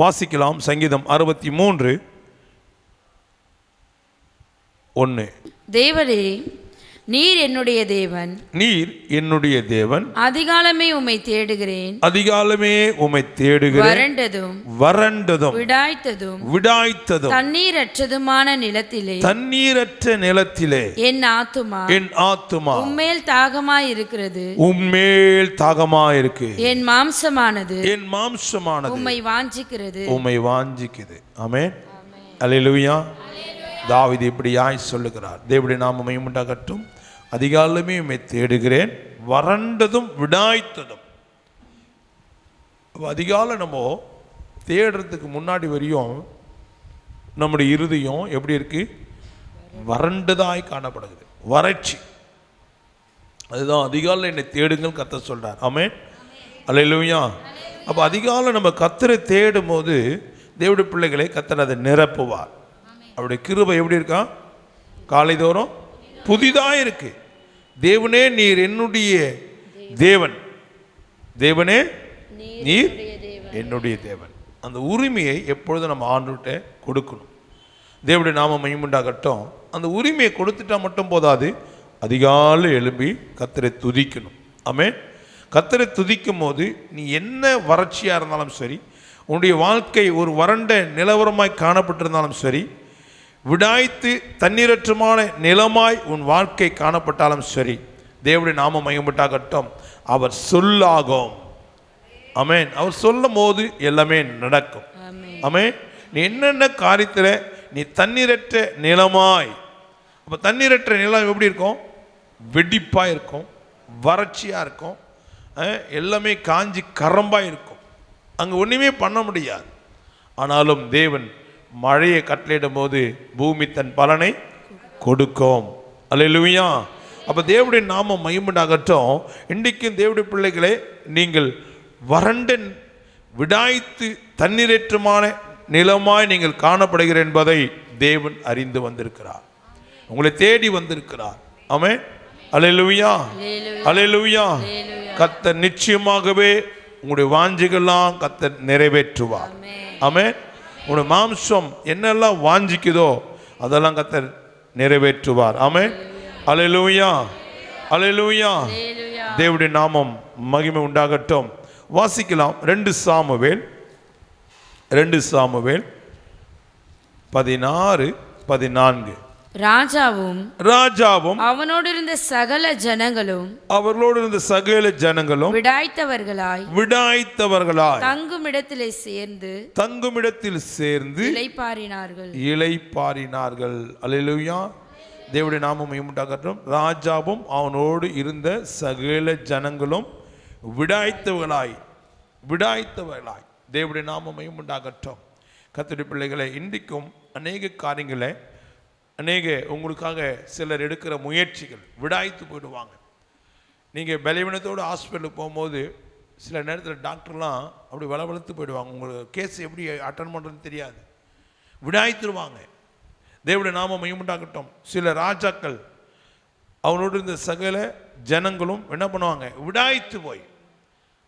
வாசிக்கலாம். சங்கீதம் 63:1. தேவரே, நீர் என்னுடைய தேவன், நீர் என்னுடைய தேவன், அதிகாலமே உம்மை தேடுகிறேன், அதிகாலமே உம்மை தேடுகிறேன். வறண்டதும் வறண்டதும் விடாய்த்ததும் தண்ணீரற்றதுமான நிலத்திலே, தண்ணீரற்ற நிலத்திலே என் ஆத்துமா உம்மேல் தாகமாயிருக்கிறது, உம்மேல் தாகமாயிருக்கு. என் மாம்சமானது உம்மை வாஞ்சிக்கிறது. ஆமென். அல்லேலூயா. தாவீது இப்படியாய் சொல்லுகிறார், தேவனுடைய நாமம் மகிமையுண்டாகட்டும். அதிகாலமே உம்மை தேடுகிறேன், வறண்டதும் விடாய்த்ததும். அதிகாலை நம்ம தேடுறதுக்கு முன்னாடி வரையும் நம்முடைய இருதயம் எப்படி இருக்கு? வறண்டதாய் காணப்படுகிறது, வறட்சி. அதுதான் அதிகாலை என்னை தேடுங்கள் கர்த்தர் சொல்றார். ஆமென். அல்லேலூயா. அப்போ அதிகாலை நம்ம கர்த்தரை தேடும் போது தேவனுடைய பிள்ளைகளை கர்த்தர் அதை நிரப்புவார். அவருடைய கிருபை எப்படி இருக்கா? காலைதோறும் புதிதாக இருக்கு. தேவனே நீர் என்னுடைய தேவன், தேவனே நீர் என்னுடைய தேவன். அந்த உரிமையை எப்பொழுதும் நம்ம ஆண்டுகிட்ட கொடுக்கணும். தேவனுடைய நாமம் மகிமையுண்டாகட்டும். அந்த உரிமையை கொடுத்துட்டா மட்டும் போதாது, அதிகாலை எழும்பி கர்த்தரை துதிக்கணும். ஆமென். கர்த்தரை துதிக்கும் போது நீ என்ன வறட்சியாக இருந்தாலும் சரி, உன்னுடைய வாழ்க்கை ஒரு வறண்ட நிலவரமாய் காணப்பட்டிருந்தாலும் சரி, விடாய்த்து தண்ணீரற்றமான நிலமாய் உன் வாழ்க்கை காணப்பட்டாலும் சரி, தேவனுடைய நாமம் மகிமையுண்டாகட்டும். அவர் சொல்லாகும். ஆமென். அவர் சொல்லும் போது எல்லாமே நடக்கும். ஆமென். நீ என்னென்ன காரியத்தில் நீ தண்ணீரற்ற நிலமாய், அப்போ தண்ணீரற்ற நிலம் எப்படி இருக்கும்? வெடிப்பாக இருக்கும், வறட்சியாக இருக்கும், எல்லாமே காஞ்சி கரம்பாக இருக்கும். அங்கே ஒன்றுமே பண்ண முடியாது. ஆனாலும் தேவன் மழையை கட்டளையிடும் போது பூமி தன் பலனை கொடுக்கும். அல்லேலூயா. அப்போ தேவனுடைய நாமம் மகிமையுண்டாகட்டும். இன்றைக்கும் தேவனுடைய பிள்ளைகளே, நீங்கள் வறண்ட விடாய்த்து தண்ணீரற்றமான நிலமாய் நீங்கள் காணப்படுகிற என்பதை தேவன் அறிந்து வந்திருக்கிறார், உங்களை தேடி வந்திருக்கிறார். ஆமென். அல்லேலூயா. அல்லேலூயா. கர்த்தர் நிச்சயமாகவே உங்களுடைய வாஞ்சைகள்லாம் கர்த்தர் நிறைவேற்றுவார். ஆமென். உங்களுடைய மாம்சம் என்னெல்லாம் வாஞ்சிக்குதோ அதெல்லாம் கர்த்தர் நிறைவேற்றுவார். ஆமென். அல்லேலூயா. அல்லேலூயா. தேவனுடைய நாமம் மகிமை உண்டாகட்டும். வாசிக்கலாம். 2 சாமுவேல் 16:14. ராஜாவும் அவனோடு இருந்த சகல ஜனங்களும் விடாய்த்தவர்களாய் தங்குமிடத்தில் சேர்ந்து இளைப்பாறினார்கள். அல்லேலூயா. தேவனுடைய நாமம் மகிமையுண்டாகட்டும். ராஜாவும் அவனோடு இருந்த சகல ஜனங்களும் விடாய்த்தவர்களாய் தேவனுடைய நாமம் மகிமையுண்டாகட்டும். கர்த்தருடைய பிள்ளைகளை, இன்றைக்கும் அநேக காரியங்களை, அநேக உங்களுக்காக சிலர் எடுக்கிற முயற்சிகள் விடாய்த்து போயிடுவாங்க. நீங்கள் பலவீனத்தோடு ஹாஸ்பிட்டலுக்கு போகும்போது சில நேரத்தில் டாக்டர்லாம் அப்படி வளவளத்து போயிடுவாங்க. உங்களுக்கு கேஸ் எப்படி அட்டன் பண்ணுறதுன்னு தெரியாது, விடாய்த்துருவாங்க. தேவனுடைய நாமம் மகிமையுண்டாகட்டும். சில ராஜாக்கள் அவனோடு இருந்த சகல ஜனங்களும் என்ன பண்ணுவாங்க? விடாய்த்து போய்.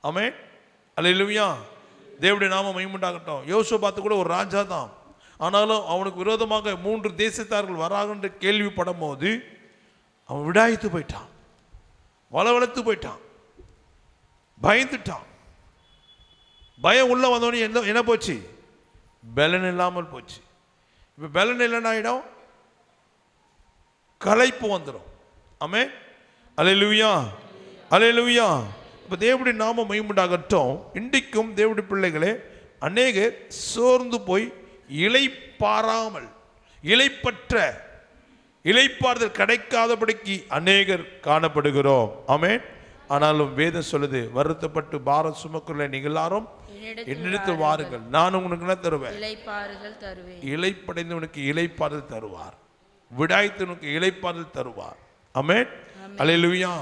ஆமென். அல்லேலூயா. தேவனுடைய நாமம் மகிமையுண்டாகட்டும். யோசபாத்து கூட ஒரு ராஜா தான். ஆனாலும் அவனுக்கு விரோதமாக 3 தேசத்தார்கள் வராங்கன்ற கேள்விப்படும் போது அவன் விடாய்த்து போயிட்டான், வளவளத்து போயிட்டான், பயந்துட்டான். பயம் உள்ள வந்தோடனே என்ன போச்சு? பலன் இல்லாமல் போச்சு. இப்போ பலன் இல்லைன்னா ஆயிடும், களைப்பு வந்துடும். ஆமென். அல்லேலூயா. அல்லேலூயா. இப்போ தேவனுடைய நாமம் மகிமையுண்டாகட்டும். இன்றைக்கும் தேவனுடைய பிள்ளைகளே, அநேகர் சோர்ந்து போய் இளைப்பாறுதல் கிடைக்காதபடிக்கு அநேகர் காணப்படுகிறோம். ஆமென். ஆனாலும் வேதம் சொல்லுது, வருத்தப்பட்டு பாரம் சுமக்குள்ள நீங்கள் எல்லாரும் என்னிடத்தில் வாருங்கள், நான் உங்களுக்கு என்ன தருவேன்? இளைப்படைந்தவனுக்கு இளைப்பாறுதல் தருவார், விடாய்த்தவனுக்கு இளைப்பாறுதல் தருவார். ஆமென். அல்லேலூயா.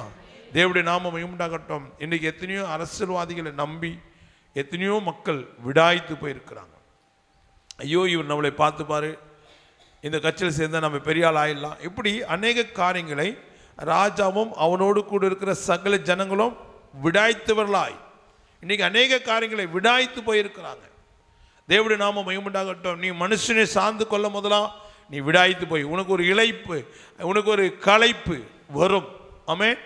தேவனுடைய நாமம் மகிமையுண்டாகட்டும். இன்றைக்கு எத்தனையோ அரசியல்வாதிகளை நம்பி எத்தனையோ மக்கள் விடாய்த்து போயிருக்கிறாங்க. ஐயோ, இவர் நம்மளை பார்த்து பாரு, இந்த கட்சியில் சேர்ந்தால் நம்ம பெரிய ஆள் ஆயிடலாம். இப்படி அநேக காரியங்களை ராஜாவும் அவனோடு கூட இருக்கிற சகல ஜனங்களும் விடாய்த்தவர்களாய் இன்னைக்கு அநேக காரியங்களை விடாய்த்து போயிருக்கிறாங்க. தேவனுடைய நாமம் மகிமையுண்டாகட்டும். நீ மனுஷனை சார்ந்து கொள்ள முதலாம் நீ விடாய்த்து போய் உனக்கு ஒரு இளைப்பு, உனக்கு ஒரு களைப்பு வரும். ஆமென்.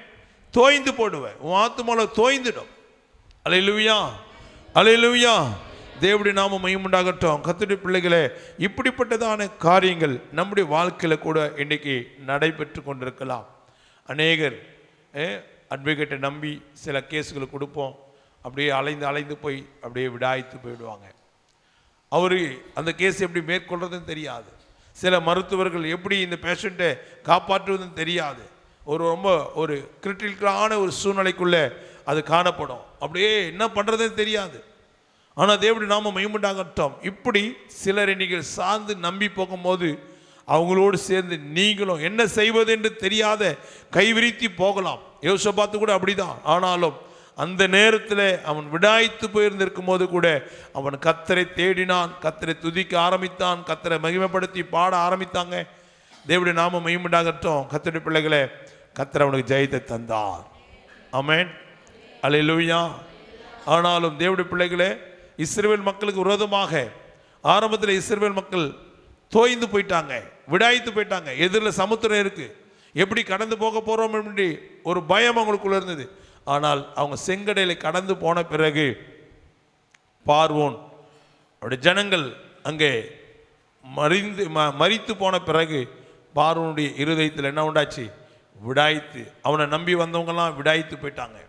தோய்ந்து போடுவேன், உன் ஆத்துமால தோய்ந்துடும். அல்லேலூயா, அல்லேலூயா. தேவனுடைய நாமம் மகிமையுண்டாகட்டும். கர்த்தருடைய பிள்ளைகளே, இப்படிப்பட்டதான காரியங்கள் நம்முடைய வாழ்க்கையில் கூட இன்றைக்கி நடைபெற்று கொண்டிருக்கலாம். அநேகர் அட்வொகேட்டை நம்பி சில கேஸுகளை கொடுப்போம், அப்படியே அலைந்து போய் அப்படியே விடாய்த்து போயிடுவாங்க. அவரு அந்த கேஸ் எப்படி மேற்கொள்றதுன்னு தெரியாது. சில மருத்துவர்கள் எப்படி இந்த பேஷண்ட்டை காப்பாற்றுவதுன்னு தெரியாது. ரொம்ப ஒரு கிரிட்டிக்கலான ஒரு சூழ்நிலைக்குள்ளே அது காணப்படும். அப்படியே என்ன பண்ணுறதுன்னு தெரியாது. ஆனால் தேவனுடைய நாமம் மகிமையுண்டாகட்டும். இப்படி சிலரை நீங்கள் சார்ந்து நம்பி போகும்போது அவங்களோடு சேர்ந்து நீங்களும் என்ன செய்வது என்று தெரியாத கைவிரித்து போகலாம். யோசபாத்து கூட அப்படிதான். ஆனாலும் அந்த நேரத்தில் அவன் விடாய்த்து போயிருந்திருக்கும் போது கூட அவன் கர்த்தரை தேடினான், கர்த்தரை துதிக்க ஆரம்பித்தான், கர்த்தரை மகிமைப்படுத்தி பாட ஆரம்பித்தாங்க. தேவனுடைய நாமம் மகிமையுண்டாகட்டும். கர்த்தருடைய பிள்ளைகளே, கர்த்தர் அவனுக்கு ஜெயத்தை தந்தார். ஆமென், அல்லேலூயா. ஆனாலும் தேவனுடைய பிள்ளைகளே, இஸ்ரவேல் மக்களுக்கு விரோதமாக ஆரம்பத்தில் இஸ்ரவேல் மக்கள் தோய்ந்து போயிட்டாங்க, விடாய்த்து போயிட்டாங்க. எதிரில் சமுத்திரம் இருக்கு, எப்படி கடந்து போக போறோம் என்று ஒரு பயம் அவங்களுக்குள்ள இருந்தது. ஆனால் அவங்க செங்கடலை கடந்து போன பிறகு பார்வோன் அவருடைய ஜனங்கள் அங்கே மரித்து போன பிறகு பார்வோனுடைய இருதயத்தில் என்ன உண்டாச்சு? விடாய்த்து. அவனை நம்பி வந்தவங்கலாம் விடாய்த்து போயிட்டாங்க,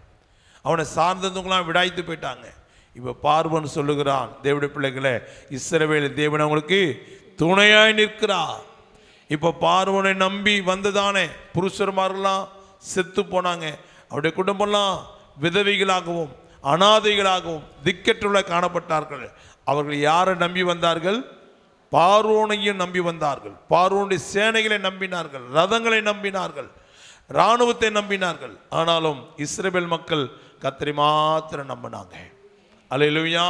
அவனை சார்ந்தவங்களாம் விடாய்த்து போயிட்டாங்க. இப்போ பார்வோன் சொல்லுகிறான், தேவனுடைய பிள்ளைகளே, இஸ்ரவேல் தேவன் அவங்களுக்கு துணையாய் நிற்கிறார். இப்போ பார்வோனை நம்பி வந்ததானே புருஷர்மாரெல்லாம் செத்து போனாங்க. அவருடைய குடும்பம்லாம் விதவைகளாகவும் அனாதைகளாகவும் திக்கற்றுள்ள காணப்பட்டார்கள். அவர்கள் யாரை நம்பி வந்தார்கள்? பார்வோனையும் நம்பி வந்தார்கள். பார்வோனுடைய சேனைகளை நம்பினார்கள், ரதங்களை நம்பினார்கள், இராணுவத்தை நம்பினார்கள். ஆனாலும் இஸ்ரவேல் மக்கள் கர்த்தரை மாத்திரம் நம்பினாங்க. அல்லேலூயா,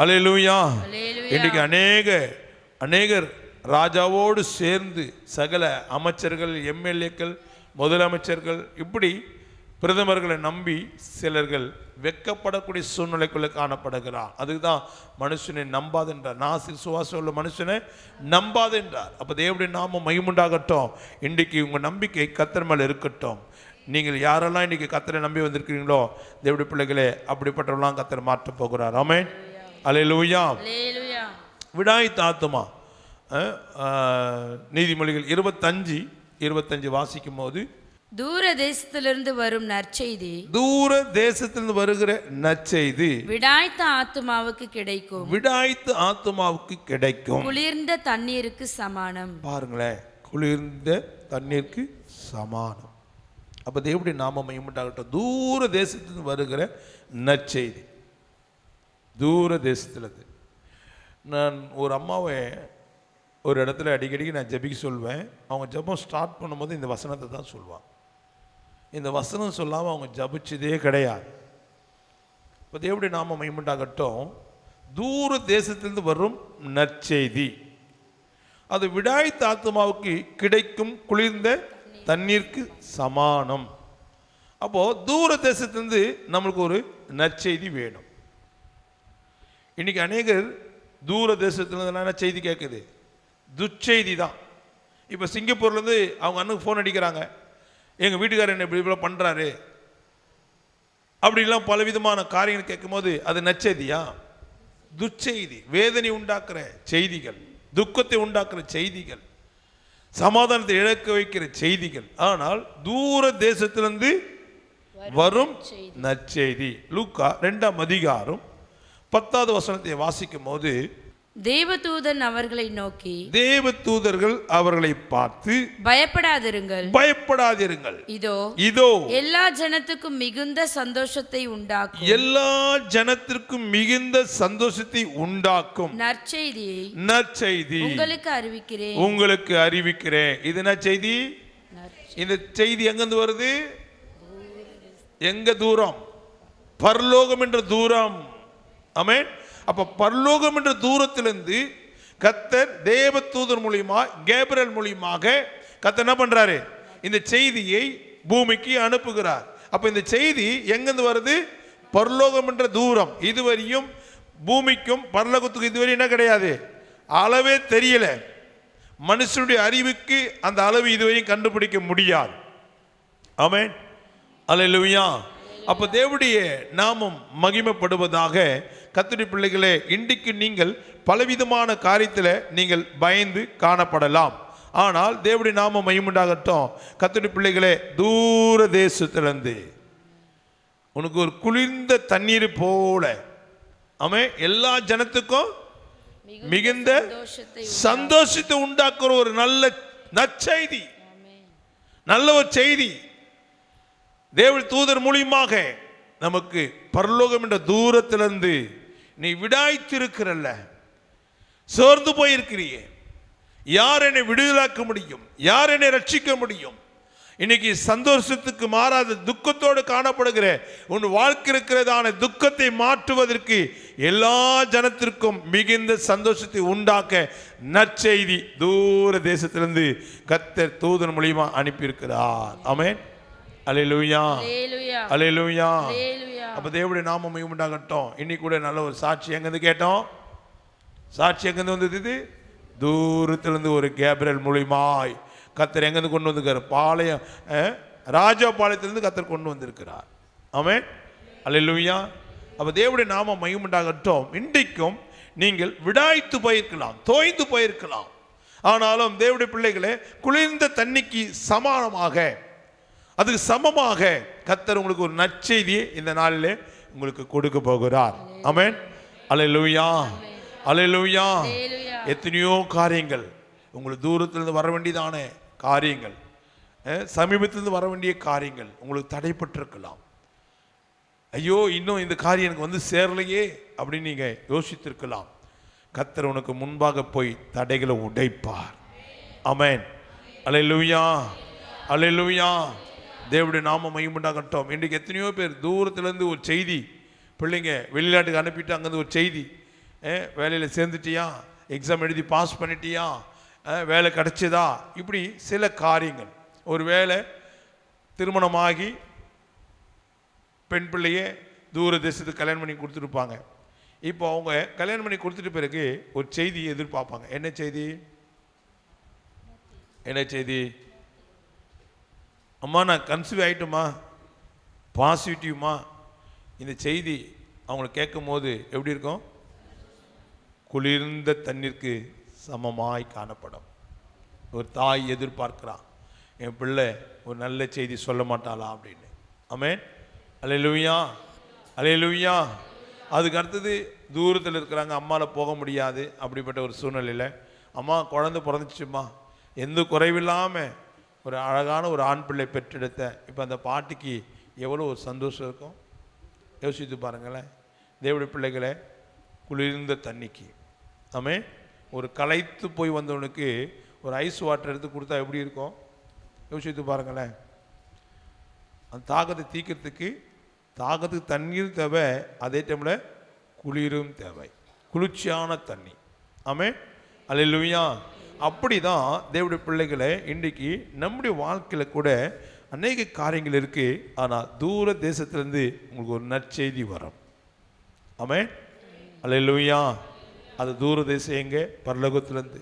அல்லேலூயா. இன்றைக்கு அநேகர் ராஜாவோடு சேர்ந்து சகல அமைச்சர்கள், எம்எல்ஏக்கள், முதலமைச்சர்கள், இப்படி பிரதமர்களை நம்பி சிலர்கள் வெக்கப்படக்கூடிய சூழ்நிலைக்குள்ளே காணப்படுகிறார். அதுதான் மனுஷனை நம்பாதென்றார். நாசிர் சுவாசம் உள்ள மனுஷனை நம்பாதென்றார். அப்போ தேவனுடைய நாமம் மகிமையுண்டாகட்டும். இன்றைக்கு உங்கள் நம்பிக்கை கர்த்தர் மேலே இருக்கட்டும். நீங்கள் யாரெல்லாம் இன்றைக்கி கர்த்தரை நம்பி வந்திருக்கிறீங்களோ தேவனுடைய பிள்ளைகளே, அப்படிப்பட்டவர்களாம் கர்த்தர் மாற்ற போகிறார். ஆமென், அல்லேலூயா. விடாய்த்த ஆத்துமா. நீதிமொழிகள் 25:25 வாசிக்கும் போது, தூர தேசத்திலிருந்து வரும் நற்செய்தி, தூர தேசத்திலிருந்து வருகிற நற்செய்தி விடாய்த்த ஆத்துமாவுக்கு கிடைக்கும், விடாய்த்த ஆத்துமாவுக்கு கிடைக்கும், குளிர்ந்த தண்ணீருக்கு சமானம். பாருங்களேன், குளிர்ந்த தண்ணீருக்கு சமானம். அப்போ தேவனுடைய நாமம் மகிமையுண்டாகட்டும். தூர தேசத்திலிருந்து வருகிற நற்செய்தி, தூர தேசத்துலேருந்து. நான் ஒரு அம்மாவை ஒரு இடத்துல அடிக்கடிக்கு நான் ஜெபிக்க சொல்வேன். அவங்க ஜெபம் ஸ்டார்ட் பண்ணும்போது இந்த வசனத்தை தான் சொல்லுவாங்க. இந்த வசனம் சொல்லாமல் அவங்க ஜபிச்சதே கிடையாது. இப்போ தேவனுடைய நாமம் மகிமையுண்டாகட்டும். தூர தேசத்திலிருந்து வரும் நற்செய்தி, அது விடாய்த்த ஆத்துமாவுக்கு கிடைக்கும் குளிர்ந்த தண்ணீருக்கு சமானம். அப்போது தூர தேசத்திலிருந்து நம்மளுக்கு ஒரு நற்செய்தி வேணும். இன்னைக்கு அநேகர் தூர தேசத்துலேருந்து என்ன செய்தி கேட்குது? துச்செய்தி தான். இப்போ சிங்கப்பூர்லேருந்து அவங்க அண்ணனுக்கு ஃபோன் அடிக்கிறாங்க, எங்கள் வீட்டுக்காரர் என்ன இப்படி இப்படி பண்ணுறாரு, அப்படிலாம் பலவிதமான காரியங்கள் கேட்கும்போது அது நற்செய்தியா? துச்செய்தி, வேதனை உண்டாக்குற செய்திகள், துக்கத்தை உண்டாக்குற செய்திகள், சமாதானத்தை இழக்க வைக்கிற செய்திகள். ஆனால் தூர தேசத்திலிருந்து வரும் நற்செய்தி. லூக்கா 2:10 வாசிக்கும் போது, தேவதூதன் அவர்களை நோக்கி, தேவதூதர்கள் அவர்களை பார்த்து, பயப்படாதிருங்கள், பயப்படாதிருங்கள், இதோ எல்லா ஜனத்துக்கும் மிகுந்த சந்தோஷத்தை உண்டாக்கும், எல்லா ஜனத்திற்கும் மிகுந்த சந்தோஷத்தை உண்டாக்கும் நற்செய்தி உங்களுக்கு அறிவிக்கிறேன். இது என்ன செய்தி? இந்த செய்தி எங்கிருந்து வருது? எங்க தூரம்? பரலோகம் என்ற தூரம். ஆமென். அப்ப பரலோகம் என்ற தூரத்திலிருந்து கர்த்தர் தேவதூதர் மூலியமா, கேப்ரியேல் மூலியமாக கர்த்தர் என்ன பண்றாரு? இந்த செய்தியை பூமிக்கு அனுப்புகிறார். அப்ப இந்த செய்தி எங்கிருந்து வருது? பரலோகம் என்ற தூரம். இதுவரையும் பூமிக்கும் பரலோகத்துக்கும் இதுவரை என்ன கிடையாது, அளவே தெரியல. மனுஷனுடைய அறிவுக்கு அந்த அளவு இதுவரையும் கண்டுபிடிக்க முடியாது. ஆமென், அல்லேலூயா. அப்போ தேவனுடைய நாமம் மகிமைப்படுவதாக. கர்த்தருடைய பிள்ளைகளே, இன்றைக்கு நீங்கள் பலவிதமான காரியத்தில் நீங்கள் பயந்து காணப்படலாம். ஆனால் தேவனுடைய நாமம் மகிமையுண்டாகட்டும். கர்த்தருடைய பிள்ளைகளே, தூர தேசத்திலிருந்து உனக்கு ஒரு குளிர்ந்த தண்ணீர் போல, ஆமென், எல்லா ஜனத்துக்கும் மிகுந்த சந்தோஷத்தை உண்டாக்குற ஒரு நல்ல நற்செய்தி, நல்ல ஒரு செய்தி தேவ தூதர் மூலியமாக நமக்கு பரலோகம் என்ற தூரத்திலிருந்து நீ விடாய்த்திருக்கிறல்ல, சோர்ந்து போயிருக்கிறியே, யார் என்னை விடுதலாக்க முடியும், யார் என்னை ரட்சிக்க முடியும்? இன்னைக்கு சந்தோஷத்துக்கு மாறாத துக்கத்தோடு காணப்படுகிற உன் வாழ்க்கை இருக்கிறதான துக்கத்தை மாற்றுவதற்கு எல்லா ஜனத்திற்கும் மிகுந்த சந்தோஷத்தை உண்டாக்க நற்செய்தி தூர தேசத்திலிருந்து கர்த்தர் தூதன் மூலியமா அனுப்பியிருக்கிறார். ஆமென், அல்லேலூயா, அல்லேலூயா. அப்ப தேவனுடைய நாமம் மகிமையுண்டாகட்டும். இன்னைக்கு கூட நல்ல ஒரு சாட்சி எங்கிருந்து கேட்டோம். சாட்சி எங்கிருந்து வந்தது? தூரத்திலிருந்து ஒரு கேப்ரியல் மூலியமாய் கர்த்தர் எங்கிருந்து கொண்டு வந்திருக்கார்? பாளையம், ராஜா பாளையத்திலிருந்து கர்த்தர் கொண்டு வந்திருக்கிறார். ஆமென், அல்லேலூயா. அப்ப தேவனுடைய நாமம் மகிமையுண்டாகட்டும். இன்றைக்கும் நீங்கள் விடாய்த்து போயிருக்கலாம், தோய்ந்து போயிருக்கலாம். ஆனாலும் தேவனுடைய பிள்ளைகளே, குளிர்ந்த தண்ணிக்கு சமானமாக, அதுக்கு சமமாக கர்த்தர் உங்களுக்கு ஒரு நற்செய்தியை இந்த நாளிலே உங்களுக்கு கொடுக்க போகிறார். ஆமென், அல்லேலூயா, அல்லேலூயா. எத்தனையோ காரியங்கள் உங்களுக்கு தூரத்திலிருந்து வர வேண்டியதான காரியங்கள், சமீபத்திலிருந்து வர வேண்டிய காரியங்கள் உங்களுக்கு தடைப்பட்டிருக்கலாம். ஐயோ, இன்னும் இந்த காரியம் எனக்கு வந்து சேரலையே அப்படின்னு நீங்க யோசித்திருக்கலாம். கர்த்தர் உனக்கு முன்பாக போய் தடைகளை உடைப்பார். ஆமென், அல்லேலூயா, அல்லேலூயா. தேவனுடைய நாமம் மகிமையுண்டாகட்டும். இன்றைக்கு எத்தனையோ பேர் தூரத்திலேருந்து ஒரு செய்தி, பிள்ளைங்க வெளிநாட்டுக்கு அனுப்பிட்டு அங்கேருந்து ஒரு செய்தி, வேலையில் சேர்ந்துட்டியா, எக்ஸாம் எழுதி பாஸ் பண்ணிட்டியா, வேலை கிடைச்சதா, இப்படி சில காரியங்கள். ஒரு வேலை திருமணமாகி பெண் பிள்ளையே தூர தேசத்துக்கு கல்யாணம் பண்ணி கொடுத்துருப்பாங்க. இப்போ அவங்க கல்யாணம் பண்ணி கொடுத்துட்டு பிறகு ஒரு செய்தி எதிர்பார்ப்பாங்க. என்ன செய்தி? என்ன செய்தி? அம்மா, நான் கன்சீவ் ஆகிட்டுமா, பாசிட்டிவ்மா. இந்த செய்தி அவங்களை கேட்கும் போது எப்படி இருக்கும்? குளிர்ந்த தண்ணீருக்கு சமமாய் காணப்படும். ஒரு தாய் எதிர்பார்க்கிறான், என் பிள்ளை ஒரு நல்ல செய்தி சொல்ல மாட்டாளா அப்படின்னு. ஆமென், அல்லேலூயா, அல்லேலூயா. அதுக்கு அடுத்தது தூரத்தில் இருக்கிறாங்க, அம்மாவில் போக முடியாது. அப்படிப்பட்ட ஒரு சூழ்நிலையில் அம்மா குழந்தை பிறந்துச்சுமா, எந்த குறைவில்லாமல் ஒரு அழகான ஒரு ஆண் பிள்ளை பெற்றெடுத்த. இப்போ அந்த பாட்டிக்கு எவ்வளோ ஒரு சந்தோஷம் இருக்கும் யோசித்து பாருங்களேன். தேவனுடைய பிள்ளைகளை, குளிர்ந்த தண்ணிக்கு, ஆமென், ஒரு களைத்து போய் வந்தவனுக்கு ஒரு ஐஸ் வாட்டர் எடுத்து கொடுத்தா எப்படி இருக்கும் யோசித்து பாருங்களேன். அந்த தாகத்தை தீக்கிறதுக்கு தாகத்துக்கு தண்ணீர் தேவை, அதே டைமில் குளிரும் தேவை, குளிர்ச்சியான தண்ணி. ஆமென், அல்லேலூயா. அப்படி தான் தேவனுடைய பிள்ளைகளை, இன்றைக்கு நம்முடைய வாழ்க்கையில் கூட அநேக காரியங்கள் இருக்குது. ஆனால் தூர தேசத்திலேருந்து உங்களுக்கு ஒரு நற்செய்தி வரும். ஆமென், அல்லேலூயா. அது தூர தேசம் எங்கே? பரலோகத்திலேருந்து.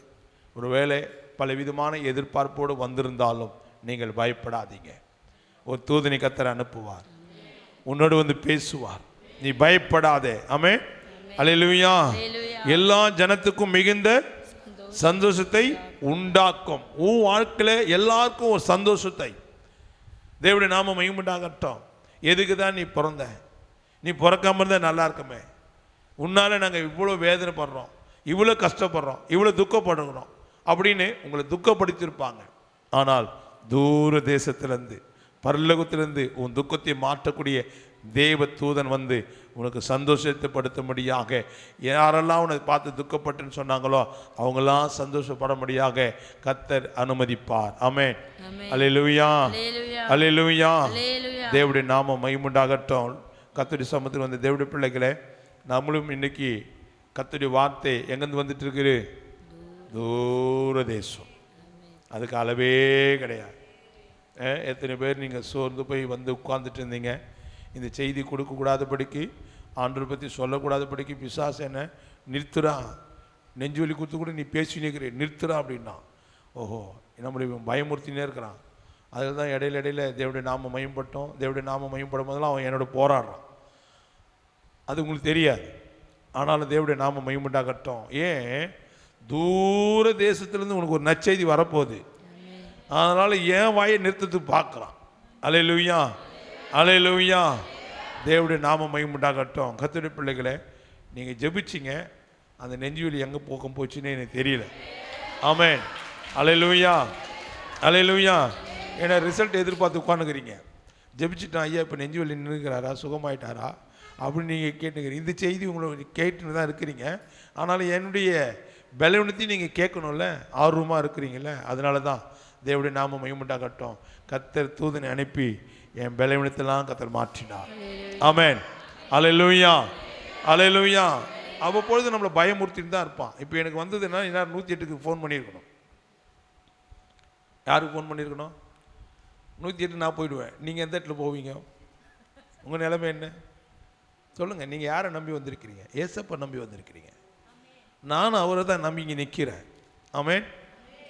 ஒரு வேளை பல விதமான எதிர்பார்ப்போடு வந்திருந்தாலும் நீங்கள் பயப்படாதீங்க. ஒரு தூதனை கர்த்தர் அனுப்புவார், உன்னோடு வந்து பேசுவார், நீ பயப்படாதே. ஆமென், அல்லேலூயா. எல்லா ஜனத்துக்கும் மிகுந்த சந்தோஷத்தை உண்டாக்கும். உன் வாழ்க்கையில் எல்லாருக்கும் ஒரு சந்தோஷத்தை. தேவனுடைய நாமம் மகிமையுண்டாகட்டும். எதுக்கு தான் நீ பிறந்த? நீ பிறக்காம இருந்தால் நல்லா இருக்குமே. உன்னால நாங்கள் இவ்வளோ வேதனைப்படுறோம், இவ்வளோ கஷ்டப்படுறோம், இவ்வளோ துக்கப்படுகிறோம் அப்படின்னு உங்களை துக்கப்படுத்தியிருப்பாங்க. ஆனால் தூர தேசத்திலேருந்து, பரலோகத்திலிருந்து உன் துக்கத்தை மாற்றக்கூடிய தேவ தூதன் வந்து உனக்கு சந்தோஷத்தை படுத்தும்படியாக, யாரெல்லாம் உனக்கு பார்த்து துக்கப்பட்டுன்னு சொன்னாங்களோ அவங்களாம் சந்தோஷப்படும்படியாக கர்த்தர் அனுமதிப்பார். ஆமென், அல்லேலூயா, அல்லேலூயா. தேவனுடைய நாமம் மகிமையுண்டாகட்டும். கர்த்தருடைய சமூகத்தில் வந்த தேவனுடைய பிள்ளைகளே, நம்மளும் இன்னைக்கு கர்த்தருடைய வார்த்தை எங்கேருந்து வந்துட்டு இருக்குது? தூர தேசம். அதுக்கு அளவே கிடையாது. எத்தனை பேர் நீங்கள் சோர்ந்து போய் வந்து உட்கார்ந்துட்டு இருந்தீங்க. இந்த செய்தி கொடுக்கக்கூடாதபடிக்கு ஆண்டவரை பற்றி சொல்லக்கூடாதபடிக்கு பிசாசு என்ன நிறுத்துறா, நெஞ்சு வலி குத்து கூட நீ பேசி நிற்கிறே நிறுத்துறா அப்படின்னா, ஓஹோ நம்மளுடைய பயமுறுத்தினே இருக்கிறான். அதில் தான் இடையில தேவனுடைய நாம மயம்பட்டோம், தேவனுடைய நாம மயம்படும் போதெல்லாம் அவன் என்னோட போராடுறான். அது உங்களுக்கு தெரியாது, ஆனாலும் தேவனுடைய நாம மயம்பட்டாகட்டும். ஏன் தூர தேசத்துலேருந்து உனக்கு ஒரு நற்செய்தி வரப்போகுது, அதனால் ஏன் வாயை நிறுத்தத்துக்கு பார்க்குறான். அல்லேலூயா, அல்லேலூயா. தேவனுடைய நாம மகிமையுண்டாகட்டும். கர்த்தருடைய பிள்ளைகளே, நீங்கள் ஜெபிச்சிங்க, அந்த நெஞ்சுவலி எங்கே போக்கம் போச்சுன்னு எனக்கு தெரியல. ஆமென், அல்லேலூயா, அல்லேலூயா. ஏன்னா ரிசல்ட் எதிர்பார்த்து உட்காந்துக்கிறீங்க. ஜெபிச்சுட்டான், ஐயா இப்போ நெஞ்சுவலி நின்றுக்கிறாரா, சுகமாயிட்டாரா அப்படின்னு நீங்கள் கேட்டுக்கிறீங்க. இந்த செய்தி உங்களை கேட்டுன்னு தான் இருக்கிறீங்க, ஆனாலும் என்னுடைய பலவீனத்தையும் நீங்கள் கேட்கணும்ல, ஆர்வமாக இருக்கிறீங்கள. அதனால தான் தேவனுடைய நாம மகிமையுண்டாகட்டும். கர்த்தர் தூதனை அனுப்பி என் பலவீனத்தெல்லாம் கர்த்தர் மாற்றினார். ஆமென், அல்லேலூயா, அல்லேலூயா. அவ்வப்பொழுது நம்மளை பயமுறுத்திட்டு தான் இருப்பான். இப்போ எனக்கு வந்ததுன்னா எல்லாரும் 108க்கு ஃபோன் பண்ணியிருக்கணும். யாருக்கு ஃபோன் பண்ணியிருக்கணும்? 108 நான் போயிடுவேன். நீங்கள் எந்த இடத்துல போவீங்க? உங்கள் நிலைமை என்ன சொல்லுங்கள். நீங்கள் யாரை நம்பி வந்திருக்கிறீங்க? ஏசப்பா நம்பி வந்திருக்கிறீங்க. நானும் அவரை தான் நம்பி இங்கே நிற்கிறேன். ஆமென்,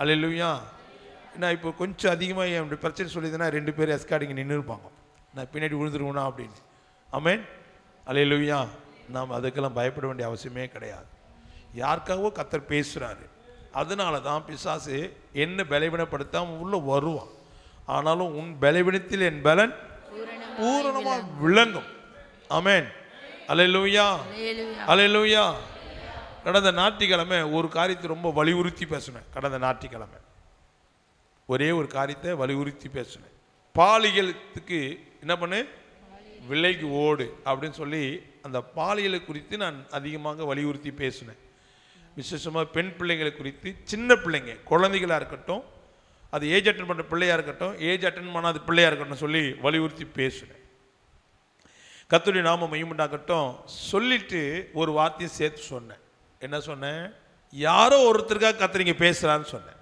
அல்லேலூயா. நான் இப்போ கொஞ்சம் அதிகமாக என்னுடைய பிரச்சனை சொல்லிதுன்னா 2 பேர் எஸ்கார்டிங்க நின்று இருப்பாங்க, நான் பின்னாடி விழுந்துருவேனா அப்படின்னு. ஆமென், அல்லேலூயா. நாம் அதுக்கெல்லாம் பயப்பட வேண்டிய அவசியமே கிடையாது. யாருக்காகவோ கர்த்தர் பேசுகிறாரு. அதனால தான் பிசாசு என்ன பலவீனப்படுத்தாமல் உள்ள வருவான். ஆனாலும் உன் பலவீனத்தில் என் பலன் பூரணமாக விளங்கும். ஆமென், அல்லேலூயா, அல்லேலூயா. கடந்த ஞாயிற்றுக்கிழமை ஒரு காரியத்தை ரொம்ப வலியுறுத்தி பேசினேன். கடந்த ஞாயிற்றுக்கிழமை ஒரே ஒரு காரியத்தை வலியுறுத்தி பேசினேன். பாலியலுக்கு என்ன பண்ணு, விலைக்கு ஓடு அப்படின்னு சொல்லி அந்த பாலியலை குறித்து நான் அதிகமாக வலியுறுத்தி பேசினேன். விசேஷமாக பெண் பிள்ளைங்களை குறித்து, சின்ன பிள்ளைங்க குழந்தைகளாக இருக்கட்டும், அது ஏஜ் அட்டன் பண்ணுற பிள்ளையாக இருக்கட்டும், ஏஜ் அட்டன் பண்ணாத பிள்ளையாக இருக்கட்டும் சொல்லி வலியுறுத்தி பேசினேன். கர்த்தருடைய நாம மகிமையுண்டாகட்டும். சொல்லிட்டு ஒரு வார்த்தையை சேர்த்து சொன்னேன். என்ன சொன்னேன்? யாரோ ஒருத்தருக்காக கர்த்தர் இங்கே பேசுகிறான்னு சொன்னேன்.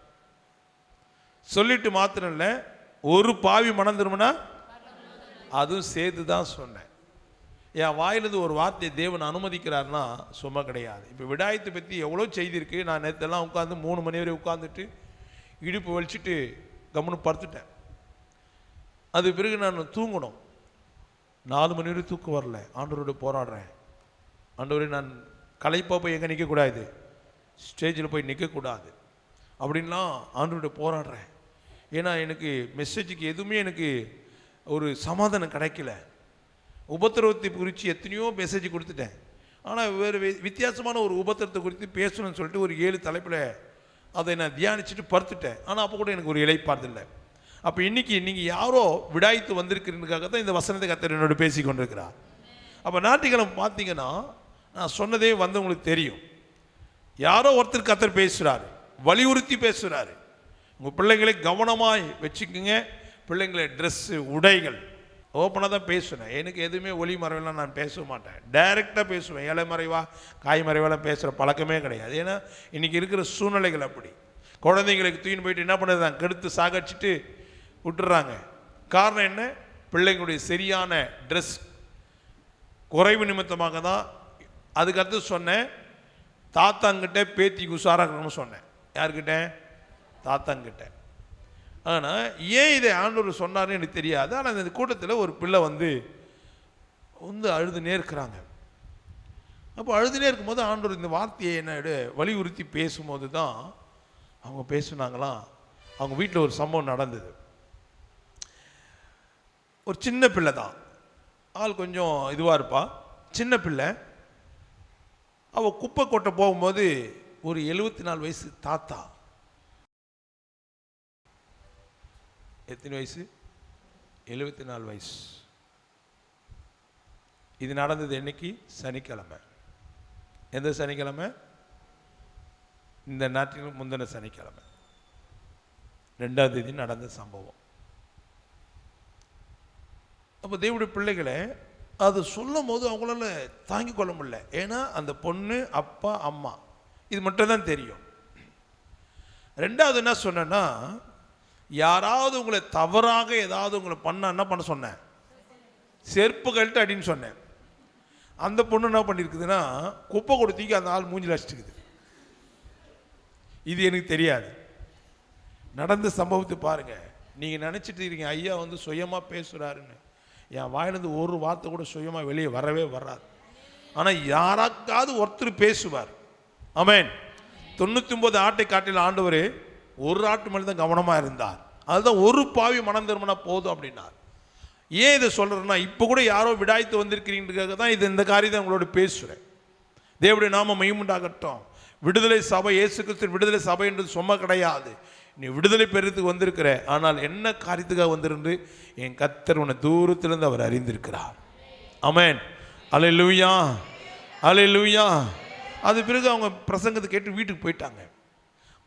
சொல்லிட்டு மாத்திரம் இல்லை, ஒரு பாவி மனம் திரும்பினா அதுவும் சேர்த்து தான் சொன்னேன். என் வாயிலிருந்து ஒரு வார்த்தையை தேவன் அனுமதிக்கிறார்னா சும்மா கிடையாது. இப்போ விடாயத்தை பற்றி எவ்வளோ செய்தி இருக்குது. நான் நேற்றெல்லாம் உட்காந்து 3 மணி வரை உட்காந்துட்டு இடுப்பு வலிச்சுட்டு கம்முன்னு படுத்துட்டேன். அது பிறகு நான் தூங்கணும். 4 மணி வரை தூக்கம் வரல. ஆண்டவரோட போராடுறேன். ஆண்டவரே, நான் களைப்பாக போய் எங்கே நிற்கக்கூடாது, ஸ்டேஜில் போய் நிற்கக்கூடாது அப்படின்லாம் ஆண்டவரோட போராடுறேன். ஏன்னா எனக்கு மெசேஜுக்கு எதுவுமே எனக்கு ஒரு சமாதானம் கிடைக்கல. உபத்திரவத்தை குறித்து எத்தனையோ மெசேஜ் கொடுத்துட்டேன், ஆனால் வேறு வித்தியாசமான ஒரு உபத்திரத்தை குறித்து பேசணும்னு சொல்லிட்டு ஒரு 7 தலைப்பில் அதை நான் தியானிச்சுட்டு படுத்துட்டேன். ஆனால் அப்போ கூட எனக்கு ஒரு இளைப்பாறுதில்லை. அப்போ இன்றைக்கி நீங்கள் யாரோ விடாய்த்து வந்திருக்கிறதுக்காக தான் இந்த வசனத்தை கர்த்தர் என்னோட பேசி கொண்டிருக்கிறார். அப்போ ஞாயிற்றுக்கிழமை பார்த்தீங்கன்னா நான் சொன்னதே வந்து உங்களுக்கு தெரியும். யாரோ ஒருத்தர் கர்த்தர் பேசுகிறாரு, வலியுறுத்தி பேசுகிறாரு. உங்கள் பிள்ளைங்களை கவனமாய் வச்சுக்கோங்க. பிள்ளைங்களை ட்ரெஸ்ஸு, உடைகள் ஓப்பனாக தான் பேசுவேன். எனக்கு எதுவுமே ஒளி மறைவெல்லாம் நான் பேச மாட்டேன். டைரெக்டாக பேசுவேன். இலை மறைவா காய் மறைவெல்லாம் பேசுகிற பழக்கமே கிடையாது. ஏன்னா இன்றைக்கி இருக்கிற சூழ்நிலைகள் அப்படி. குழந்தைங்களுக்கு தூக்கின்னு போயிட்டு என்ன பண்ணுறதாங்க, கெடுத்து சாகடிச்சிட்டு விட்டுறாங்க. காரணம் என்ன? பிள்ளைங்களுடைய சரியான ட்ரெஸ் குறைவு நிமித்தமாக தான். அதுக்கடுத்து சொன்னேன், தாத்தாங்கிட்ட பேத்திக்கு உஷாராக்கணும்னு சொன்னேன். யார்கிட்ட? தாத்தாங்கிட்ட. ஆனால் ஏன் இதை ஆண்டவர் சொன்னார்னு எனக்கு தெரியாது. ஆனால் இந்த கூட்டத்தில் ஒரு பிள்ளை வந்து அழுதுனே இருக்கிறாங்க. அப்போ அழுதுனே இருக்கும்போது ஆண்டவர் இந்த வார்த்தையை என்னோட வலியுறுத்தி பேசும்போது தான் அவங்க பேசுனாங்களாம். அவங்க வீட்டில் ஒரு சம்பவம் நடந்தது. ஒரு சின்ன பிள்ளை தான், ஆள் கொஞ்சம் இதுவாக இருப்பா, சின்ன பிள்ளை. அவள் குப்பை கொட்டை போகும்போது ஒரு 74 வயசு தாத்தா. எத்தனை வயசு? 74 வயசு. இது நடந்தது என்னைக்கு? சனிக்கிழமை. எந்த சனிக்கிழமை? இந்த நாட்டில் முந்தின சனிக்கிழமை 2ஆம் தேதி நடந்த சம்பவம். அப்போ தேவனுடைய பிள்ளைகளை அது சொல்லும் போது அவங்களால தாங்கிக் கொள்ள முடியல. ஏன்னா அந்த பொண்ணு, அப்பா, அம்மா இது மட்டும் தான் தெரியும். 2வது என்ன சொன்னேன்னா, யாராவது உங்களை தவறாக ஏதாவது உங்களை பண்ண என்ன பண்ண சொன்னேன்? செருப்பு கழட்டு அப்படின்னு சொன்னேன். அந்த பொண்ணு என்ன பண்ணியிருக்குதுன்னா குப்பை கொடுத்திக்கு அந்த ஆள் மூஞ்சில் அடிச்சுக்குது. இது எனக்கு தெரியாது. நடந்த சம்பவத்தை பாருங்க. நீங்கள் நினச்சிட்டு இருக்கீங்க ஐயா வந்து சுயமாக பேசுகிறாருன்னு. என் வாயிலிருந்து ஒரு வார்த்தை கூட சுயமாக வெளியே வரவே வராது. ஆனால் யாராக்காவது ஒருத்தர் பேசுவார். ஆமென். 99 ஆட்டை காட்டில் ஆண்டவர் ஒரு ஆட்டு மேலே தான் கவனமாக இருந்தார். அதுதான் ஒரு பாவி மனம் திரும்பினா போதும் அப்படின்னார். ஏன் இதை சொல்கிறேன்னா, இப்போ கூட யாரோ விடாய்த்து வந்திருக்கிறீங்கிறதுக்காக தான் இந்த காரியத்தை உங்களோட பேசுகிறேன். தேவனுடைய நாம மகிமையுண்டாகட்டும். விடுதலை சபை, இயேசு கிறிஸ்து விடுதலை சபை என்று சும்மா கிடையாது. நீ விடுதலை பெறத்துக்கு வந்திருக்கிற, ஆனால் என்ன காரியத்துக்காக வந்திருந்து என் கர்த்தர் உன்னை தூரத்திலிருந்து அவர் அறிந்திருக்கிறார். ஆமென். அல்லேலூயா, அல்லேலூயா. அது பிறகு அவங்க பிரசங்கத்தை கேட்டு வீட்டுக்கு போயிட்டாங்க.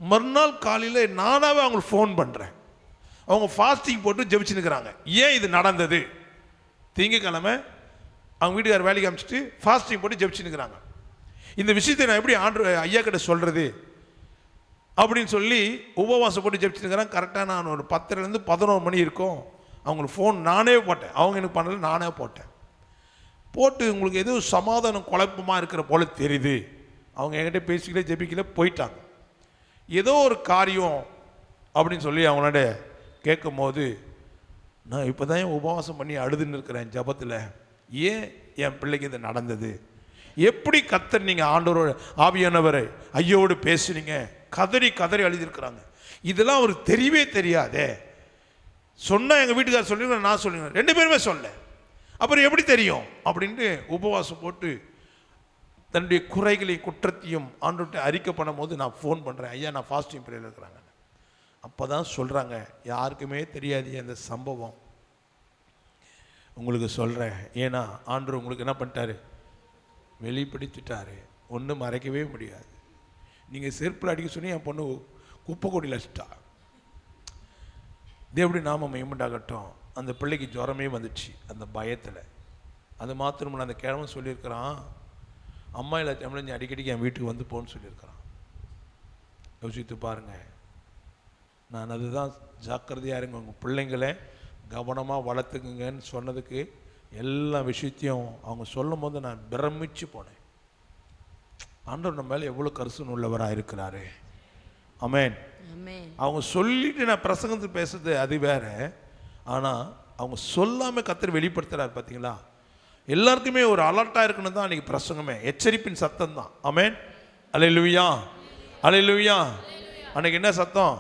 மறுநாள் காலையில் நானாகவே அவங்களுக்கு ஃபோன் பண்ணுறேன். அவங்க ஃபாஸ்டிங் போட்டு ஜெபிச்சுன்னுக்கிறாங்க. ஏன் இது நடந்தது? திங்கக்கிழமை அவங்க வீட்டுக்கார வேலைக்கு அனுப்பிச்சிட்டு ஃபாஸ்டிங் போட்டு ஜெபிச்சுன்னுக்கிறாங்க. இந்த விஷயத்தை நான் எப்படி ஐயா கிட்ட சொல்கிறது அப்படின்னு சொல்லி உபவாசம் போட்டு ஜெபிச்சுன்னுக்கிறாங்க. கரெக்டாக நான் ஒரு 10லேருந்து 11 மணி இருக்கும். அவங்களுக்கு ஃபோன் நானே போட்டேன். அவங்க எனக்கு பண்ணல, நானே போட்டேன். போட்டு உங்களுக்கு எதுவும் சமாதானம் குழப்பமாக இருக்கிற போல தெரியுது. அவங்க என்கிட்ட பேசிக்கல, ஜெபிக்கல, போயிட்டாங்க. ஏதோ ஒரு காரியம் அப்படின்னு சொல்லி அவங்களோட கேட்கும் போது, நான் இப்போ தான் உபவாசம் பண்ணி அழுதுன்னு இருக்கிறேன் ஜபத்தில். ஏன் என் பிள்ளைக்கு இது நடந்தது? எப்படி கர்த்தர் நீங்கள் ஆண்டவரோட ஆவியானவரை ஐயோடு பேசுனீங்க? கதறி கதறி அழுதிருக்கிறாங்க. இதெல்லாம் அவருக்கு தெரியவே தெரியாதே. சொன்னால் எங்கள் வீட்டுக்காரர் சொல்லிடுங்க, நான் சொல்லுங்க, 2 பேருமே சொல்ல. அப்புறம் எப்படி தெரியும் அப்படின்ட்டு உபவாசம் போட்டு தன்னுடைய குறைகளை குற்றத்தையும் ஆண்டவர்கிட்ட அறிக்கை பண்ணும் போது நான் ஃபோன் பண்ணுறேன். ஐயா நான் ஃபாஸ்டிங் பீரியடில் இருக்கிறாங்க. அப்போ தான் சொல்கிறாங்க, யாருக்குமே தெரியாது அந்த சம்பவம், உங்களுக்கு சொல்கிறேன். ஏன்னா ஆண்டவர் உங்களுக்கு என்ன பண்ணிட்டாரு? வெளிப்படுத்திட்டாரு. ஒன்றும் மறைக்கவே முடியாது. நீங்கள் செருப்பில் அடிக்க சொன்னி என் பொண்ணு குப்பை கொடியில் அடிச்சிட்டா. தேவனுடைய நாமம் மகிமையுண்டாகட்டும். அந்த பிள்ளைக்கு ஜுரமே வந்துச்சு அந்த பயத்தில். அது மாத்திரமில்லை, அந்த கிழவன் சொல்லியிருக்கிறான், அம்மா இல்லை தமிழ் அடிக்கடிக்கு என் வீட்டுக்கு வந்து போன்னு சொல்லியிருக்கிறான். யோசித்து பாருங்கள். நான் அதுதான் ஜாக்கிரதையாக இருங்க, உங்கள் பிள்ளைங்களை கவனமாக வளர்த்துக்குங்கன்னு சொன்னதுக்கு எல்லா விஷயத்தையும் அவங்க சொல்லும் போது நான் பிரமிச்சு போனேன். ஆண்டவர் நம்ம மேலே எவ்வளோ கரிசனை உள்ளவராக இருக்கிறாரு. ஆமென். அவங்க சொல்லிட்டு நான் பிரசங்கத்து பேசுறது அது வேற. ஆனால் அவங்க சொல்லாமல் கர்த்தர் வெளிப்படுத்துகிறார் பார்த்தீங்களா? எல்லாருக்குமே ஒரு அலர்ட்டாக இருக்கணும் தான் அன்றைக்கி பிரசங்கமே. எச்சரிப்பின் சத்தம் தான். ஆமென். அல்லேலூயா, அல்லேலூயா. அன்றைக்கி என்ன சத்தம்?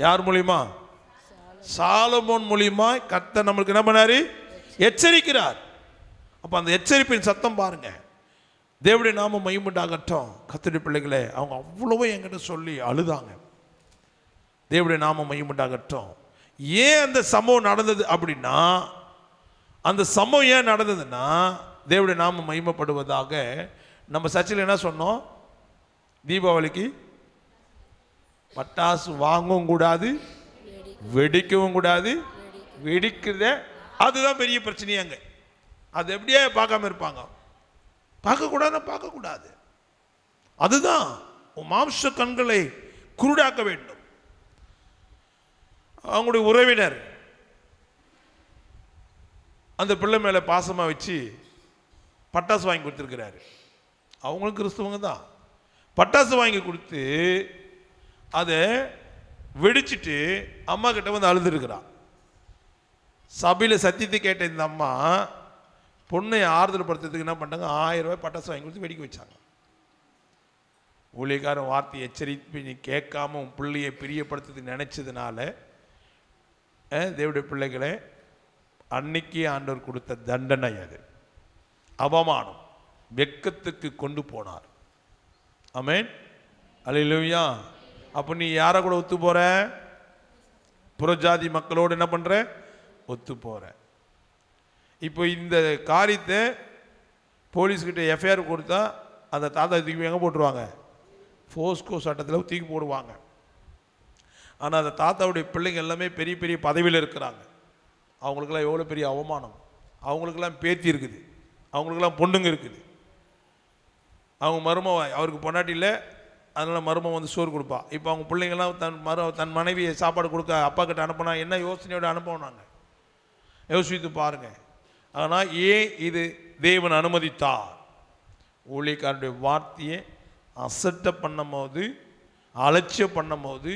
யார் மூலியமா? சாலமோன் மூலியமா கர்த்தர் நம்மளுக்கு என்ன பண்ணாரு? எச்சரிக்கிறார். அப்போ அந்த எச்சரிப்பின் சத்தம் பாருங்க. தேவனுடைய நாமம் மகிமையுண்டாகட்டும். கர்த்தருடைய பிள்ளைகளே, அவங்க அவ்வளவோ என்கிட்ட சொல்லி அழுதாங்க. தேவனுடைய நாமம் மகிமையுண்டாகட்டும். ஏன் அந்த சம்பவம் நடந்தது அப்படின்னா, அந்த சம்பவம் ஏன் நடந்ததுன்னா தேவனுடைய நாமம் மகிமைப்படுவதாக. நம்ம சர்ச்சில் என்ன சொன்னோம்? தீபாவளிக்கு பட்டாசு வாங்கவும் கூடாது, வெடிக்கவும் கூடாது. வெடிக்கிறத அதுதான் பெரிய பிரச்சனையாங்க. அது எப்படியே பார்க்காம இருப்பாங்க. பார்க்கக்கூடாதுன்னா பார்க்கக்கூடாது. அதுதான் மாம்ச கண்களை குருடாக்க வேண்டும். அவங்களுடைய உறவினர் அந்த பிள்ளை மேலே பாசமாக வச்சு பட்டாசு வாங்கி கொடுத்துருக்கிறாரு. அவங்களும் கிறிஸ்தவங்க தான். பட்டாசு வாங்கி கொடுத்து அதை வெடிச்சிட்டு அம்மா கிட்ட வந்து அழுதுருக்கிறான். சபையில் சத்தியத்தை கேட்ட இந்த அம்மா பொண்ணை ஆறுதல் படுத்துறதுக்கு என்ன பண்ணிட்டாங்க? 1000 ரூபாய் பட்டாசு வாங்கி கொடுத்து வெடிக்க வச்சாங்க. ஊழியக்காரன் வார்த்தை எச்சரிப்பு நீ கேட்காம உன் பிள்ளையை பிரியப்படுத்துறதுக்கு நினைச்சதுனால தேவனுடைய பிள்ளைகளை அன்னைக்கு ஆண்டவர் கொடுத்த தண்டனை அது. அவமானம், வெட்கத்துக்கு கொண்டு போனார். ஆமென். அல்லேலூயா. அப்போ நீ யாரை கூட ஒத்து போற? புறஜாதி மக்களோடு என்ன பண்ற? ஒத்து போற. இப்போ இந்த காரியத்தை போலீஸ்கிட்ட எஃப்ஐஆர் கொடுத்தா அந்த தாத்தா தூக்கி எங்கே போட்டுருவாங்க? போஸ்கோ சட்டத்தில் தூக்கி போடுவாங்க. ஆனால் அந்த தாத்தாவுடைய பிள்ளைங்க எல்லாமே பெரிய பெரிய பதவியில் இருக்கிறாங்க. அவங்களுக்கெல்லாம் எவ்வளோ பெரிய அவமானம். அவங்களுக்கெல்லாம் பேத்தி இருக்குது, அவங்களுக்கெல்லாம் பொண்ணுங்க இருக்குது. அவங்க மருமவ அவருக்கு பொண்டாட்டியில், அதனால் மருமம் வந்து சோறு கொடுப்பா. இப்போ அவங்க பிள்ளைங்கள்லாம் தன் மனைவியை சாப்பாடு கொடுக்க அப்பா கிட்ட அனுப்பினா என்ன யோசனையோடு அனுப்புவோம் நாங்கள்? யோசித்து பாருங்கள். ஆனால் ஏன் இது தேவன் அனுமதித்தார். ஊழியக்காரனுடைய வார்த்தையை அசட்டை பண்ணும் போது, அலட்சியம் பண்ணும் போது,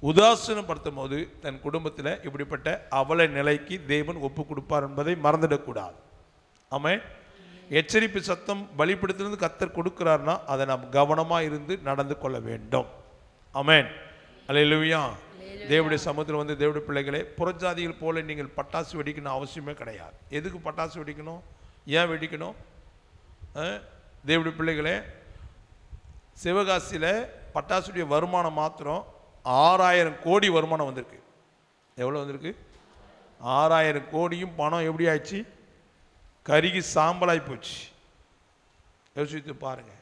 உதாசீனப்படுத்தும் போது தன் குடும்பத்தில் இப்படிப்பட்ட அவல நிலைக்கு தேவன் ஒப்பு கொடுப்பார் என்பதை மறந்துடக்கூடாது. ஆமென். எச்சரிப்பு சத்தம் பலிபீடத்திலிருந்து கர்த்தர் கொடுக்கிறார்னா அதை நாம் கவனமாக இருந்து நடந்து கொள்ள வேண்டும். ஆமென். அல்லேலூயா. தேவனுடைய சமூகத்தில் வந்து தேவனுடைய பிள்ளைகளே, புறஜாதிகள் போல நீங்கள் பட்டாசு வெடிக்கணும் அவசியமே கிடையாது. எதுக்கு பட்டாசு வெடிக்கணும்? ஏன் வெடிக்கணும்? தேவனுடைய பிள்ளைகளே, சிவகாசியில் பட்டாசுடைய வருமானம் மாத்திரம் 6000 கோடி வருமானம் வந்திருக்கு. எவ்வளோ வந்திருக்கு? 6000 கோடியும் பணம் எப்படி ஆயிடுச்சு? கருகி சாம்பலாகி போச்சு. யோசித்து பாருங்க.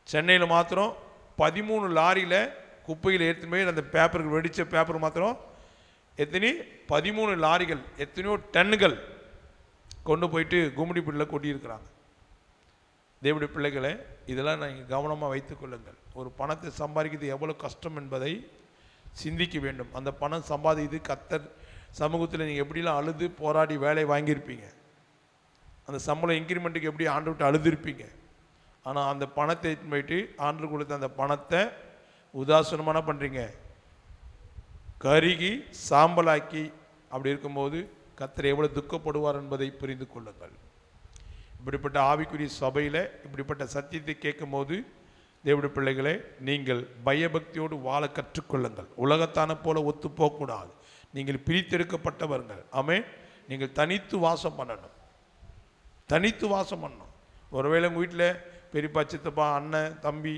சென்னையில் மாத்திரம் 13 லாரியில் குப்பையில் ஏற்றுமே அந்த பேப்பருக்கு வெடித்த பேப்பர் மாத்திரம் எத்தனை 13 லாரிகள் எத்தனையோ டன்னுகள் கொண்டு போயிட்டு கும்மிடிப்பூடியில் கொட்டியிருக்கிறாங்க. தேவனுடைய பிள்ளைகளை, இதெல்லாம் நீங்கள் கவனமாக வைத்து கொள்ளுங்கள். ஒரு பணத்தை சம்பாதிக்கிறது எவ்வளோ கஷ்டம் என்பதை சிந்திக்க வேண்டும். அந்த பணம் சம்பாதிக்குது கர்த்தர் சமூகத்தில் நீங்கள் எப்படிலாம் அழுது போராடி வேலை வாங்கியிருப்பீங்க. அந்த சம்பளம் இன்க்ரிமெண்ட்டுக்கு எப்படி ஆண்டு விட்டு அழுதுருப்பீங்க. ஆனால் அந்த பணத்தை போயிட்டு ஆண்டு கொடுத்த அந்த பணத்தை உதாசீனமான பண்ணுறீங்க, கருகி சாம்பலாக்கி. அப்படி இருக்கும்போது கர்த்தர் எவ்வளோ துக்கப்படுவார் என்பதை புரிந்து கொள்ளுங்கள். இப்படிப்பட்ட ஆவிக்குரிய சபையில் இப்படிப்பட்ட சத்தியத்தை கேட்கும்போது தேவனுடைய பிள்ளைகளை, நீங்கள் பயபக்தியோடு வாழ கற்றுக்கொள்ளுங்கள். உலகத்தான போல ஒத்து போகக்கூடாது. நீங்கள் பிரித்தெடுக்கப்பட்டவர்கள். ஆமென். நீங்கள் தனித்து வாசம் பண்ணணும். தனித்து வாசம் பண்ணணும். ஒருவேளை உங்கள் வீட்டில் பெரியப்பா, சித்தப்பா, அண்ணன், தம்பி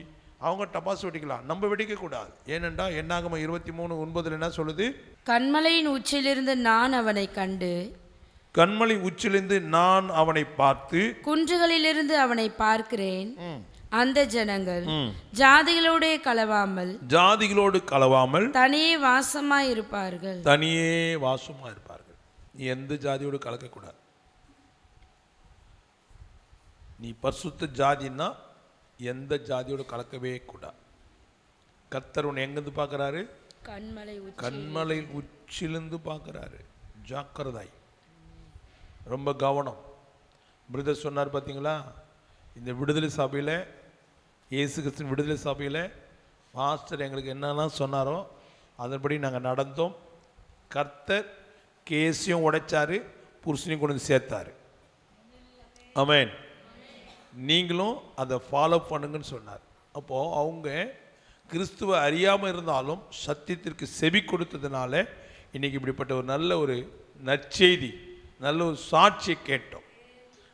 அவங்க டபாசு வெடிக்கலாம், நம்ம வெடிக்கக்கூடாது. ஏனென்றா என்னாகம 23:9 என்ன சொல்லுது? கன்மலையின் உச்சியிலிருந்து நான் அவனை கண்டு, கன்மலை உச்சிலிருந்து நான் அவனை பார்த்து, குன்றுகளிலிருந்து அவனை பார்க்கிறேன். அந்த ஜனங்கள் ஜாதிகளோடு கலவாமல் தனியே வாசமாய் இருப்பார்கள். தனியே வாசமா இருப்பார்கள். நீ எந்த ஜாதியோடு கலக்கக்கூடாது. நீ பரிசுத்த ஜாதின்னா எந்த ஜாதியோடு கலக்கவே கூடாது. கர்த்தர் உன்னை எங்கிருந்து பார்க்குறாரு? கன்மலை உச்சிலிருந்து பார்க்குறாரு. ஜாக்கிரதாய், ரொம்ப கவனம். பிரதர் சொன்னார் பார்த்தீங்களா, இந்த விடுதலை சபையில், இயேசு கிறிஸ்துவின் விடுதலை சபையில் பாஸ்டர் எங்களுக்கு என்னெல்லாம் சொன்னாரோ அதன்படி நாங்கள் நடந்தோம். கர்த்தர் கேஸையும் உடைச்சாரு, புருஷனையும் கொண்டு வந்து சேர்த்தாரு. ஆமென். நீங்களும் அதை ஃபாலோ பண்ணுங்கன்னு சொன்னார். அப்போது அவங்க கிறிஸ்துவை அறியாமல் இருந்தாலும் சத்தியத்திற்கு செவி கொடுத்ததுனால இன்றைக்கி இப்படிப்பட்ட ஒரு நல்ல ஒரு நற்செய்தி, நல்ல ஒரு சாட்சியை கேட்டோம்.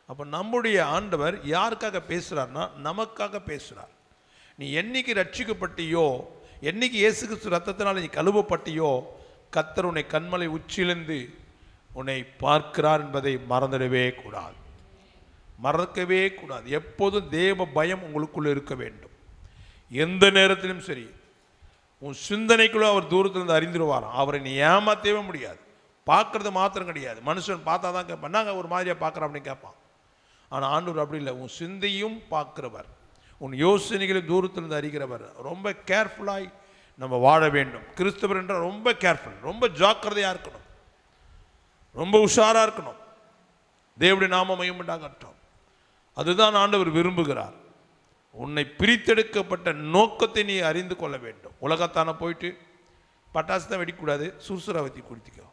அப்போ நம்முடைய ஆண்டவர் யாருக்காக பேசுகிறார்னா நமக்காக பேசுகிறார். நீ என்னைக்கு ரட்சிக்கப்பட்டியோ, என்னைக்கு இயேசு கிறிஸ்து ரத்தத்தினால் நீ கழுவப்பட்டியோ, கர்த்தர் உன்னை கன்மலை உச்சிலிருந்து உன்னை பார்க்கிறார் என்பதை மறந்துடவே கூடாது. மறக்கவே கூடாது. எப்போதும் தேவ பயம் உங்களுக்குள்ளே இருக்க வேண்டும். எந்த நேரத்திலும் சரி, உன் சிந்தனைக்குள்ளே அவர் தூரத்திலிருந்து அறிந்துருவாராம். அவரை நீ ஏமாற்றவே முடியாது. பார்க்கறது மாத்திரம் கிடையாது. மனுஷன் பார்த்தா தான் கேட்பான், நாங்கள் ஒரு மாதிரியாக பார்க்குறோம் அப்படின்னு கேட்பான். ஆனால் ஆண்டவர் அப்படி இல்லை. உன் சிந்தையும் பார்க்கிறவர், உன் யோசனைகளை தூரத்திலிருந்து அறிகிறவர். ரொம்ப கேர்ஃபுல்லாய் நம்ம வாழ வேண்டும். கிறிஸ்தவர் என்றால் ரொம்ப கேர்ஃபுல், ரொம்ப ஜாக்கிரதையாக இருக்கணும், ரொம்ப உஷாராக இருக்கணும். தேவனுடைய நாம மகிமை உண்டாகட்டும். அதுதான் ஆண்டவர் விரும்புகிறார். உன்னை பிரித்தெடுக்கப்பட்ட நோக்கத்தை நீ அறிந்து கொள்ள வேண்டும். உலகத்தான போயிட்டு பட்டாசு தான் வெடிக்கக்கூடாது, சுறுசுறாவத்தி குடித்திக்கோ.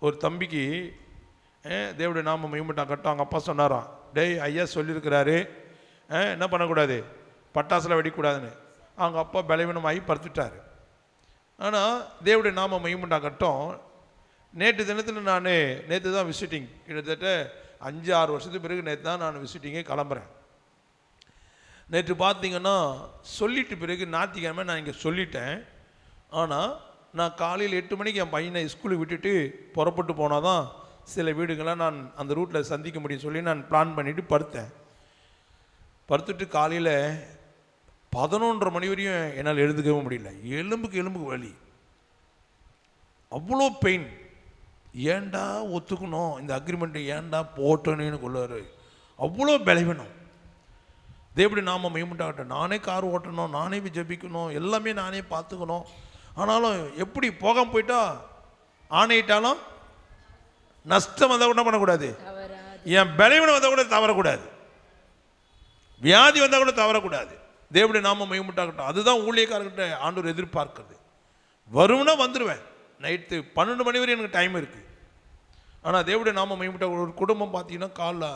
ஒரு தம்பிக்கு தேவனுடைய நாம மகிமை உண்டாகட்டும், அவங்க அப்பா சொன்னாராம், டேய் ஐயா சொல்லியிருக்கிறாரு என்ன பண்ணக்கூடாது, பட்டாசுலாம் வெடிக்கூடாதுன்னு. அவங்க அப்பா பலவீனமாகி படுத்துட்டார். ஆனால் தேவனுடைய நாம மகிமை உண்டாகட்டும், நேற்று தினத்தில் நேற்று தான் விசிட்டிங், கிட்டத்தட்ட 5-6 வருஷத்துக்கு பிறகு நேற்று தான் நான் விசிட்டிங்கே கிளம்புறேன். நேற்று பார்த்தீங்கன்னா சொல்லிட்டு பிறகு ஞாயிற்றுக்கிழமை நான் இங்கே சொல்லிட்டேன். ஆனால் நான் காலையில் 8 மணிக்கு என் பையனை ஸ்கூலுக்கு விட்டுட்டு புறப்பட்டு போனால் தான் சில வீடுகளை நான் அந்த ரூட்டில் சந்திக்க முடியும் சொல்லி நான் பிளான் பண்ணிவிட்டு படுத்தேன். படுத்துட்டு காலையில் 11:30 மணி வரையும் என்னால் எழுதுக்கவே முடியல. எலும்புக்கு வலி, அவ்வளோ பெயின். ஏண்டா ஒத்துக்கணும், இந்த அக்ரிமெண்ட்டை ஏண்டா போட்டோன்னு கொள்ளாரு, அவ்வளோ பலவீனம். தேவனுடைய நாம மகிமை உண்டாகட்டும். நானே கார் ஓட்டணும், நானே ஜெபிக்கணும், எல்லாமே நானே பார்த்துக்கணும். ஆனாலும் எப்படி போகாமல் போயிட்டா ஆணையிட்டாலும் நஷ்டம் வந்தால் கூட என்ன பண்ணக்கூடாது, என் பலவீனம் வந்தால் கூட தவறக்கூடாது, வியாதி வந்தால் கூட தவறக்கூடாது. தேவனுடைய நாமம் மகிமைப்பட்டாகட்டும். அதுதான் ஊழியக்காரர்கிட்ட ஆண்டவர் எதிர்பார்க்கிறது. வரும்னா வந்துடுவேன், நைட்டு 12 மணி வரை எனக்கு டைம் இருக்குது. ஆனால் தேவனுடைய நாமம் மகிமைப்பட்ட ஒரு குடும்பம் பார்த்தீங்கன்னா காலைல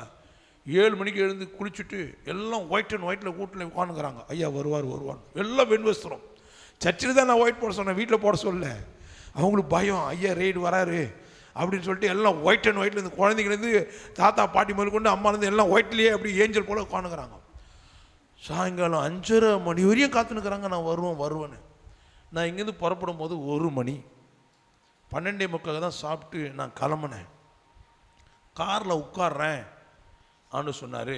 7 மணிக்கு எழுந்து குளிச்சுட்டு எல்லாம் ஒயிட் அண்ட் ஒயிட்டில் வீட்டில் உட்காந்துக்கிறாங்க. ஐயா வருவார் எல்லாம் வெண்வஸ்திரம். சர்ச்சில் தான் நான் ஒயிட் போட சொன்னேன், வீட்டில் போட சொல்ல. அவங்களுக்கு பயம், ஐயா ரெய்டு வராரு அப்படின்னு சொல்லிட்டு எல்லாம் ஒயிட் அண்ட் ஒயிட்டில் இந்த குழந்தைங்கலேருந்து தாத்தா பாட்டி முதல் கொண்டு அம்மாலேருந்து எல்லாம் ஒயிட்லேயே அப்படி ஏஞ்சல் போல் உட்காந்துக்கிறாங்க. சாயங்காலம் 5:30 மணி வரையும் காத்துனுக்குறாங்க, நான் வருவேன்னு. நான் இங்கேருந்து புறப்படும் போது 1 மணி 12:45 தான் சாப்பிட்டு நான் கிளம்புனேன். காரில் உட்கார்றேன். ஆண்டு சொன்னார்,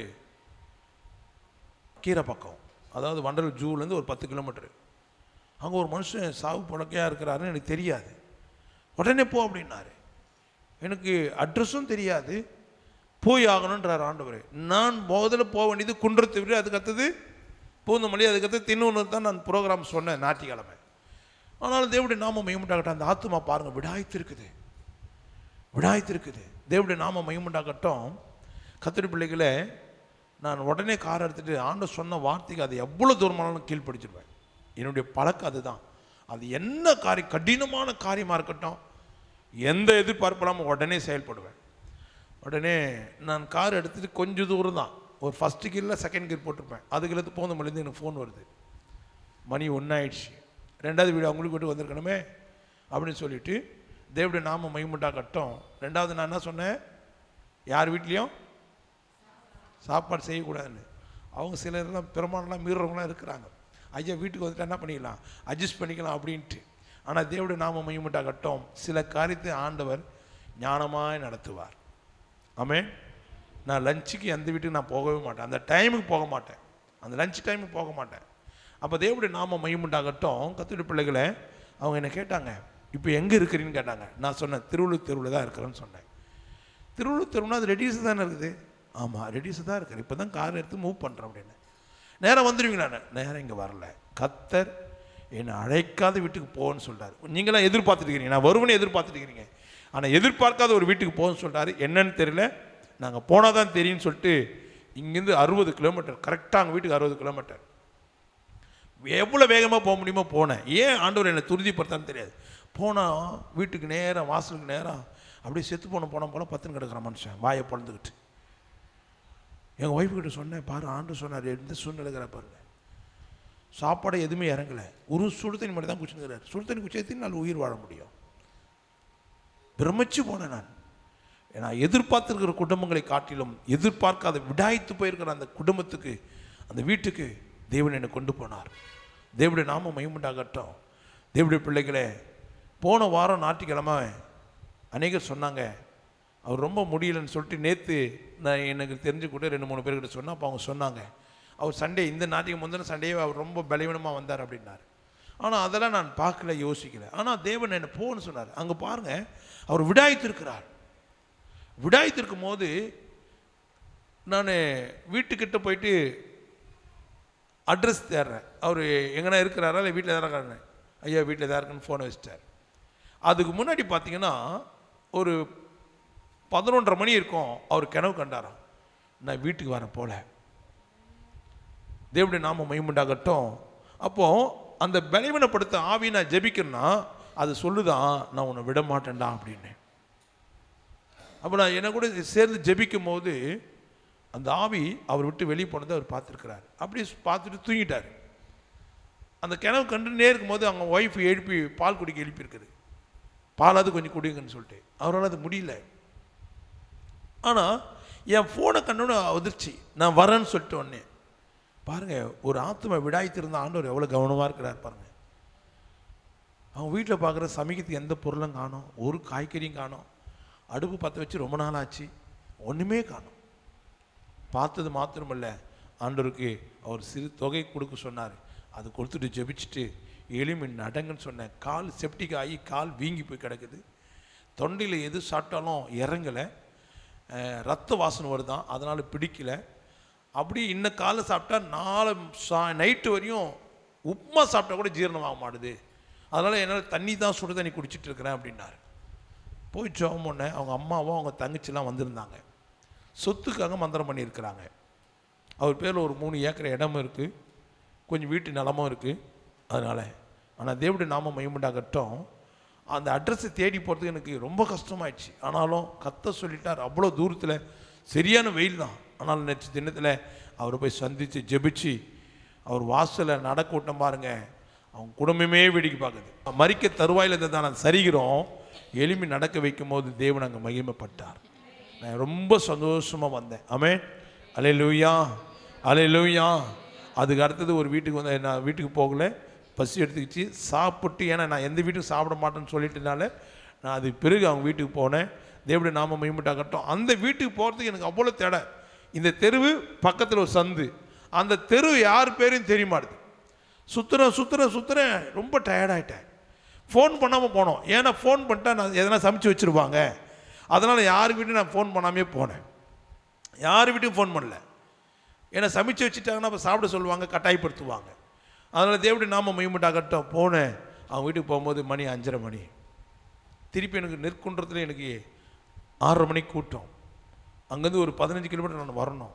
கீரை பக்கம், அதாவது வண்டலூர் ஜூலேருந்து ஒரு 10 கிலோமீட்டரு. அங்கே ஒரு மனுஷன் சாவு பழக்கையாக இருக்கிறாருன்னு எனக்கு தெரியாது. உடனே போ அப்படின்னாரு. எனக்கு அட்ரஸும் தெரியாது, போய் ஆகணுன்றார் ஆண்டவர். நான் முதல்ல போக வேண்டியது குன்றத்தை விட, அதுக்கு அடுத்தது பூந்தமல்லி, அதுக்கு அடுத்தது தின்னூர் தான் நான் ப்ரோக்ராம் சொன்னேன் ஞாயிற்றுக்கிழமை. ஆனாலும் தேவனுடைய நாமம் மகிமைப்பட்டாகட்டும். அந்த ஆத்துமா பாருங்கள், விடாய்த்து இருக்குது. தேவனுடைய நாமம் மகிமைப்பட்டாகட்டும். கர்த்தருடைய பிள்ளைகளை, நான் உடனே கார் எடுத்துகிட்டு ஆண்டவர் சொன்ன வார்த்தைக்கு அது எவ்வளோ தூரமானாலும் கீழ்ப்படிச்சிருவேன். என்னுடைய பழக்கம் அதுதான். அது என்ன காரியம், கடினமான காரியமாக இருக்கட்டும், எந்த எதிர்பார்ப்பில்லாமல் உடனே செயல்படுவேன். உடனே நான் கார் எடுத்துகிட்டு கொஞ்சம் தூரம் தான், ஒரு ஃபஸ்ட்டு கீரில் செகண்ட் கீர் போட்டிருப்பேன். அதுக்கு போகும்போது எனக்கு ஃபோன் வருது, மணி 1 ஆயிடுச்சு, 2வது வீடு அவங்களுக்கு விட்டு வந்திருக்கணுமே அப்படின்னு சொல்லிட்டு தேவனுடைய நாமம் மகிமைப்பட்டாகட்டும். 2வது நான் என்ன சொன்னேன், யார் வீட்லேயும் சாப்பாடு செய்யக்கூடாதுன்னு. அவங்க சிலர்லாம் பெருமானெலாம் மீறுறவங்களாம் இருக்கிறாங்க. ஐயா வீட்டுக்கு வந்துட்டு என்ன பண்ணிக்கலாம், அட்ஜஸ்ட் பண்ணிக்கலாம் அப்படின்ட்டு. ஆனால் தேவனுடைய நாமம் மகிமைப்பட்டாகட்டும். சில காரியத்தை ஆண்டவர் ஞானமாய் நடத்துவார். ஆமென். நான் லஞ்சுக்கு எந்த வீட்டுக்கு நான் போகவே மாட்டேன், அந்த டைமுக்கு போக மாட்டேன், அந்த லஞ்ச் டைமுக்கு போக மாட்டேன். அப்போ தேவனுடைய நாமம் மகிமைப்பட்டாகட்டும். கர்த்தருடைய பிள்ளைகளை, அவங்க என்னை கேட்டாங்க, இப்போ எங்கே இருக்கிறீன்னு கேட்டாங்க. நான் சொன்னேன், திருவள்ளூர் தெருவில் தான் இருக்கிறேன்னு சொன்னேன். திருவள்ளூர் தெருவுனா அது ரெடியூஸ் தானே இருக்குது. ஆமாம், ரெடியூஸ் தான் இருக்கிறேன், இப்போ தான் கார் எடுத்து மூவ் பண்ணுறேன் அப்படின்னு. நேராக வந்துடுவீங்களா? நேராக இங்கே வரல, கர்த்தர் என்னை அழைக்காத வீட்டுக்கு போகணும்னு சொல்கிறார். நீங்களாம் எதிர்பார்த்துருக்கிறீங்க, நான் வருவனே எதிர்பார்த்துருக்கிறீங்க. ஆனால் எதிர்பார்க்காத ஒரு வீட்டுக்கு போகணும்னு சொல்கிறாரு. என்னன்னு தெரியல, நாங்கள் போனால் தான் தெரியும்னு சொல்லிட்டு இங்கேருந்து 60 கிலோமீட்டர், கரெக்டாக அங்கே வீட்டுக்கு 60 கிலோமீட்டர், எவ்வளோ வேகமாக போக முடியுமோ போனேன். ஏன் ஆண்டவர் என்னை துரிதிப்படுத்தான்னு தெரியாது. போனால் வீட்டுக்கு நேராக, வாசலுக்கு நேராக அப்படியே செத்து போன போல் பத்துன்னு கிடக்கிற மனுஷன் வாயை பொழந்துக்கிட்டு. எங்கள் ஒய்ஃபுக்கிட்ட சொன்னேன், பாரு ஆண்டு சொன்னார், எந்த சூழ்நிலைக்கிற பாருங்க, சாப்பாடை எதுவுமே இறங்கலை, ஒரு சுடு தண்ணி மட்டும் தான் குடிச்சுக்கிறார். சுடு தண்ணி குடிச்சதுன்னு நான் உயிர் வாழ முடியும். பிரமிச்சு போனேன் நான். ஏன்னா எதிர்பார்த்துருக்கிற குடும்பங்களை காட்டிலும் எதிர்பார்க்காத விடாய்த்து போயிருக்கிற அந்த குடும்பத்துக்கு, அந்த வீட்டுக்கு தேவன் என்னை கொண்டு போனார். தேவனுடைய நாமம் மகிமைப்பட்டாகட்டும். தேவனுடைய பிள்ளைகளே, போன வாரம் ஞாயிற்றுக்கிழமை அநேகர் சொன்னாங்க, அவர் ரொம்ப முடியலன்னு சொல்லிட்டு நேற்று நான் எனக்கு தெரிஞ்சு கூட 2-3 பேர்கிட்ட சொன்னேன். அப்போ அவங்க சொன்னாங்க, அவர் சண்டே, இந்த ஞாயிற்றுக்கு முந்தின சண்டே அவர் ரொம்ப பலவீனமாக வந்தார் அப்படின்னாரு. ஆனால் அதெல்லாம் நான் பார்க்கல, யோசிக்கல. ஆனால் தேவன் என்னை போன்னு சொன்னார். அங்கே பாருங்கள், அவர் விடாய்த்திருக்கிறார். விடாய்த்திருக்கும் போது நான் வீட்டுக்கிட்ட போயிட்டு அட்ரஸ் தேடுறேன். அவர் எங்கன்னா இருக்கிறாரா இல்லை வீட்டில் தான் இருக்காருன்னு. ஐயா வீட்டில் தான் இருக்குன்னு ஃபோனை வச்சிட்டார். அதுக்கு முன்னாடி பார்த்தீங்கன்னா ஒரு 11:30 மணி இருக்கும், அவர் கனவு கண்டாராம், நான் வீட்டுக்கு வரேன் போல. தேவனுடைய நாமம் மகிமைப்பட்டாகட்டும். அப்போது அந்த பலவீனப்படுத்த ஆவி நான் ஜெபிக்கிறேன்னா அது சொல்லுதான், நான் உன்னை விட மாட்டேன்டா அப்படின்னு. அப்போ நான் என்னை கூட சேர்ந்து ஜெபிக்கும் போது அந்த ஆவி அவர் விட்டு வெளியே போனதை அவர் பார்த்துருக்கிறார். அப்படி பார்த்துட்டு தூங்கிட்டார். அந்த கிணவு கண்டுனே இருக்கும்போது அவங்க ஒய்ஃப் எழுப்பி பால் குடிக்க எழுப்பியிருக்குது. பாலாவது கொஞ்சம் குடிங்கன்னு சொல்லிட்டு. அவரால் அது முடியல. ஆனால் என் ஃபோனை கண்டோன்னு அதிர்ச்சி, நான் வரேன்னு சொல்லிட்டு உடனே பாருங்கள், ஒரு ஆத்மா விடாய்த்திருந்த ஆண்டவர் எவ்வளோ கவனமாக இருக்கிறார் பாருங்கள். அவங்க வீட்டில் பார்க்குற சமைக்கிறதுக்கு எந்த பொருளும் காணோம், ஒரு காய்கறியும் காணோம், அடுப்பு பற்ற வச்சு ரொம்ப நாள் ஆச்சு, ஒன்றுமே காணோம். பார்த்தது மாத்திரமல்ல, ஆண்டவருக்கு அவர் சிறு தொகை கொடுக்க சொன்னார். அது கொடுத்துட்டு ஜெபிச்சுட்டு எளிமை நடங்கன்னு சொன்னேன். கால் செப்டிக் ஆகி கால் வீங்கி போய் கிடக்குது. தொண்டையில் எது சாப்பிட்டாலும் இறங்கலை, ரத்த வாசனை வருதான், அதனால் பிடிக்கலை. அப்படி இன்னும் காலை சாப்பிட்டா நாளை நைட்டு வரையும் உப்புமா சாப்பிட்டா கூட ஜீரணமாக மாட்டுது, அதனால் என்னால் தண்ணி தான் சுடு தண்ணி குடிச்சிட்டு இருக்கிறேன் அப்படின்னாரு. போய் ஜெபம் பண்ண அவங்க அம்மாவும் அவங்க தங்கச்சிலாம் வந்திருந்தாங்க. சொத்துக்காக மந்திரம் பண்ணியிருக்கிறாங்க. அவர் பேரில் ஒரு 3 ஏக்கர் இடமும் இருக்குது, கொஞ்சம் வீட்டு நிலமும் இருக்குது. அதனால் ஆனால் தேவனுடைய நாமம் மகிமையுண்டாகட்டும். அந்த அட்ரஸை தேடி போகிறதுக்கு எனக்கு ரொம்ப கஷ்டமாயிடுச்சு. ஆனாலும் கத்த சொல்லிட்டார். அவ்வளோ தூரத்தில் சரியான வெயில் தான். ஆனாலும் நேற்று தினத்தில் அவரை போய் சந்தித்து ஜெபிச்சு அவர் வாசலில் நடக்கூட்டம் பாருங்க, அவங்க குடும்பமே வேடிக்கை பார்க்குது. மறிக்க தருவாயில் தான் நான் சரிகிறோம் எளிமை நடக்க வைக்கும் போது தேவன் அங்கே மகிமைப்பட்டார். நான் ரொம்ப சந்தோஷமாக வந்தேன். ஆமென், அல்லேலூயா, அல்லேலூயா. அதுக்கு அடுத்தது ஒரு வீட்டுக்கு வந்து நான் வீட்டுக்கு போகல, பசி எடுத்துக்கிச்சு, சாப்பிட்டு, ஏன்னா நான் எந்த வீட்டுக்கு சாப்பிட மாட்டேன்னு சொல்லிட்டனால நான் அதுக்கு பிறகு அவங்க வீட்டுக்கு போனேன். தேவனுடைய நாம மகிமையுண்டாகட்டும். அந்த வீட்டுக்கு போகிறதுக்கு எனக்கு அவ்வளோ தேடை. இந்த தெருவு பக்கத்தில் ஒரு சந்து, அந்த தெரு யார் பேரையும் தெரிய மாட்டுது. சுற்றுறேன் ரொம்ப டயர்டாயிட்டேன். ஃபோன் பண்ணாமல் போனோம். ஏன்னா ஃபோன் பண்ணிட்டா நான் எதனா சமைச்சு வச்சுருவாங்க. அதனால் யார் வீட்டையும் நான் ஃபோன் பண்ணாமே போனேன். யார் வீட்டையும் ஃபோன் பண்ணல. ஏன்னா சமைச்சு வச்சுட்டாங்கன்னா அப்போ சாப்பிட சொல்லுவாங்க, கட்டாயப்படுத்துவாங்க. அதனால் தேவனுடைய நாம மகிமையுண்டாகட்டும். போனேன். அவங்க வீட்டுக்கு போகும்போது மணி 5:30 மணி. திருப்பி எனக்கு நெற்குன்றத்தில் எனக்கு 6:30 மணிக்கு கூட்டம். அங்கேருந்து ஒரு 15 கிலோமீட்டர் நான் வரணும்.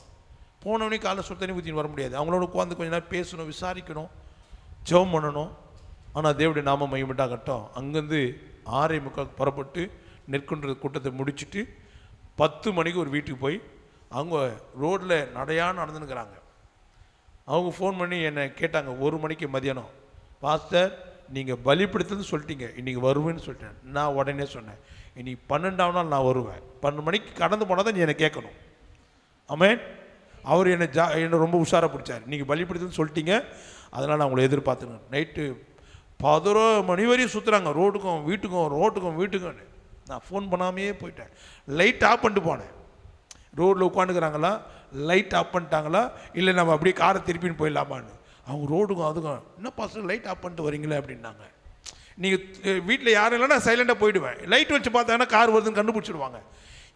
போனவனே காலைல சுடு தண்ணி ஊற்றின்னு வர முடியாது. அவங்களோட உட்காந்து கொஞ்ச நேரம் பேசணும், விசாரிக்கணும், ஜெபம் பண்ணணும். ஆனால் தேவனுடைய நாம மகிமையுண்டாகட்டும். அங்கேருந்து 6:45 புறப்பட்டு நெற்குன்ற கூட்டத்தை முடிச்சுட்டு 10 மணிக்கு ஒரு வீட்டுக்கு போய் அவங்க ரோட்டில் நடையாக நடந்துனுக்கிறாங்க. அவங்க ஃபோன் பண்ணி என்னை கேட்டாங்க 1 மணிக்கு மதியானம், பாஸ்டர் நீங்கள் பலிப்பிடுத்துன்னு சொல்லிட்டீங்க, இன்றைக்கி வருவேன்னு சொல்லிட்டேன். நான் உடனே சொன்னேன், இன்றைக்கி 12ஆம் நாள் நான் வருவேன். 12 மணிக்கு கடந்து போனால் தான் நீ என்னை கேட்கணும். ஆமென். அவர் என்னை ரொம்ப உஷாராக பிடிச்சார். நீங்கள் பலிப்பிடுத்துன்னு சொல்லிட்டீங்க, அதனால் நான் உங்களை எதிர்பார்த்துங்க. நைட்டு 11 மணி வரையும் சுற்றுறாங்க, ரோட்டுக்கும் வீட்டுக்கும். நான் ஃபோன் பண்ணாமையே போயிட்டேன். லைட் ஆஃப் பண்ணிட்டு போனேன். ரோட்டில் உட்காந்துக்கிறாங்களா, லைட் ஆஃப் பண்ணிட்டாங்களா, இல்லை நம்ம அப்படியே காரை திருப்பின்னு போயிடலாமான்னு. அவங்க ரோடுக்கும் அதுக்கும், என்ன பாஸ்டர் லைட் ஆஃப் பண்ணிட்டு வரீங்களே அப்படின்னாங்க. நீங்கள் வீட்டில் யாரும் இல்லைன்னா சைலண்டாக போயிடுவேன். லைட் வச்சு பார்த்தாங்கன்னா கார் வருதுன்னு கண்டுபிடிச்சிடுவாங்க.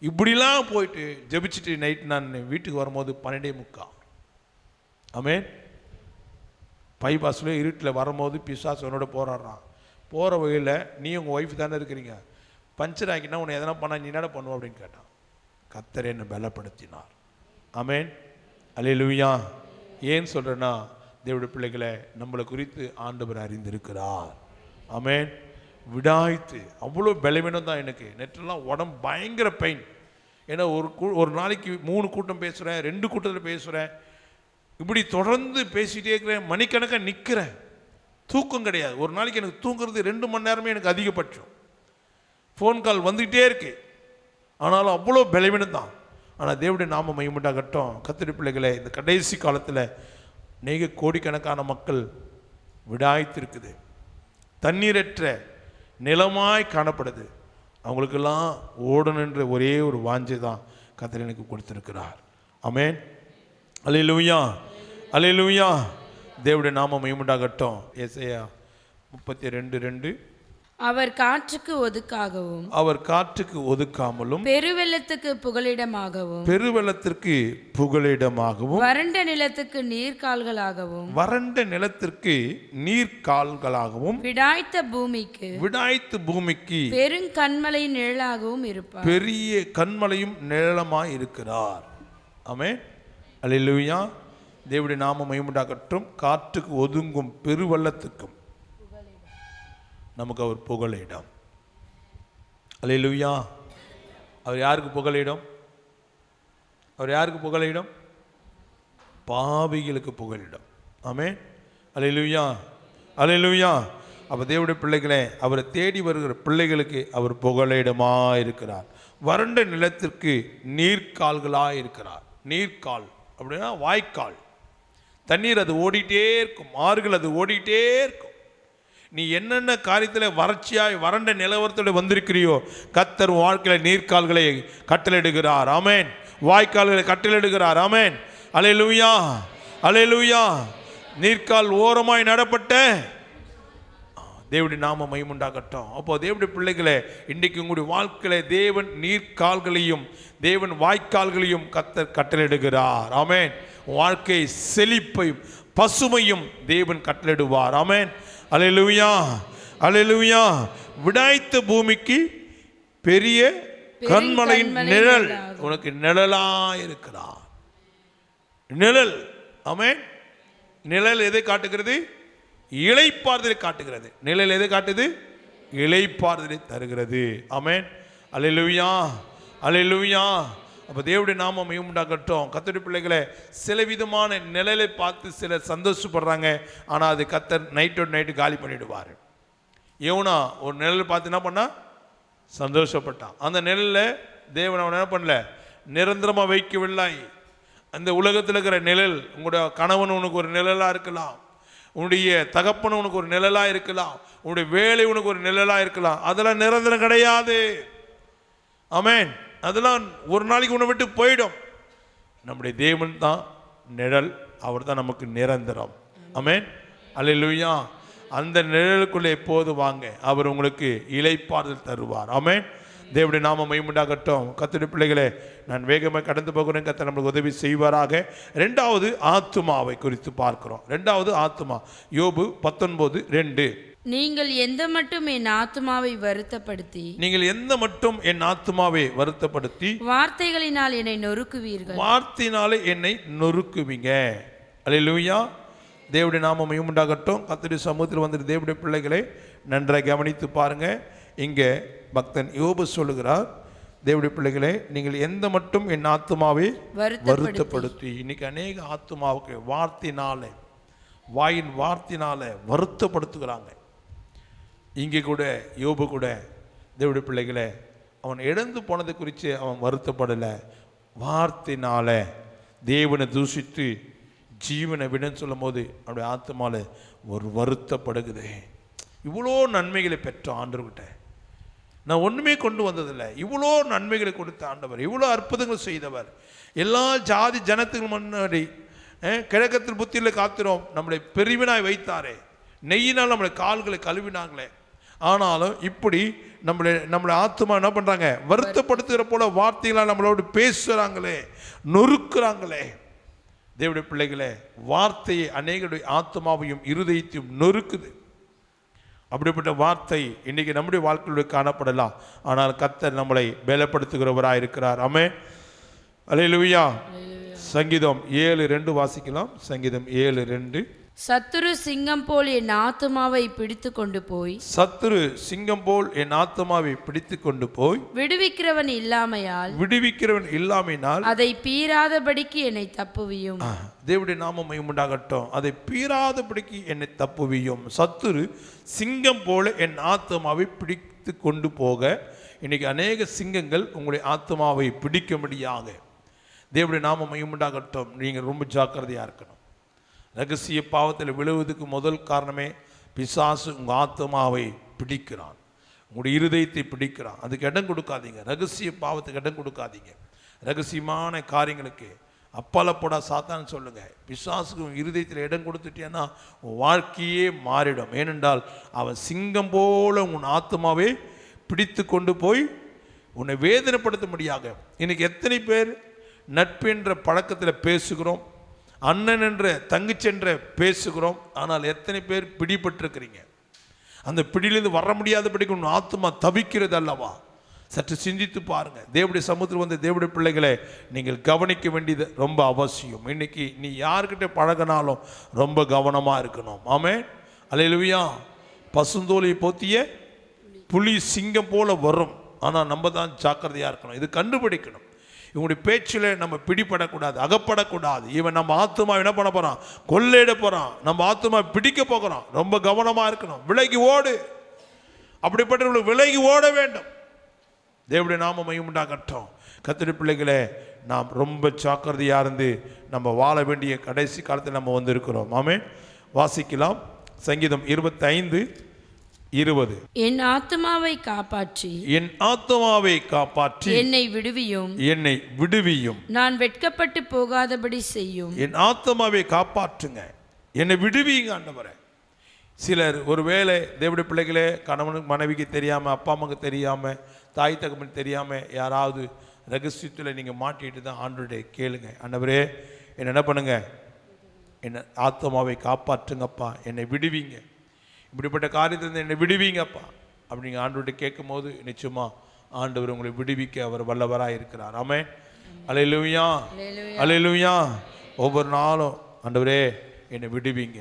இப்படிலாம் போயிட்டு ஜெபிச்சுட்டு நைட் நான் வீட்டுக்கு வரும்போது 12:45. ஆமென். பைபாஸில் இருட்டில் வரும்போது பிசாசு என்னோட போராடுறான். போகிற வகையில் நீ உங்கள் ஒய்ஃப் தானே இருக்கிறீங்க, பஞ்சர் ஆக்கினா உன்னை எதனா பண்ணால் நீ என்ன பண்ணுவோம் அப்படின்னு கேட்டான். கர்த்தர் என்னை பலப்படுத்தினார். ஆமென், அல்லேலூயா. ஏன் சொல்கிறேன்னா, தேவனுடைய பிள்ளைகளை நம்மளை குறித்து ஆண்டவர் அறிந்திருக்கிறார். ஆமென். விடாய்த்து அவ்வளோ பலவீனம் தான் எனக்கு. நெற்றெல்லாம் உடம்பு பயங்கர பெயின். ஏன்னா ஒரு நாளைக்கு 3 கூட்டம் பேசுகிறேன், 2 கூட்டத்தில் பேசுகிறேன், இப்படி தொடர்ந்து பேசிகிட்டே இருக்கிறேன். மணிக்கணக்காக நிற்கிறேன், தூக்கம் கிடையாது. ஒரு நாளைக்கு எனக்கு தூங்குறது 2 மணி நேரமே எனக்கு அதிகபட்சம். ஃபோன் கால் வந்துக்கிட்டே இருக்கு. ஆனாலும் அவ்வளோ பலவீனம் தான். ஆனால் தேவனுடைய நாம மகிமையுண்டாகட்டும். கர்த்தருடைய பிள்ளைகளை, இந்த கடைசி காலத்தில் அநேக கோடிக்கணக்கான மக்கள் விடாய்த்திருக்குது, தண்ணீரற்ற நிலமாய் காணப்படுது. அவங்களுக்கெல்லாம் ஓடணுன்ற ஒரே ஒரு வாஞ்சை தான் கர்த்தர் எனக்கு கொடுத்திருக்கிறார். ஆமென், அல்லேலூயா, அல்லேலூயா. தேவனுடைய நாம மகிமையுண்டாகட்டும். ஏசாயா 32:2, அவர் காற்றுக்கு ஒதுக்காகவும் அவர் காற்றுக்கு ஒதுக்காமலும் பெருவெள்ளத்துக்கு புகலிடமாகவும் வறண்ட நிலத்துக்கு நீர்க்கால்களாகவும் விடாய்த்த பூமிக்கு பெருங்கன்மலை நிழலாகவும் இருப்பார். பெரிய கன்மலையும் நிழலமாய் இருக்கிறார். ஆமென், அல்லேலூயா. தேவனுடைய நாமம் மகிமையுண்டாகட்டும். காற்றுக்கு ஒதுங்கும் பெருவெள்ளத்துக்கும் நமக்கு அவர் புகலிடம். அல்லேலூயா. அவர் யாருக்கு புகலிடம்? அவர் யாருக்கு புகலிடம்? பாவிகளுக்கு புகலிடம். ஆமென், அல்லேலூயா, அல்லேலூயா. அப்போ தேவனுடைய பிள்ளைகளே, அவரை தேடி வருகிற பிள்ளைகளுக்கு அவர் புகலிடமாக இருக்கிறார். வறண்ட நிலத்திற்கு நீர்க்கால்களாக இருக்கிறார். நீர்க்கால் அப்படின்னா வாய்க்கால், தண்ணீர் அது ஓடிட்டே இருக்கும், ஆறுகள் அது ஓடிட்டே இருக்கும். நீ என்னென்ன காரியத்தில் வறட்சியாய் வறண்ட நிலவரத்தோடு வந்திருக்கிறியோ, கர்த்தர் வாழ்க்கையில் நீர்க்கால்களை கட்டளையிடுகிறார். ஆமென். வாய்க்கால்களை கட்டளையிடுகிறார். ஆமென், அல்லேலூயா, அல்லேலூயா. நீர்க்கால் ஓரமாய் நடப்பட்ட தேவனுடைய நாம மகிமையுண்டாகட்டும். அப்போ தேவனுடைய பிள்ளைகளே, இன்றைக்கு உங்களுடைய வாழ்க்கையில தேவன் நீர்க்கால்களையும் தேவன் வாய்க்கால்களையும் கர்த்தர் கட்டளையிடுகிறார். ஆமென். வாழ்க்கை செழிப்பையும் பசுமையும் தேவன் கட்டளையிடுவார். ஆமென், அல்லேலூயா, அல்லேலூயா. விடாய்த்த பூமிக்கு பெரிய கன்மலையின் நிழல் நிழலாகும். உனக்கு நிழலா இருக்கிறார். நிழல். ஆமென். நிழல் எதை காட்டுகிறது? இளைப்பாறுதலை காட்டுகிறது. நிழல் எதை காட்டுது? இளைப்பாறுதலை தருகிறது. ஆமென். அல்லேலூயா, அல்லேலூயா. அப்போ தேவனுடைய நாமம் மையம் உண்டாகட்டும். கர்த்தருடைய பிள்ளைகளை, சில விதமான நிழலை பார்த்து சிலர் சந்தோஷப்படுறாங்க. ஆனால் அது கர்த்தர் நைட்டோடு நைட்டு காலி பண்ணிடுவார். யோனா ஒரு நிழல் பார்த்து என்ன பண்ணா? சந்தோஷப்பட்டான். அந்த நிழலில் தேவன் அவன் என்ன பண்ணல? நிரந்தரமாக வைக்கவில்லை. அந்த உலகத்தில் இருக்கிற நிழல், உங்களுடைய கணவன் உனக்கு ஒரு நிழலாக இருக்கலாம், உன்னுடைய தகப்பன் உனக்கு ஒரு நிழலாக இருக்கலாம், உன்னுடைய வேலை உனக்கு ஒரு நிழலாக இருக்கலாம். அதெல்லாம் நிரந்தரம் கிடையாது. ஆமென். அதெல்லாம் ஒரு நாளைக்கு உன்னை விட்டு போயிடும். நம்முடைய தேவன் தான் நிழல். அவர் தான் நமக்கு நிரந்தரம். ஆமென். அல்லேலூயா. அந்த நிழலுக்குள்ளே எப்போது வாங்க, அவர் உங்களுக்கு இளைப்பாறுதல் தருவார். ஆமென். தேவனுடைய நாமம் மையமுண்டாகட்டும். கர்த்தருடைய பிள்ளைகளே, நான் வேகமாக கடந்து போகிறேன். கர்த்தர் நம்மளுக்கு உதவி செய்வாராக. ரெண்டாவது ஆத்துமாவை குறித்து பார்க்கிறோம். ரெண்டாவது ஆத்துமா, யோபு 19:2. நீங்கள் எந்த மட்டும் என் ஆத்துமாவை வருத்தப்படுத்தி, நீங்கள் எந்த மட்டும் என் ஆத்துமாவை வருத்தப்படுத்தி வார்த்தைகளினால் என்னை நொறுக்குவீர்கள். வார்த்தையினாலே என்னை நொறுக்குவீங்க. அல்லேலூயா. தேவனுடைய நாமம் மையம் உண்டாகட்டும். கர்த்தருடைய சமூகத்தில் வந்து தேவனுடைய பிள்ளைகளை நன்றாக கவனித்து பாருங்க. இங்கே பக்தன் யோபு சொல்லுகிறார், தேவனுடைய பிள்ளைகளே, நீங்கள் எந்த மட்டும் என் ஆத்துமாவை வருத்தப்படுத்தி. இன்னைக்கு அநேக ஆத்துமாவுக்கு வார்த்தையினால, வாயின் வார்த்தையினால வருத்தப்படுத்துகிறாங்க. இங்கே கூட யோபு கூட தேவனுடைய பிள்ளைகளே, அவன் இழந்து போனதை குறித்து அவன் வருத்தப்படலை. வார்த்தையினால தேவனை தூஷித்து ஜீவனை விடன்னு சொல்லும் போது அவருடைய ஆத்மால ஒரு வருத்தப்படுகுது. இவ்வளோ நன்மைகளை பெற்ற ஆண்டவர்கிட்ட நான் ஒன்றுமே கொண்டு வந்ததில்லை. இவ்வளோ நன்மைகளை கொடுத்த ஆண்டவர், இவ்வளோ அற்புதங்கள் செய்தவர், எல்லா ஜாதி ஜனத்துக்கு முன்னாடி கிழக்கத்தில் புத்தியில் காத்திரோம் நம்மளை பெருவினாய் வைத்தாரே, நெய்யினால் நம்மளை கால்களை கழுவினாங்களே. ஆனாலும் இப்படி நம்மளை ஆத்மா என்ன பண்ணுறாங்க? வருத்தப்படுத்துகிற போல வார்த்தைகளால் நம்மளோடு பேசுகிறாங்களே, நொறுக்குறாங்களே. தேவனுடைய பிள்ளைகளே, வார்த்தையை அநேகருடைய ஆத்மாவையும் இருதயத்தையும் நொறுக்குது. அப்படிப்பட்ட வார்த்தை இன்னைக்கு நம்முடைய வாழ்க்கையில் காணப்படலாம். ஆனால் கர்த்தர் நம்மளை பலப்படுத்துகிறவராக இருக்கிறார். ஆமென். அல்லேலூயா. சங்கீதம் 7:2 வாசிக்கலாம். சங்கீதம் 7:2. சத்துரு சிங்கம் போல் என் ஆத்துமாவை பிடித்து கொண்டு போய், சத்துரு சிங்கம் போல் என் ஆத்துமாவை பிடித்து கொண்டு போய் விடுவிக்கிறவன் இல்லாமையால் அதை பீறாதபடிக்கு என்னை தப்புவியும். தேவனுடைய நாமம் மையம் உண்டாகட்டும். அதை பீறாதபடிக்கு என்னை தப்புவியும். சத்துரு சிங்கம் போல என் ஆத்துமாவை பிடித்து கொண்டு போக, இன்னைக்கு அநேக சிங்கங்கள் உங்களுடைய ஆத்துமாவை பிடிக்கும்படியாக தேவனுடைய நாமம் மையம் உண்டாகட்டும். நீங்கள் ரொம்ப ஜாக்கிரதையாக இருக்கணும். ரகசிய பாவத்தில் விழுவதுக்கு முதல் காரணமே பிசாசு உங்கள் ஆத்மாவை பிடிக்கிறான், உங்களுடைய இருதயத்தை பிடிக்கிறான். அதுக்கு இடம் கொடுக்காதீங்க. ரகசிய பாவத்துக்கு இடம் கொடுக்காதீங்க. ரகசியமான காரியங்களுக்கு அப்பாலப்போடா சாத்தான்னு சொல்லுங்க. பிசாசுக்கு இருதயத்தில் இடம் கொடுத்துட்டேன்னா உன் வாழ்க்கையே மாறிடும். ஏனென்றால் அவன் சிங்கம் போல உன் ஆத்மாவை பிடித்து கொண்டு போய் உன்னை வேதனைப்படுத்தும்படியாக. இன்னைக்கு எத்தனை பேர் நட்பென்ற பழக்கத்தில் பேசுகிறோம், அண்ணன் என்ற தங்கச்சென்ற பேசுகிறோம். ஆனால் எத்தனை பேர் பிடிபட்டிருக்கிறீங்க? அந்த பிடியிலிருந்து வர முடியாதபடிக்கு உன் ஆத்மா தவிக்கிறது அல்லவா? சற்று சிந்தித்து பாருங்க. தேவனுடைய சமூகத்தில் வந்து தேவனுடைய பிள்ளைகளை நீங்கள் கவனிக்க வேண்டியது ரொம்ப அவசியம். இன்னைக்கு நீ யார்கிட்ட பழகினாலும் ரொம்ப கவனமாக இருக்கணும். ஆமென். அல்லேலூயா. பசுந்தோலை போத்திய புலி சிங்கம் போல வரும். ஆனால் நம்ம தான் ஜாக்கிரதையாக இருக்கணும். இது கண்டுபிடிக்கணும். இவங்களுடைய பேச்சில் நம்ம பிடிபடக்கூடாது, அகப்படக்கூடாது. இவன் நம்ம ஆத்துமா என்ன பண்ண போகிறான்? கொள்ளையிட போகிறான். நம்ம ஆத்துமா பிடிக்க போகிறான். ரொம்ப கவனமாக இருக்கணும். விலகி ஓடு. அப்படிப்பட்டவர்களுக்கு விலகி ஓட வேண்டும். தேவனுடைய நாமம் மையம் உண்டாகட்டும். கர்த்தருடைய பிள்ளைகளே, நாம் ரொம்ப ஜாக்கிரதையாக இருந்து நம்ம வாழ வேண்டிய கடைசி காலத்தில் நம்ம வந்திருக்கிறோம். ஆமென். வாசிக்கலாம். சங்கீதம் 25:20. என் ஆத்துமாவை காப்பாற்றி என்னை விடுவியும். நான் வெட்கப்பட்டு போகாதபடி செய்யும். என் ஆத்துமாவை காப்பாற்றுங்க, என்னை விடுவிங்க ஆண்டவரே. சிலர் ஒருவேளை தேவனுடைய பிள்ளைகளே, கணவனுக்கு மனைவிக்கு தெரியாமல், அப்பா அம்மாவுக்கு தெரியாமல், தாய் தகப்பனுக்கு தெரியாமல் யாராவது ரகசியத்தில் நீங்கள் மாட்டிட்டு தான் ஆண்டவரே கேளுங்க. ஆண்டவரே என்ன பண்ணுங்க? என்னை ஆத்துமாவை காப்பாற்றுங்கப்பா, என்னை விடுவிங்க, இப்படிப்பட்ட காரியத்திலிருந்து என்னை விடுவீங்கப்பா அப்படிங்க ஆண்டவர்கிட்ட கேட்கும் போது நிச்சயமாக ஆண்டவர் உங்களை விடுவிக்க அவர் வல்லவராக இருக்கிறார். ஆமென். அல்லேலூயா, அல்லேலூயா. ஒவ்வொரு நாளும் ஆண்டவரே என்னை விடுவிங்க.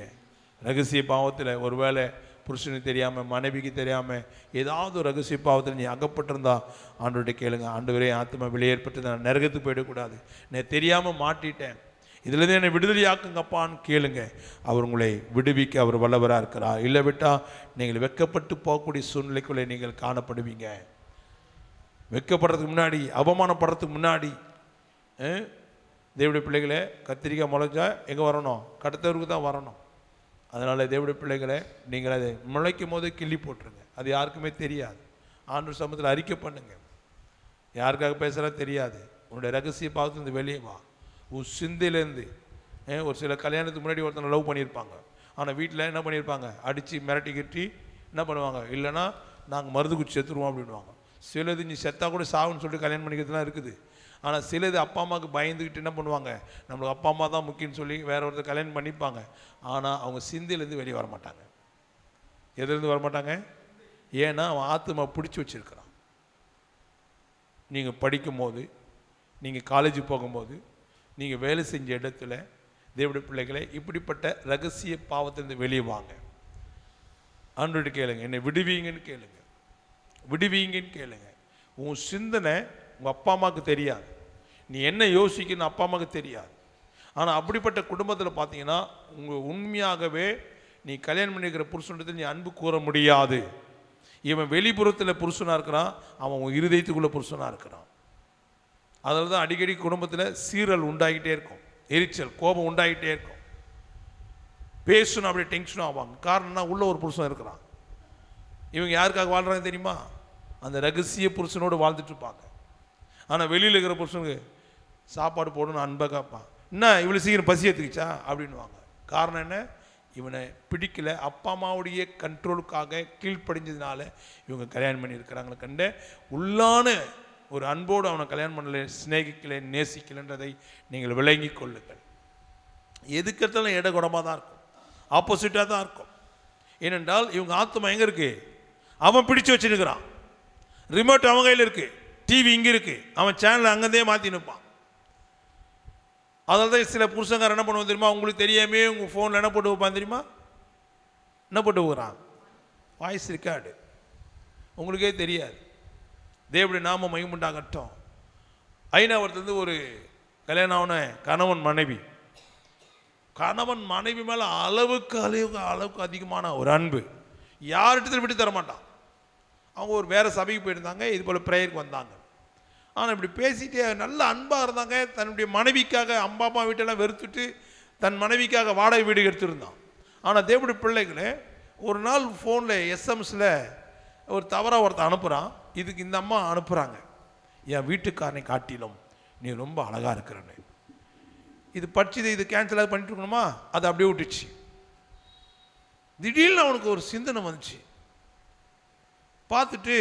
ரகசிய பாவத்தில் ஒருவேளை புருஷனுக்கு தெரியாமல், மனைவிக்கு தெரியாமல் ஏதாவது ஒரு ரகசிய பாவத்தில் நீ அகப்பட்டிருந்தா ஆண்டவர்கிட்ட கேளுங்க. ஆண்டவரே, ஆத்மா வெளியேற்பட்டு நான் நரகத்துக்கு போயிடக்கூடாது, நான் தெரியாமல் மாட்டிட்டேன், இதுலேருந்து என்னை விடுதலையாக்குங்கப்பான்னு கேளுங்க. அவர் உங்களை விடுவிக்க அவர் வல்லவராக இருக்கிறார். இல்லை விட்டால் நீங்கள் வெட்கப்பட்டு போகக்கூடிய சூழ்நிலைக்குள்ளே நீங்கள் காணப்படுவீங்க. வெட்கப்படுறதுக்கு முன்னாடி, அவமானப்படுறதுக்கு முன்னாடி தேவனுடைய பிள்ளைகளை, கத்திரிக்காய் முளைச்சா எங்கே வரணும்? கடத்தவருக்கு தான் வரணும். அதனால் தேவனுடைய பிள்ளைகளை நீங்கள் அதை முளைக்கும் போது கிள்ளி போட்டுருங்க. அது யாருக்குமே தெரியாது. ஆண்டவர் சமூகத்தில் அறிக்கை பண்ணுங்க. யாருக்காக பேசுகிறா தெரியாது. உன்னுடைய ரகசிய பாவத்துலேருந்து வெளியே வா. உன் சிந்தையிலேருந்து ஒரு சில கல்யாணத்துக்கு முன்னாடி ஒருத்தனை லவ் பண்ணியிருப்பாங்க. ஆனால் வீட்டில் என்ன பண்ணியிருப்பாங்க? அடித்து மிரட்டி கட்டி என்ன பண்ணுவாங்க? இல்லைன்னா நாங்கள் மருந்து குச்சி செத்துருவோம் அப்படின்வாங்க. சிலது நீ செத்தா கூட சாவுன்னு சொல்லிட்டு கல்யாணம் பண்ணிக்கிறதுலாம் இருக்குது. ஆனால் சிலது அப்பா அம்மாவுக்கு பயந்துக்கிட்டு என்ன பண்ணுவாங்க? நம்மளுக்கு அப்பா அம்மா தான் முக்கியம்னு சொல்லி வேற ஒருத்தர் கல்யாணம் பண்ணிப்பாங்க. ஆனால் அவங்க சிந்தையிலேருந்து வெளியே வரமாட்டாங்க. எதுலேருந்து வரமாட்டாங்க? ஏன்னா அவன் ஆத்மா பிடிச்சி வச்சுருக்கிறான். நீங்கள் படிக்கும் போது, நீங்கள் காலேஜுக்கு போகும்போது, நீங்கள் வேலை செஞ்ச இடத்துல தேவனுடைய பிள்ளைகளை இப்படிப்பட்ட ரகசிய பாவத்திலிருந்து வெளியே வாங்க. ஆண்டவர்கிட்ட கேளுங்க, என்னை விடுவீங்கன்னு கேளுங்க, விடுவீங்கன்னு கேளுங்க. உன் சிந்தனை உங்கள் அப்பா அம்மாவுக்கு தெரியாது. நீ என்ன யோசிக்கணும் அப்பா அம்மாவுக்கு தெரியாது. ஆனால் அப்படிப்பட்ட குடும்பத்தில் பார்த்தீங்கன்னா உங்கள் உண்மையாகவே நீ கல்யாணம் பண்ணிக்கிற புருஷனிடத்தில் நீ அன்பு கூற முடியாது. இவன் வெளிப்புறத்தில் புருஷனாக இருக்கிறான், அவன் உன் இருதயத்துக்குள்ளே புருஷனாக இருக்கிறான். அதில் தான் அடிக்கடி குடும்பத்தில் சீரல் உண்டாகிட்டே இருக்கும், எரிச்சல், கோபம் உண்டாகிட்டே இருக்கும். பேசணும் அப்படியே டென்ஷனும் ஆவாங்க. காரணம்னா உள்ள ஒரு புருஷன் இருக்கிறான். இவங்க யாருக்காக வாழ்கிறாங்க தெரியுமா? அந்த ரகசிய புருஷனோடு வாழ்ந்துட்டு இருப்பாங்க. ஆனால் வெளியில் இருக்கிற புருஷனுக்கு சாப்பாடு போடணும்னு அன்பாக கேட்பான். என்ன இவ்வளோ சீக்கிரம் பசி எடுத்துக்கிச்சா அப்படின்வாங்க. காரணம் என்ன? இவனை பிடிக்கல, அப்பா அம்மாவுடைய கண்ட்ரோலுக்காக கீழ்ப்படிஞ்சதுனால இவங்க கல்யாணம் பண்ணியிருக்கிறாங்களே கண்ட உள்ளான ஒரு அன்போடு அவனை கல்யாணம் பண்ணல, சிநேகிக்கலை, நேசிக்கலைன்றதை நீங்கள் விளங்கி கொள்ளுங்கள். எதுக்கிறதாலும் இடகுடமாக தான் இருக்கும், ஆப்போசிட்டாக தான் இருக்கும். ஏனென்றால் இவங்க ஆத்மா எங்கே இருக்குது? அவன் பிடிச்சு வச்சுருக்கிறான். ரிமோட் அவன் கையில் இருக்குது, டிவி இங்கே இருக்குது, அவன் சேனலை அங்கேருந்தே மாற்றி நிற்பான். அதனால தான் சில புருஷங்கார என்ன பண்ணுவோம் தெரியுமா? உங்களுக்கு தெரியாமே உங்கள் ஃபோனில் என்ன போட்டு வைப்பான் தெரியுமா? என்ன போட்டு வைக்கிறான்? Voice record. உங்களுக்கே தெரியாது. தேவனுடைய நாம மகிமுண்டாகட்டும். ஐநாவரத்துலேருந்து ஒரு கல்யாணம் ஆன கணவன் மனைவி, கணவன் மனைவி மேலே அளவுக்கு அதிகமான ஒரு அன்பு, யார்கிட்ட விட்டு தர மாட்டான். அவங்க ஒரு வேறு சபைக்கு போயிருந்தாங்க, இது போல் ப்ரேயருக்கு வந்தாங்க. ஆனால் இப்படி பேசிட்டு நல்ல அன்பாக இருந்தாங்க. தன்னுடைய மனைவிக்காக அம்மா அம்மா வீட்டெல்லாம் வெறுத்துட்டு தன் மனைவிக்காக வாடகை வீடு எடுத்துருந்தான். ஆனால் தேவனுடைய பிள்ளைகளே ஒரு நாள் ஃபோனில் எஸ்எம்ஸில் ஒரு தவறாக ஒருத்தர் அனுப்புகிறான். இதுக்கு இந்த அம்மா அனுப்புகிறாங்க, என் வீட்டுக்காரனை காட்டிலும் நீ ரொம்ப அழகாக இருக்கிறன்னு. இது படிச்சு இது கேன்சல் பண்ணிட்டு இருக்கணுமா? அதை அப்படியே விட்டுச்சு. திடீர்னு அவனுக்கு ஒரு சிந்தனை வந்துச்சு. பார்த்துட்டு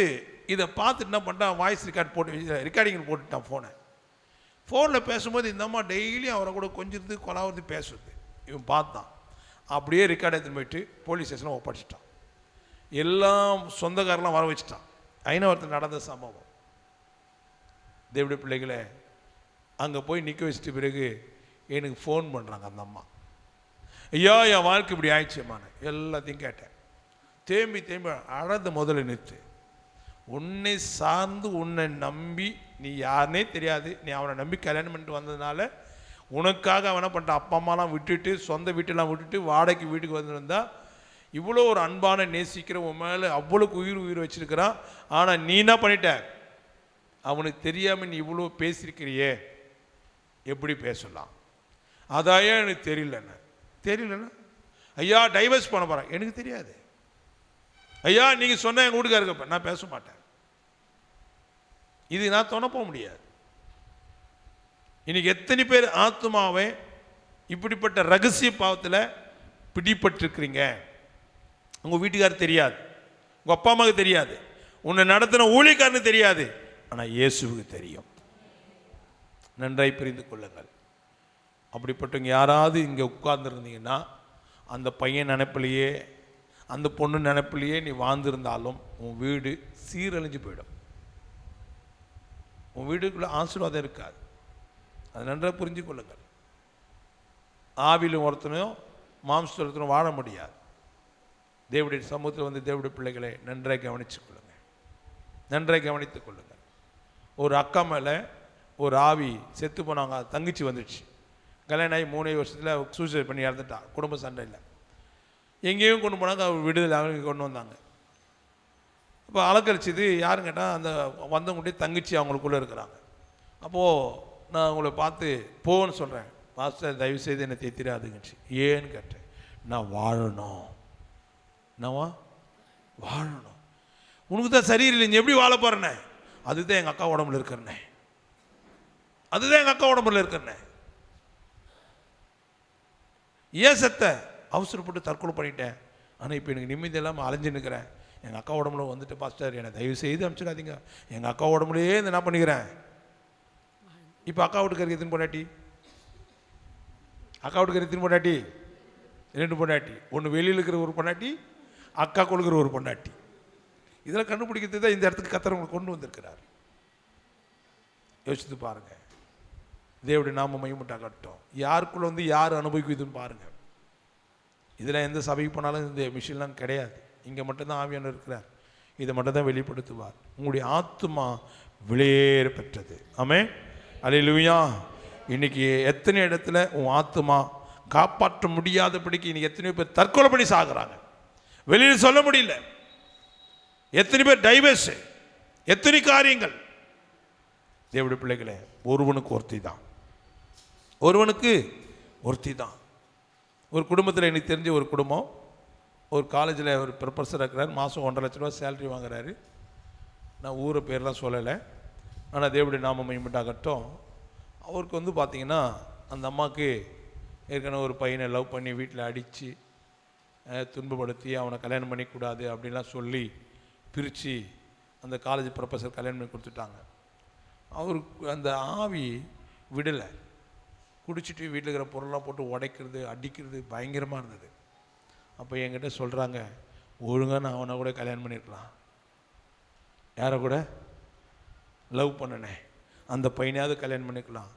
இதை பார்த்துட்டு என்ன பண்ணிட்டான்? வாய்ஸ் ரெக்கார்டிங் போட்டுட்டான் ஃபோனில் பேசும்போது இந்த அம்மா டெய்லியும் அவரை கூட கொஞ்சிருந்து கொலாவது பேசுறது. இவன் பார்த்தான், அப்படியே ரெக்கார்ட் எடுத்துன்னு போயிட்டு போலீஸ் ஸ்டேஷனில் ஒப்படைச்சிட்டான். எல்லாம் சொந்தக்காரெலாம் வர வச்சுட்டான். ஐநாவரத்தில் நடந்த சம்பவம். தேவனுடைய பிள்ளைகளை அங்கே போய் நிற்க வச்சுட்டு பிறகு எனக்கு ஃபோன் பண்ணுறாங்க அந்த அம்மா. ஐயா, என் வாழ்க்கை இப்படி ஆயிடுச்சுமான எல்லாத்தையும் கேட்டேன். தேம்பி அழகு முதல்ல நிறுத்து. உன்னை சார்ந்து உன்னை நம்பி, நீ யாருனே தெரியாது, நீ அவனை நம்பி கல்யாணம் பண்ணிட்டு வந்ததுனால உனக்காக அவனை பண்ணிட்ட அப்பா அம்மாலாம் விட்டுட்டு, சொந்த வீட்டெல்லாம் விட்டுட்டு வாடகைக்கு வீட்டுக்கு வந்துருந்தா இவ்வளோ ஒரு அன்பான நேசிக்கிற உன் மேலே அவ்வளோக்கு உயிர் வச்சிருக்கிறான். ஆனால் நீ என்ன பண்ணிட்ட? அவனுக்கு தெரியாமல் நீ இவ்வளோ பேசியிருக்கிறியே, எப்படி பேசலாம்? அதாயே எனக்கு தெரியலன்னா ஐயா டைவர்ஸ் பண்ண போகிறேன், எனக்கு தெரியாது. ஐயா நீங்கள் சொன்ன எங்கள் வீட்டுக்காரருக்கு நான் பேச மாட்டேன். இது நான் தொண போக முடியாது. இன்னைக்கு எத்தனை பேர் ஆத்மாவை இப்படிப்பட்ட ரகசிய பாவத்தில் பிடிபட்டிருக்கிறீங்க? உங்கள் வீட்டுக்காரர் தெரியாது, உங்கள் அப்பா அம்மாவுக்கு தெரியாது, உன்னை நடத்தின ஊழியக்காரனுக்கு தெரியாது, ஆனால் இயேசுவுக்கு தெரியும். நன்றாய் புரிந்து கொள்ளுங்கள். அப்படிப்பட்டவங்க யாராவது இங்கே உட்கார்ந்துருந்தீங்கன்னா, அந்த பையன் நினைப்பிலேயே அந்த பொண்ணு நினைப்பிலேயே நீ வாழ்ந்திருந்தாலும் உன் வீடு சீரழிஞ்சு போயிடும். உன் வீட்டுக்குள்ளே ஆசீர்வாதம் இருக்காது. அது நன்றாக புரிஞ்சு கொள்ளுங்கள். ஆவிலும் ஒருத்தனையும் மாம்சத்தில் ஒருத்தனும் வாழ முடியாது. தேவனுடைய சமூகத்தில் வந்து தேவனுடைய பிள்ளைகளை நன்றாக கவனித்து கொள்ளுங்கள், நன்றாக கவனித்து கொள்ளுங்கள். ஒரு அக்கா மேலே ஒரு ஆவி செத்து போனாங்க, தங்கச்சி வந்துடுச்சு. கல்யாணம் ஆகி 3 வருஷத்தில் சூசைட் பண்ணி இறந்துட்டா. குடும்ப சண்டை இல்லை, எங்கேயும் கொண்டு போனாங்க. அவர் விடுதலை அவங்களுக்கு கொண்டு வந்தாங்க. அப்போ அலக்கழிச்சது யாரும் கேட்டால் அந்த வந்தவங்களுடைய தங்கச்சி அவங்களுக்குள்ளே இருக்கிறாங்க. அப்போது நான் உங்களை பார்த்து போன்னு சொல்கிறேன், மாஸ்டர் தயவுசெய்து என்னை தேத்திராதுங்கச்சு. ஏன்னு கேட்டேன். நான் வாழணும், நான் வாழணும். உனக்கு தான் சரியில்லை, நீ எப்படி வாழ போகிறேன்னே. அதுதான் எங்கள் அக்கா உடம்புல இருக்கிறனே, அதுதான் எங்கள் அக்கா உடம்புல இருக்கிறனே. ஏன் செத்த? அவசரப்பட்டு தற்கொலை பண்ணிட்டேன். ஆனால் இப்போ எனக்கு நிம்மதி இல்லாமல் அலைஞ்சு நிற்கிறேன். எங்கள் அக்கா உடம்புல வந்துட்டு பாஸ்டர் என்னை தயவு செய்து அனுப்பிச்சிடாதீங்க, எங்கள் அக்கா உடம்புலையே இந்த என்ன பண்ணிக்கிறேன். இப்போ அக்கா வீட்டுக்காரருக்கு எத்தனை பொண்டாட்டி? அக்கா வீட்டுக்காரருக்கு எத்தனை பொண்டாட்டி? 2 பொண்டாட்டி. ஒன்று வெளியில் இருக்கிற ஒரு பொண்டாட்டி, அக்கா கொடுக்குற ஒரு பொண்டாட்டி. இதெல்லாம் கண்டுபிடிக்கிறது தான் இந்த இடத்துக்கு கர்த்தர் கொண்டு வந்திருக்கிறார். யோசித்து பாருங்கள். தேவனுடைய நாம மகிமைப்படட்டும். யாருக்குள்ள வந்து யார் அனுபவிக்குதுன்னு பாருங்கள். இதில் எந்த சபைக்கு போனாலும் இந்த மிஷின்லாம் கிடையாது. இங்கே மட்டும்தான் ஆவியானவர் இருக்கிறார். இதை மட்டும் தான் வெளிப்படுத்துவார். உங்களுடைய ஆத்துமா விலையேற பெற்றது. ஆமென், அல்லேலூயா. இன்னைக்கு எத்தனை இடத்துல உன் ஆத்துமா காப்பாற்ற முடியாதபடிக்கு இன்னைக்கு எத்தனை பேர் தற்கொலை பண்ணி சாகுறாங்க, வெளியில் சொல்ல முடியல. எத்தனை பேர் டைவர்ஸ், எத்தனை காரியங்கள். தேவனுடைய பிள்ளைகளே, ஒருவனுக்கு ஒருத்தி தான், ஒருவனுக்கு ஒருத்தி தான். ஒரு குடும்பத்தில் எனக்கு தெரிஞ்ச ஒரு குடும்பம், ஒரு காலேஜில் ஒரு ப்ரொஃபஸர் இருக்கிறார். மாதம் 1.5 லட்ச ரூபா சேலரி வாங்குறாரு. நான் ஊரை பேர்லாம் சொல்லலை, ஆனால் தேவனுடைய நாம மகிமைப்படட்டும். அவருக்கு வந்து பார்த்திங்கன்னா அந்த அம்மாவுக்கு ஏற்கனவே ஒரு பையனை லவ் பண்ணி வீட்டில் அடித்து துன்பப்படுத்தி அவனை கல்யாணம் பண்ணிக்கூடாது அப்படின்லாம் சொல்லி பிரித்து அந்த காலேஜ் ப்ரொஃபஸர் கல்யாணம் பண்ணி கொடுத்துட்டாங்க. அவருக்கு அந்த ஆவி விடலை. குடிச்சிட்டு வீட்டில் இருக்கிற பொருளெலாம் போட்டு உடைக்கிறது, அடிக்கிறது பயங்கரமாக இருந்தது. அப்போ என்கிட்ட சொல்கிறாங்க, ஒழுங்காக நான் அவனை கூட கல்யாணம் பண்ணியிருக்கலாம், யாரை கூட லவ் பண்ணினேன் அந்த பையனையாவது கல்யாணம் பண்ணிக்கலாம்.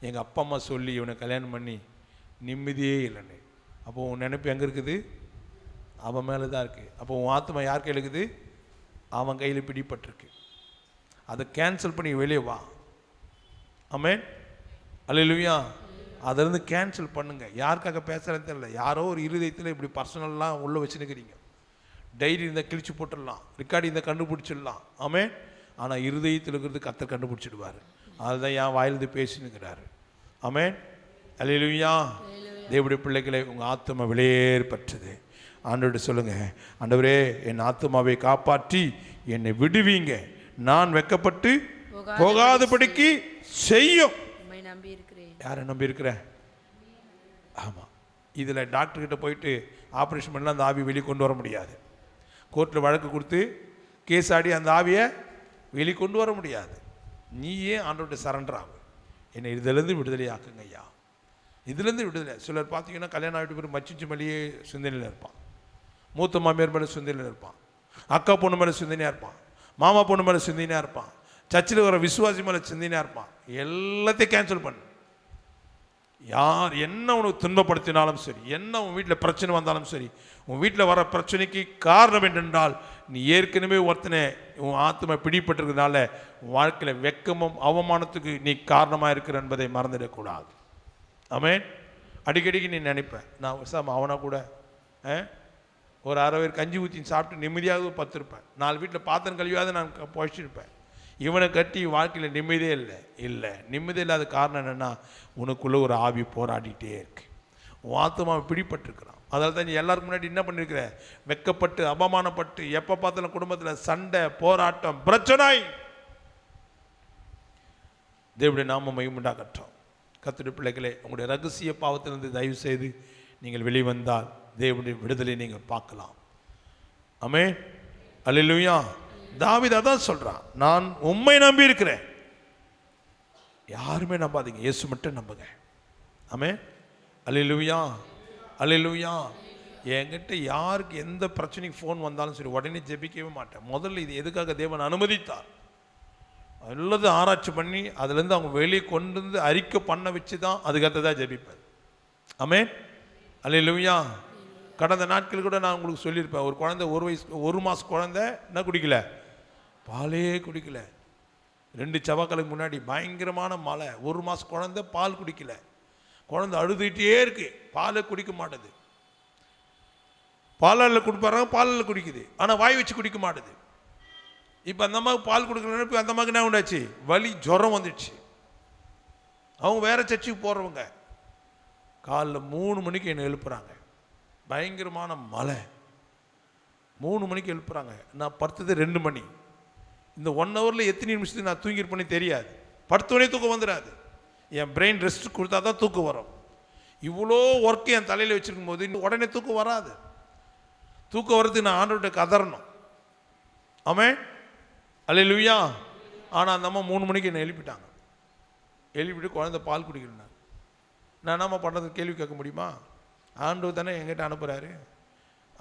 எங்கள் அப்பா அம்மா சொல்லி இவனை கல்யாணம் பண்ணி நிம்மதியே இல்லைன்னு. அப்போ உன் நினைப்பு எங்கே இருக்குது? அவன் மேலே தான் இருக்குது. அப்போ உன் ஆத்மா யார் கையில் இருக்குது? அவன் கையில் பிடிப்பட்டிருக்கு. அதை கேன்சல் பண்ணி வெளியே வா. ஆமென், அல்லேலூயா. அதிலிருந்து கேன்சல் பண்ணுங்க. யாருக்காக பேசுகிறேன்னு தெரியல, யாரோ ஒரு இருதயத்தில் இப்படி பர்சனல்லாம் உள்ளே வச்சுருக்கிறீங்க. டைரி இருந்தால் கிழிச்சு போட்டுடலாம், ரெக்கார்டு இருந்தால் கண்டுபிடிச்சிடலாம். ஆமென். ஆனால் இருதயத்தில் இருக்கிறது கர்த்தர் கண்டுபிடிச்சிடுவார். அதுதான் என் வாயிலிருந்து பேசினுக்கிறாரு. ஆமென், அல்லேலூயா. தேவனுடைய பிள்ளைகளை, உங்கள் ஆத்துமா விலையேற பெற்றது. ஆண்டவர்கிட்ட சொல்லுங்கள், ஆண்டவரே என் ஆத்துமாவை காப்பாற்றி என்னை விடுவீங்க, நான் வெட்கப்பட்டு போகாதபடிக்கு செய்யும். யாரை நம்பி இருக்கிறேன்? ஆமாம். இதில் டாக்டர்கிட்ட போயிட்டு ஆப்ரேஷன் பண்ணலாம் அந்த ஆவியை வெளியே கொண்டு வர முடியாது. கோர்ட்டில் வழக்கு கொடுத்து கேஸ் ஆடி அந்த ஆவியை வெளியே கொண்டு வர முடியாது. நீயே ஆண்டவர்கிட்ட சரண்டர் ஆகும். என்னை இதிலேருந்து விடுதலை ஆக்குங்க ஐயா, இதுலேருந்து விடுதலை. சிலர் பார்த்தீங்கன்னா கல்யாணம் ஆகிட்டு பேர் மச்சிச்சு மேலேயே சிந்தனையில் இருப்பான், மூத்த மாமியார் மேலே சிந்தனையில் இருப்பான், அக்கா பொண்ணு மேலே சிந்தனையாக இருப்பான், மாமா பொண்ணு மேலே சிந்தனையாக இருப்பான், சர்ச்சில் வர விசுவாசி மேலே சிந்தனையாக இருப்பான். எல்லாத்தையும் கேன்சல் பண்ணு. யார் என்ன உனக்கு துன்பப்படுத்தினாலும் சரி, என்ன உன் வீட்டில் பிரச்சனை வந்தாலும் சரி, உன் வீட்டில் வர பிரச்சனைக்கு காரணம் என்னென்றால் நீ ஏற்கனவே ஒருத்தனை உன் ஆத்மா பிடிப்பட்டிருக்கிறதுனால உன் வாழ்க்கையில் வெக்கமும் அவமானத்துக்கு நீ காரணமாக இருக்கிற என்பதை மறந்துடக்கூடாது. ஆமென். அடிக்கடிக்கு நீ நினைப்பேன், நான் சார் அவனா கூட ஒரு 6 பேர் கஞ்சி ஊற்றி சாப்பிட்டு நிம்மதியாக 10 இருப்பேன். 4 வீட்டில் பாத்திரம் கழுவியாவது நான் போயிச்சிருப்பேன். இவனை கட்டி வாழ்க்கையில் நிம்மதியே இல்லை. நிம்மதி இல்லாத காரணம் என்னென்னா உனக்குள்ளே ஒரு ஆவி போராடிட்டே இருக்கு. உன் ஆத்மாவை பிடிப்பட்டிருக்கிறான். அதனால தான் நீ எல்லாருக்கும் முன்னாடி என்ன பண்ணியிருக்கிற? வெக்கப்பட்டு அவமானப்பட்டு எப்போ பார்த்தாலும் குடும்பத்தில் சண்டை, போராட்டம், பிரச்சனை. தேவனுடைய நாம மகிமையுண்டாகட்டும். கர்த்தருடைய பிள்ளைகளே, உங்களுடைய ரகசிய பாவத்திலிருந்து தயவு செய்து நீங்கள் வெளிவந்தால் தேவனுடைய விடுதலை நீங்கள் பார்க்கலாம். ஆமென், அல்லேலூயா. தாவீது அதான் சொல்றான், நான் உம்மை நம்பி இருக்கிறேன். யாருமே நம்பாதீங்க, இயேசு மட்டும் நம்புங்க. ஆமென், அல்லேலூயா, அல்லேலூயா. என்கிட்ட யாருக்கு எந்த பிரச்சனைக்கு ஃபோன் வந்தாலும் சரி உடனே ஜெபிக்கவே மாட்டேன். முதல்ல இது எதுக்காக தேவன் அனுமதித்தார்? எல்லாத்தையும் ஆராய்ச்சி பண்ணி அதுலேருந்து அவங்க வெளியே கொண்டு வந்து அறிக்கை பண்ண வச்சு தான் அதுக்கடுத்ததான் ஜெபிப்பேன். ஆமென், அல்லேலூயா. கடந்த நாட்கள் கூட நான் உங்களுக்கு சொல்லியிருப்பேன், ஒரு குழந்தை 1 மாதம் குழந்தை என்ன குடிக்கல, பாலே குடிக்கல. 2 செவ்வாய்க்கிழமைக்கு முன்னாடி பயங்கரமான மழை, 1 மாதம் குழந்தை பால் குடிக்கல. குழந்தை அழுதுகிட்டே இருக்கு, பாலை குடிக்க மாட்டுது. பாலில் குடிப்பாங்க, பாலில் குடிக்குது, ஆனால் வாய் வச்சு குடிக்க மாட்டுது. இப்போ அந்த அம்மாவுக்கு பால் கொடுக்கலன்னு இப்போ அந்த அம்மாவுக்கு என்ன உண்டாச்சு, வலி ஜுரம் வந்துடுச்சு. அவங்க வேற சர்ச்சுக்கு போகிறவங்க காலைல 3 மணிக்கு என்னை எழுப்புறாங்க. பயங்கரமான மழை, 3 மணிக்கு எழுப்புறாங்க. நான் படுத்தது 2 மணி. இந்த 1 ஹவரில் எத்தனை நிமிஷத்துக்கு நான் தூங்கிருப்பேனே தெரியாது. படுத்தோடனே தூக்கம் வந்துடாது, என் பிரெயின் ரெஸ்ட் கொடுத்தா தான் தூக்கம் வரும். இவ்வளோ ஒர்க்கு என் தலையில் வச்சுருக்கும் போது உடனே தூக்கம் வராது. தூக்கம் வர்றதுக்கு நான் ஆண்டவர்கிட்ட கதறணும். ஆமென், அல்லேலூயா. ஆனால் அந்த அம்மா 3 மணிக்கு என்னை எழுப்பிட்டாங்க. எழுப்பிட்டு குழந்தை பால் குடிக்கிறேன். நான் என்னம்மா பண்ணுறது கேள்வி கேட்க முடியுமா? ஆண்டவர் தானே எங்கிட்ட அனுப்புகிறாரு.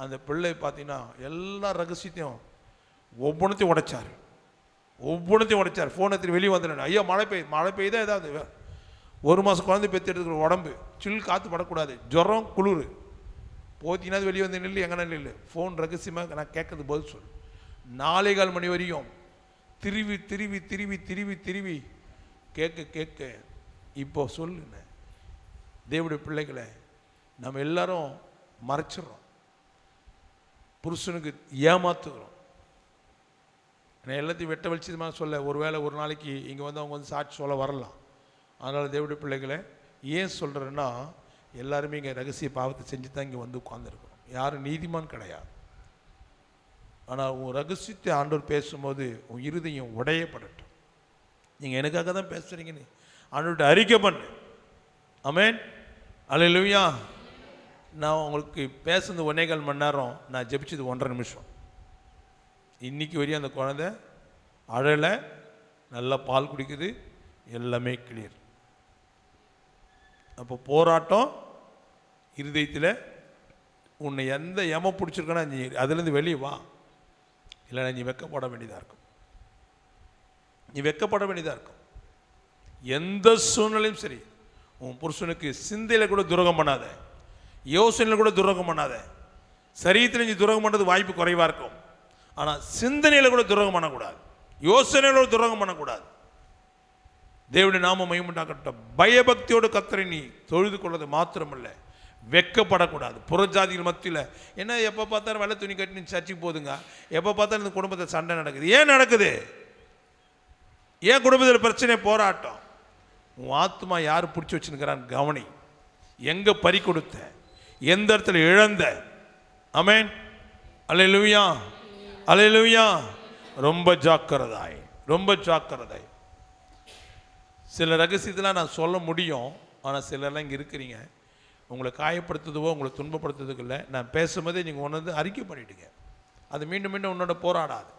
அந்த பிள்ளை பார்த்தீங்கன்னா எல்லா ரகசியத்தையும் ஒவ்வொன்றத்தையும் உடைச்சார். ஃபோன் எடுத்து வெளியே வந்துடுறேன். ஐயோ மழை பெய்யுதா, ஏதாவது 1 மாதம் குழந்தை பெற்று எடுத்துக்கிற உடம்பு சில், காற்று படக்கூடாது, ஜுரம் குளிர், போத்தினாது வெளியே வந்து நில்லு, எங்கன்னா நில்லு. ஃபோன் ரகசியமாக நான் கேட்கறது பதில் சொல். 4:15 மணி வரையும் திருவி திருவி திருவி திருவி திருவி கேட்க இப்போ சொல்லுங்க. தேவனுடைய பிள்ளைகளை நம்ம எல்லாரும் மறைச்சிடறோம், புருஷனுக்கு ஏமாத்துகிறோம். நான் எல்லாத்தையும் வெட்ட வெளிச்சமாக சொல்ல, ஒருவேளை ஒரு நாளைக்கு இங்கே வந்து அவங்க வந்து சாட்சி சொல்ல வரலாம். அதனால் தேவனுடைய பிள்ளைகளை ஏன் சொல்கிறேன்னா, எல்லாருமே இங்கே ரகசிய பாவத்தை செஞ்சு தான் இங்கே வந்து உட்கார்ந்துருக்கிறோம். யாரும் நீதிமான் கிடையாது. ஆனால் உன் ரகசியத்தை ஆண்டவர் பேசும்போது உன் இருதயம் உடையப்படட்டும். நீங்கள் எனக்காக தான் பேசுகிறீங்கன்னு ஆண்டவர்கிட்ட அறிக்கை பண்ணு. ஆமென், அல்லேலூயா. நான் உங்களுக்கு பேசுனது 1.25 மணி நேரம், நான் ஜெபிச்சது 1.5 நிமிஷம். இன்னைக்கு வரையும் அந்த குழந்தை அழலை, நல்லா பால் குடிக்குது, எல்லாமே கிளியர். அப்போ போராட்டம் இருதயத்தில். உன்னை எந்த எம பிடிச்சிருக்கனா நீ அதுலேருந்து வெளியே வா, இல்லைன்னா நீ வெக்கப்பட வேண்டியதாக இருக்கும். எந்த சூழ்நிலையும் சரி, உன் புருஷனுக்கு சிந்தையில் கூட துரோகம் பண்ணாத, யோசனையில் கூட துரோகம் பண்ணாத. சரீரத்தில் நீ துரோகம் பண்ணுறது வாய்ப்பு குறைவாக இருக்கும், ஆனால் சிந்தனையில் கூட துரோகம் பண்ணக்கூடாது, யோசனையில் கூட துரோகம் பண்ணக்கூடாது. தேவனுடைய நாம மகிமையுண்டாகட்டும். பயபக்தியோடு கர்த்தரை நீ தொழுது கொள்வது மாத்திரமல்ல, வெக்கப்படக்கூடாது. புறஜாதிகள் மத்தியில் என்ன எப்போ பார்த்தாலும் வெள்ளை துணி கட்டி சர்ச்சுக்கு போதுங்க, எப்போ பார்த்தாலும் இந்த குடும்பத்தில் சண்டை நடக்குது. ஏன் நடக்குது? ஏன் குடும்பத்தில் பிரச்சனை, போராட்டம்? உன் ஆத்மா யார் பிடிச்சி வச்சுருக்கிறான்னு கவனி. எங்கே பறி கொடுத்த, எந்த இடத்துல இழந்த. ஆமென், அல்லேலூயா, அல்லேலூயா. ரொம்ப ஜாக்கிரதாய். சில ரகசியத்தெல்லாம் நான் சொல்ல முடியும், ஆனால் சிலர்லாம் இங்கே இருக்கிறீங்க, உங்களை காயப்படுத்துவதோ உங்களை துன்பப்படுத்துறதுக்கு இல்லை. நான் பேசும்போதே நீங்கள் ஒன்று அறிக்கை பண்ணிவிடுங்க. அது மீண்டும் மீண்டும் உன்னோட போராடாது.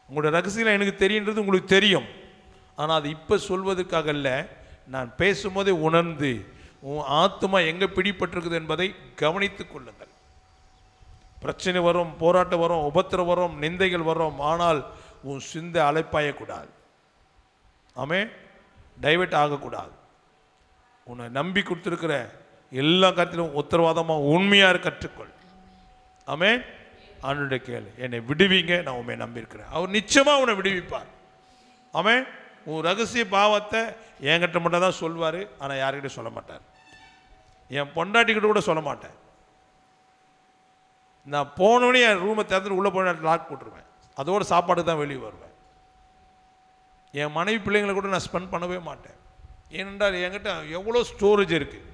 உங்களோட ரகசியம் எனக்கு தெரியுன்றது உங்களுக்கு தெரியும், ஆனால் அது இப்போ சொல்வதற்காக இல்லை. நான் பேசும்போதே உணர்ந்து உன் ஆத்மா எங்கே பிடிப்பட்டிருக்குது என்பதை கவனித்து கொள்ளுங்கள். பிரச்சனை வரும், போராட்டம் வரும், உபத்திரம் வரும், நிந்தைகள் வரும், ஆனால் உன் சிந்தை அலைப்பாயக்கூடாது. ஆமென், டைவர்ட் ஆகக்கூடாது. உன்னை நம்பி கொடுத்துருக்கிற எல்லா கருத்திலும் உத்தரவாதமாக உண்மையாக கற்றுக்கொள். ஆமென். ஆண்டவருடைய கேளு, என்னை விடுவீங்க, நான் உண்மையை நம்பியிருக்கிறேன். அவர் நிச்சயமாக உன்னை விடுவிப்பார். ஆமென். உன் ரகசிய பாவத்தை என்கிட்ட மட்டும் தான் சொல்வார், ஆனால் யாருக்கிட்ட சொல்ல மாட்டார். என் பொண்டாட்டிக்கிட்ட கூட சொல்ல மாட்டேன். நான் போனோடனே என் ரூமை திறந்துட்டு உள்ளே போன லாக் போட்டுருவேன். அதோட சாப்பாடு தான் வெளியே வருவேன். என் மனைவி பிள்ளைங்களை கூட நான் ஸ்பெண்ட் பண்ணவே மாட்டேன். ஏனென்றால் என்கிட்ட எவ்வளோ ஸ்டோரேஜ் இருக்குது.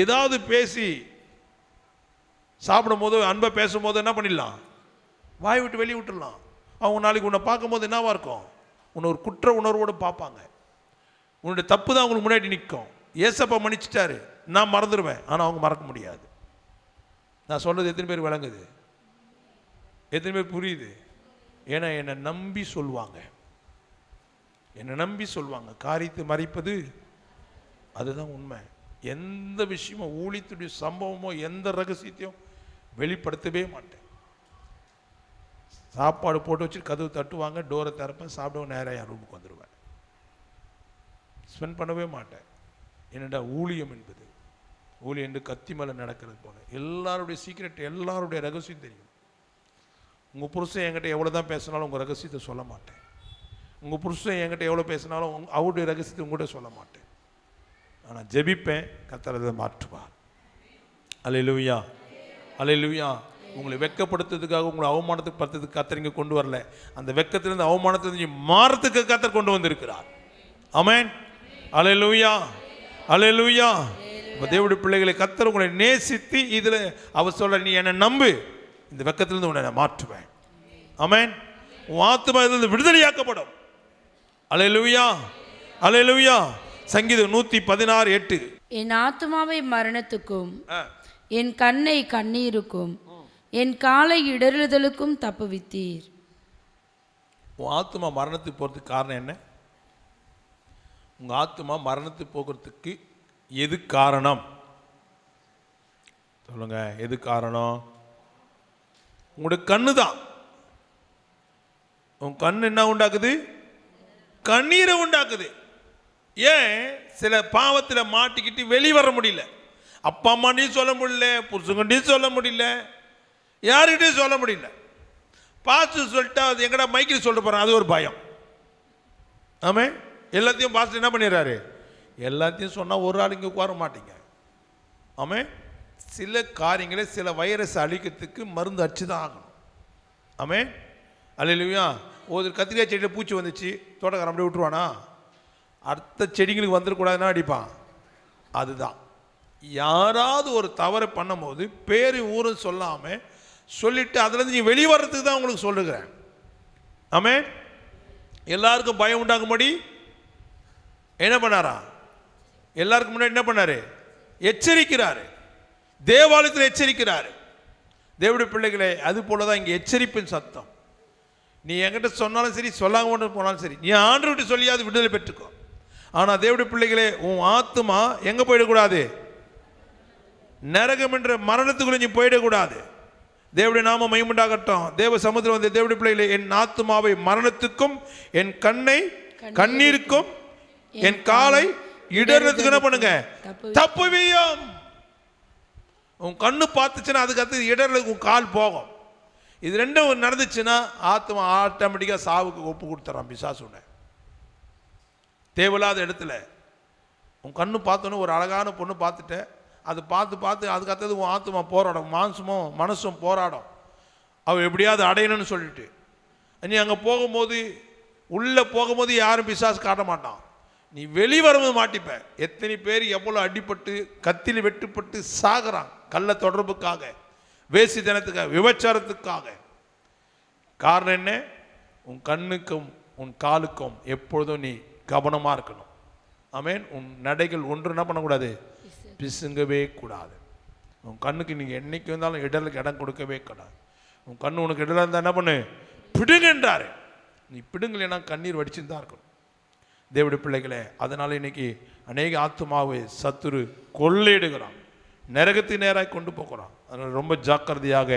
ஏதாவது பேசி சாப்பிடும் போது, அன்பை பேசும்போது என்ன பண்ணிடலாம், வாய் விட்டு வெளியே விட்டுடலாம். அவங்க நாளைக்கு உன்னை பார்க்கும்போது என்னவா இருக்கும், உன்னை ஒரு குற்ற உணர்வோடு பார்ப்பாங்க. உன்னுடைய தப்பு தான் அவங்களுக்கு முன்னாடி நிற்கும். ஏசப்பா மன்னிச்சிட்டாரு, நான் மறந்துடுவேன், ஆனால் அவங்க மறக்க முடியாது. நான் சொல்கிறது எத்தனை பேர் விளங்குது, எத்தனை பேர் புரியுது? ஏன்னா என்னை நம்பி சொல்லுவாங்க, காரியத்தை மறைப்பது அதுதான் உண்மை. எந்த விஷயமோ, ஊழியத்துடைய சம்பவமோ, எந்த ரகசியத்தையும் வெளிப்படுத்தவே மாட்டேன். சாப்பாடு போட்டு வச்சு கதவு தட்டுவாங்க, டோரை திறப்பேன், சாப்பிடுவோம், நேராக என் ரூமுக்கு வந்துடுவேன். ஸ்பெண்ட் பண்ணவே மாட்டேன். என்னடா ஊழியம் என்பது, ஊழியம் என்று கத்தி மேலே நடக்கிறது போல. எல்லாருடைய சீக்ரெட், எல்லாருடைய ரகசியம் தெரியும். உங்கள் புருஷன் என்கிட்ட எவ்வளோ தான் பேசினாலும் உங்கள் ரகசியத்தை சொல்ல மாட்டேன். உங்கள் புருஷன் என்கிட்ட எவ்வளோ பேசினாலும் அவருடைய ரகசியத்தை உங்கள்கிட்ட சொல்ல மாட்டேன். ஆனால் ஜெபிப்பேன், கர்த்தர் அதை மாற்றுவார். அல்லேலூயா, அல்லேலூயா. உங்களை வெட்கப்படுத்துறதுக்காக, உங்களை அவமானத்துக்கு படுத்துறதுக்கு கர்த்தர் இங்கே கொண்டு வரல. அந்த வெட்கத்திலிருந்து அவமானத்திலிருந்து மாறத்துக்கு கர்த்தர் கொண்டு வந்திருக்கிறார். ஆமென், அல்லேலூயா, அல்லேலூயா. இப்போ தேவனுடைய பிள்ளைகளை கர்த்தர் உங்களை நேசித்து இதில் அவர் சொல்ற, நீ என்னை நம்பு, இந்த வெட்கத்திலிருந்து உன்னை நான் மாற்றுவேன். ஆமென். உன் ஆத்துமா இதிலிருந்து விடுதலையாக்கப்படும். அல்லேலூயா, அல்லேலூயா. சங்கீதம் 116:8. என் ஆத்துமாவை மரணத்துக்கும் என் கண்ணை கண்ணீருக்கும் என் காலை இடறுதலுக்கும் தப்புவித்தீர். உன் ஆத்துமா மரணத்துக்கு போகிறதுக்கு காரணம் என்ன? உங்கள் ஆத்துமா மரணத்துக்கு போகிறதுக்கு எது காரணம் சொல்லுங்க? எது காரணம்? உங்களுடைய கண்ணு தான். உன் கண்ணு என்ன உண்டாக்குது? கண்ணீரை உண்டாக்குது. ஏன்? சில பாவத்தில் மாட்டிக்கிட்டு வெளிவர முடியல. அப்பா அம்மாண்டையும் சொல்ல முடியல, புருஷங்கிட்டையும் சொல்ல முடியல, யாருக்கிட்டையும் சொல்ல முடியல. பாஸ்டர் சொல்லிட்டா அது எங்கடா மைக்கில் சொல்லிட்டு போகிறேன், அது ஒரு பயம். ஆமே, எல்லாத்தையும் பாஸ்டர் என்ன பண்ணிடுறாரு? எல்லாத்தையும் சொன்னால் ஒரு ஆள் இங்கே உட்கார மாட்டீங்க. ஆமே, சில காரியங்களை சில வைரஸ் அழிக்கிறதுக்கு மருந்து அடிச்சு தான் ஆகணும். ஆமே, அல்லேலூயா. ஒரு கத்திரிக்காய் செடியில் பூச்சி வந்துச்சு, தோட்டக்காரன் அப்படியே விட்டுருவானா? அடுத்த செடிங்களுக்கு வந்துடக்கூடாதுன்னா அடிப்பான். அதுதான், யாராவது ஒரு தவறை பண்ணும்போது பேரு ஊரும் சொல்லாமல் சொல்லிட்டு அதுலேருந்து நீ வெளிவரத்துக்கு தான் உங்களுக்கு சொல்லுகிறேன். ஆமே, எல்லாருக்கும் பயம் உண்டாகும்படி என்ன பண்ணாரா? எல்லாருக்கும் முன்னாடி என்ன பண்ணாரு? எச்சரிக்கிறாரு. தேவாலயத்தில் எச்சரிக்கிறாரு. தேவனுடைய பிள்ளைகளே, அது போல தான் இங்கே எச்சரிப்பின் சத்தம். நீ என்கிட்ட சொன்னாலும் சரி, சொல்லாம போனாலும் சரி, நீ ஆண்டவர்கிட்ட சொல்லியாவது விடுதலை பெற்றுக்கோ. ஆனால் தேவனுடைய பிள்ளைகளே, உன் ஆத்துமா எங்கே போயிடக்கூடாது? நரகம் என்ற மரணத்துக்குள்ள நீ போயிடக்கூடாது. தேவனுடைய நாம மகிமையுண்டாகட்டும். தேவ சமுத்திரம் வந்த தேவனுடைய பிள்ளைகளே, என் ஆத்துமாவை மரணத்துக்கும் என் கண்ணை கண்ணீருக்கும் என் காலை இடறதுக்கு என்ன பண்ணுங்க? தப்புவியும். உன் கண்ணு பார்த்துச்சுன்னா அதுக்கு அடுத்து இடறதுக்கு உன் கால் போகும். இது ரெண்டும் நடந்துச்சுன்னா ஆத்மா ஆட்டோமேட்டிக்காக சாவுக்கு ஒப்பு கொடுத்துறான் பிசாசுனை. தேவையில்லாத இடத்துல உன் கண்ணு பார்த்தோன்னு ஒரு அழகான பொண்ணு பார்த்துட்ட, அது பார்த்து பார்த்து அதுக்கு அடுத்தது உன் ஆத்மா போராடும், மாம்சமும் மனசும் போராடும். அவள் எப்படியாவது அடையணும்னு சொல்லிட்டு நீ அங்கே போகும்போது, உள்ளே போகும்போது யாரும் பிசாசு காட்ட மாட்டான். நீ வெளிவரும்போது மாட்டிப்ப. எத்தனை பேர் எவ்வளோ அடிப்பட்டு கத்தியில் வெட்டுப்பட்டு சாகிறான், கள்ள தொடர்புக்காக, வேசித்தனத்துக்காக, விபச்சாரத்துக்காக. காரணம் என்ன? உன் கண்ணுக்கும் உன் காலுக்கும் எப்பொழுதும் நீ கவனமாக இருக்கணும். ஆமென். உன் நடைகள் ஒன்று என்ன பண்ணக்கூடாது? பிசுங்கவே கூடாது. உன் கண்ணுக்கு நீங்கள் என்னைக்கு வந்தாலும் இடலுக்கு இடம் கொடுக்கவே கூடாது. உன் கண்ணு உனக்கு இடலாக இருந்தால் என்ன பண்ணு? பிடுங்கன்றாரு. நீ பிடுங்கலைன்னா கண்ணீர் வடிச்சுன்னு தான் இருக்கணும். தேவனுடைய பிள்ளைகளே, அதனால் இன்னைக்கு அநேக ஆத்துமாவை சத்துரு கொள்ளையிடுகிறான், நரகத்துக்கு நேராக கொண்டு போகிறான். அதனால் ரொம்ப ஜாக்கிரதையாக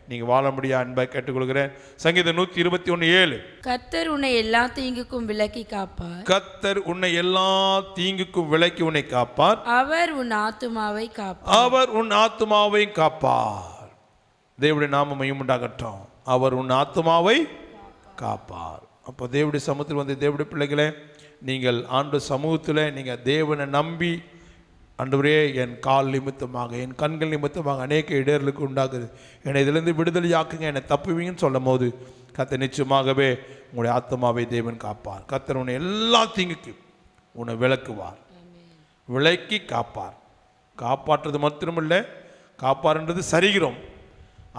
நீங்கள் வாழ முடியா அன்பாக கேட்டுக்கொள்கிறேன். சங்கீதம் 121:7. கர்த்தர் உன்னை எல்லா தீங்குக்கும் விலக்கி காப்பார். கர்த்தர் உன்னை எல்லா தீங்குக்கும் விலக்கி உன்னை காப்பார். அவர் உன் ஆத்துமாவை காப்பார். அவர் உன் ஆத்துமாவை காப்பார். தேவனுடைய நாமம் மகிமையுண்டாகட்டும். அவர் உன் ஆத்துமாவை காப்பார். அப்போ தேவனுடைய சமூகத்தில் வந்து தேவனுடைய பிள்ளைகளே, நீங்கள் ஆண்டவர் சமூகத்தில் நீங்கள் தேவனை நம்பி, ஆண்டவரே என் கால் நிமித்தமாக என் கண்கள் நிமித்தமாக அநேக இடர்களுக்கு உண்டாகுது, என்னை இதிலிருந்து விடுதலையாக்குங்க, என்னை தப்புவீங்கன்னு சொல்லும் போது கர்த்தர் நிச்சயமாகவே உங்களுடைய ஆத்மாவை தேவன் காப்பார். கர்த்தர் உன்னை எல்லா தீங்குக்கு உன்னை விலக்குவார், விலக்கி காப்பார். காப்பாற்றுறது மாத்திரமில்லை, காப்பார்ன்றது சரிகிறோம்.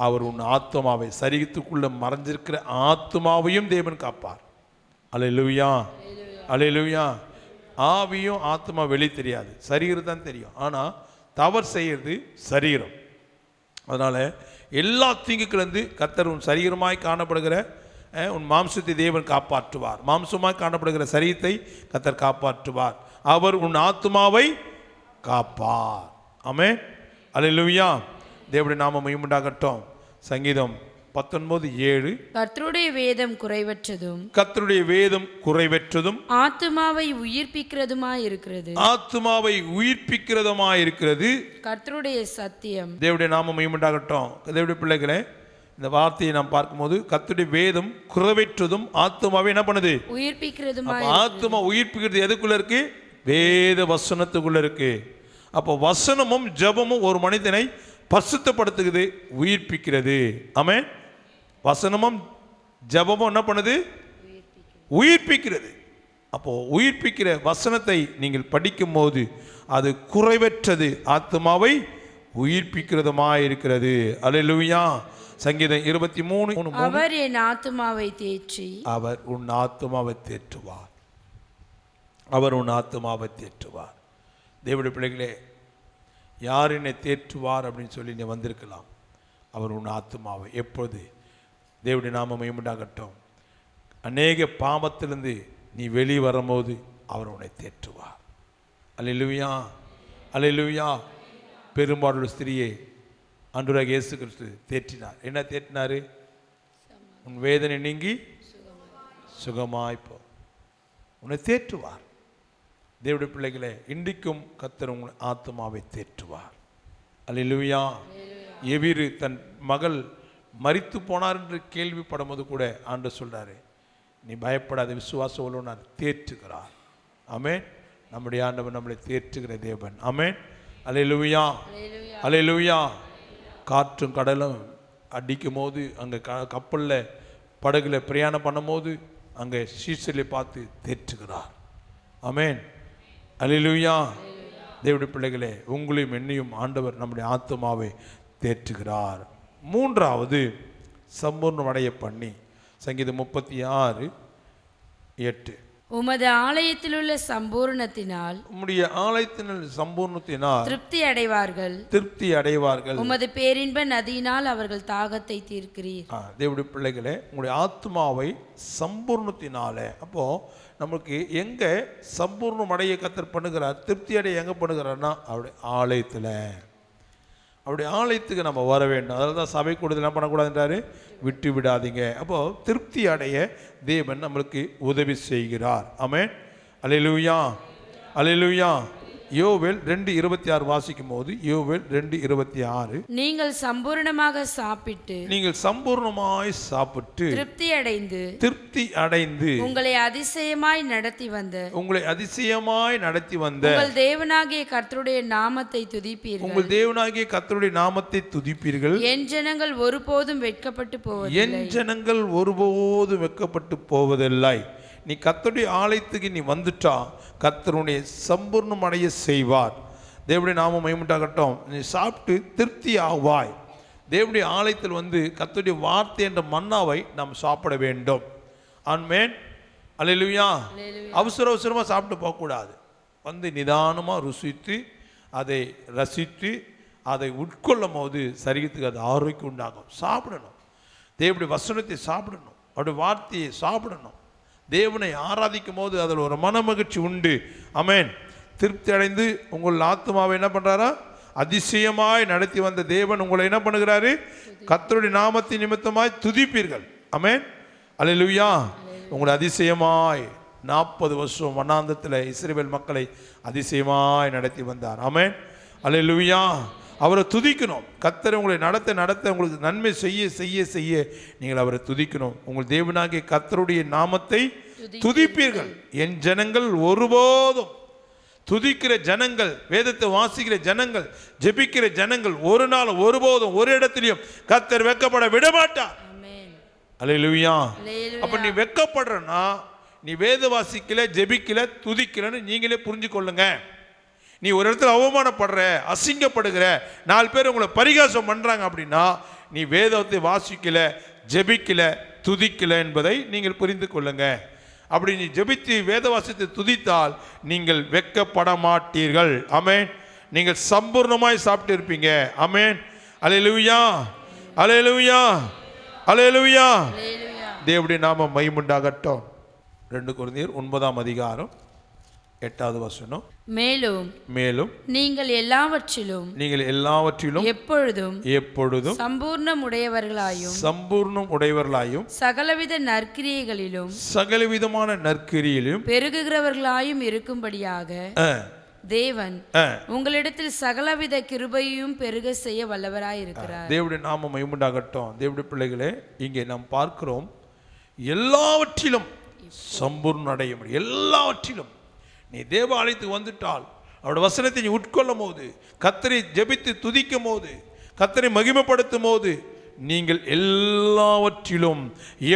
அவர் உன் ஆத்மாவை, சரீரத்துக்குள்ளே மறைஞ்சிருக்கிற ஆத்மாவையும் தேவன் காப்பார். அல்லேலூயா, அல்லேலூயா. ஆவியும் ஆத்மா வெளி தெரியாது, சரீரம் தான் தெரியும். ஆனால் தவறு செய்கிறது சரீரம். அதனால் எல்லா தீங்குக்கிலிருந்து கர்த்தர் உன் சரீரமாய் காணப்படுகிற உன் மாம்சத்தை தேவன் காப்பாற்றுவார். மாம்சமாய் காணப்படுகிற சரீரத்தை கர்த்தர் காப்பாற்றுவார். அவர் உன் ஆத்மாவை காப்பார். ஆமென், அல்லேலூயா. தேவனுடைய நாமம் மகிமையுண்டாகட்டும். சங்கீதம் 19:7 கர்த்தருடைய வேதம் குறைவற்றதும் கர்த்தருடைய வேதம் குறைவற்றதும் ஆத்துமாவை உயிர்ப்பிக்கிறதுமாய் இருக்கிறது. ஆத்துமாவை உயிர்ப்பிக்கிறதுமாய் இருக்கிறது. கர்த்தருடைய சத்தியம். தேவனுடைய நாமம் மகிமையுண்டாகட்டும். தேவனுடைய பிள்ளைகளே, இந்த வார்த்தையை நாம் பார்க்கும்போது கர்த்தருடைய வேதம் குறைவற்றதும் ஆத்துமாவை என்ன பண்ணுது? உயிர்ப்பிக்கிறதுமாய். ஆத்துமா உயிர்ப்பிக்கிறது எதுக்குள்ள இருக்கு? வேத வசனத்துக்குள்ள இருக்கு. அப்போ வசனமும் ஜெபமும் ஒரு மனிதனை பரிசுத்தப்படுத்துகிறது, உயிர்ப்பிக்கிறது. ஆமென். வசனமும் ஜெபமும் என்ன பண்ணுது? உயிர்ப்பிக்கிறது. அப்போ உயிர்ப்பிக்கிற வசனத்தை நீங்கள் படிக்கும் போது அது குறைவற்றது, ஆத்துமாவை உயிர்ப்பிக்கிறதுமாய் இருக்கிறது. அல்லேலூயா. சங்கீதம் 23:3 அவர் என் ஆத்துமாவை தேற்றி. அவர் உன் ஆத்துமாவை தேற்றுவார். அவர் உன் ஆத்துமாவை தேற்றுவார். தேவனுடைய பிள்ளைகளே, யார் என்னை தேற்றுவார் அப்படின்னு சொல்லி நீ வந்திருக்கலாம். அவர் உன் ஆத்துமாவை எப்பொழுது, தேவனுடைய நாமம் மகிமையுண்டாகட்டும், அநேக பாவத்திலிருந்து நீ வெளியே வரும்போது அவர் உன்னை தேற்றுவார். அல்லேலூயா, அல்லேலூயா. பெரும்பாலுள்ள ஸ்திரியை ஆண்டவராகிய இயேசு கிறிஸ்து தேற்றினார். என்ன தேற்றினார்? உன் வேதனை நீங்கி சுகமாய்ப்போ. உன்னை தேற்றுவார். தேவனுடைய பிள்ளைகளே, இன்றைக்கும் கர்த்தர் உங்கள் ஆத்துமாவை தேற்றுவார். அல்லேலூயா. எபிரு தன் மகள் மரித்து போனார் என்று கேள்விப்படும் போது கூட ஆண்டவர் சொல்றாரு, நீ பயப்படாத, விசுவாசம் உள்ளவன் தேற்றுகிறார். ஆமென். நம்முடைய ஆண்டவர் நம்மளை தேற்றுகிற தேவன். ஆமென். அல்லேலூயா, அல்லேலூயா. காற்றும் கடலும் அடிக்கும் போது அங்கே கப்பலில் படகுல பிரயாணம் பண்ணும் போது அங்கே சீசலை பார்த்து தேற்றுகிறார். ஆமென். அல்லேலூயா. தேவனுடைய பிள்ளைகளே, உங்களையும் என்னையும் ஆண்டவர் நம்முடைய ஆத்துமாவை தேற்றுகிறார். மூன்றாவது, சம்பூர்ணம் அடைய பண்ணி. சங்கீதம் 36:8 உமது ஆலயத்தில் உள்ள சம்பூர்ணத்தினால், உம்முடைய ஆலயத்தினால் சம்பூர்ணத்தினால் திருப்தி அடைவார்கள். திருப்தி அடைவார்கள். உமது பேரின்ப நதியினால் அவர்கள் தாகத்தை தீர்க்கிறீர். தேவனுடைய பிள்ளைகளே, உங்களுடைய ஆத்மாவை சம்பூர்ணத்தினால. அப்போ நமக்கு எங்க சம்பூர்ணம் அடைய கர்த்தர் பண்ணுகிறார், திருப்தி அடைய எங்க பண்ணுகிறார்னா அவருடைய ஆலயத்தில். அவருடைய ஆலயத்துக்கு நம்ம வர வேண்டும். அதில் தான் சபை கூடுதல் என்ன பண்ணக்கூடாதுன்றாரு, விட்டு விடாதீங்க. அப்போ திருப்தி அடைய தேவன் நம்மளுக்கு உதவி செய்கிறார். ஆமென். அல்லேலூயா, அல்லேலூயா. யோவேல் 2:26 வாசிக்கும் போது, யோவேல் 2:26, நீங்கள் சம்பூர்ணமாக சாப்பிட்டு, நீங்கள் சம்பூர்ணமாய் சாப்பிட்டு திருப்தி அடைந்து உங்களை அதிசயமாய் நடத்தி வந்த உங்கள் தேவனாகிய கர்த்தருடைய நாமத்தை துதிப்பீர்கள். உங்கள் தேவனாகிய கர்த்தருடைய நாமத்தை துதிப்பீர்கள். என் ஜனங்கள் ஒருபோதும் வெட்கப்பட்டு போவதில்லை. என் ஜனங்கள் ஒருபோதும் வெட்கப்பட்டு போவதில்லை. நீ கர்த்தருடைய ஆலயத்துக்கு நீ வந்துட்டா கர்த்தருடைய சம்பூர்ணம் அடைய செய்வார். தேவனுடைய நாமம் மகிமையுண்டாகட்டும். நீ சாப்பிட்டு திருப்தி ஆவாய். தேவனுடைய ஆலயத்தில் வந்து கர்த்தருடைய வார்த்தை என்ற மன்னாவை நாம் சாப்பிட வேண்டும். ஆமென். அல்லேலூயா. அவசரமாக சாப்பிட்டு போகக்கூடாது. வந்து நிதானமாக ருசித்து அதை ரசித்து அதை உட்கொள்ளும் போது சரீரத்துக்கு அது ஆரோக்கியம் உண்டாகும். சாப்பிடணும். தேவனுடைய வசனத்தை சாப்பிடணும். அவருடைய வார்த்தையை சாப்பிடணும். தேவனை ஆராதிக்கும் போது அதில் ஒரு மன மகிழ்ச்சி உண்டு. ஆமென். திருப்தி அடைந்து உங்கள் ஆத்துமாவை என்ன பண்ணுறாரா, அதிசயமாய் நடத்தி வந்த தேவன் உங்களை என்ன பண்ணுகிறாரு, கர்த்தருடைய நாமத்தின் நிமித்தமாய் துதிப்பீர்கள். ஆமென். அல்லேலூயா. உங்களை அதிசயமாய் 40 வருஷம் வனாந்தத்தில் இஸ்ரவேல் மக்களை அதிசயமாய் நடத்தி வந்தார். ஆமென். அல்லேலூயா. அவரை துதிக்கணும். கர்த்தர் உங்களை நடத்த உங்களுக்கு நன்மை செய்ய செய்ய செய்ய நீங்கள் அவரை துதிக்கணும். உங்கள் தேவனாகிய கர்த்தருடைய நாமத்தை துதிப்பீர்கள். என் ஜனங்கள் ஒருபோதும், துதிக்கிற ஜனங்கள், வேதத்தை வாசிக்கிற ஜனங்கள், ஜெபிக்கிற ஜனங்கள் ஒரு நாள் ஒருபோதும் ஒரு இடத்திலையும் கர்த்தர் வெட்கப்பட விடமாட்டார். அல்லேலூயா. அப்ப நீ வெட்கப்படுறனா, நீ வேத வாசிக்கல, ஜெபிக்கல, துதிக்கலன்னு நீங்களே புரிஞ்சு கொள்ளுங்க. நீ ஒரு இடத்துல அவமானப்படுற, அசிங்கப்படுகிற, 4 பேர் உங்களை பரிகாசம் பண்ணுறாங்க அப்படின்னா நீ வேதத்தை வாசிக்கல, ஜெபிக்கல, துதிக்கல என்பதை நீங்கள் புரிந்து கொள்ளுங்க. அப்படி நீ ஜெபித்து வேத வாசித்து துதித்தால் நீங்கள் வெட்கப்பட மாட்டீர்கள். ஆமென். நீங்கள் சம்பூர்ணமாய் சாப்பிட்டு இருப்பீங்க. ஆமென். அல்லேலூயா, அல்லேலூயா, அல்லேலூயா. தேவனுடைய நாமம் மகிமையுண்டாகட்டும். 2 கொரிந்தியர் 9 அதிகாரம் 8வது வசனம். மேலும் நீங்கள் எல்லாவற்றிலும் எப்பொழுதும் சம்பூர்ணம் உடையவர்களாயும் சகலவிதமான நற்கிரியிலும் பெருகுகிறவர்களாயும் இருக்கும்படியாக தேவன் உங்களிடத்தில் சகலவித கிருபையும் பெருக செய்ய வல்லவராயிருக்கிறார். தேவனுடைய நாமம் மகிமையுண்டாகட்டும். தேவனுடைய பிள்ளைகளே, இங்கே நாம் பார்க்கிறோம், எல்லாவற்றிலும் சம்பூர்ணம் அடைய முடியும். எல்லாவற்றிலும் நீ தேவாலயத்துக்கு வந்துட்டால், அவருடைய வசனத்தை நீ உட்கொள்ளும் போது, கர்த்தரை ஜெபித்து துதிக்கும் போது, கர்த்தரை மகிமைப்படுத்தும் போது, நீங்கள் எல்லாவற்றிலும்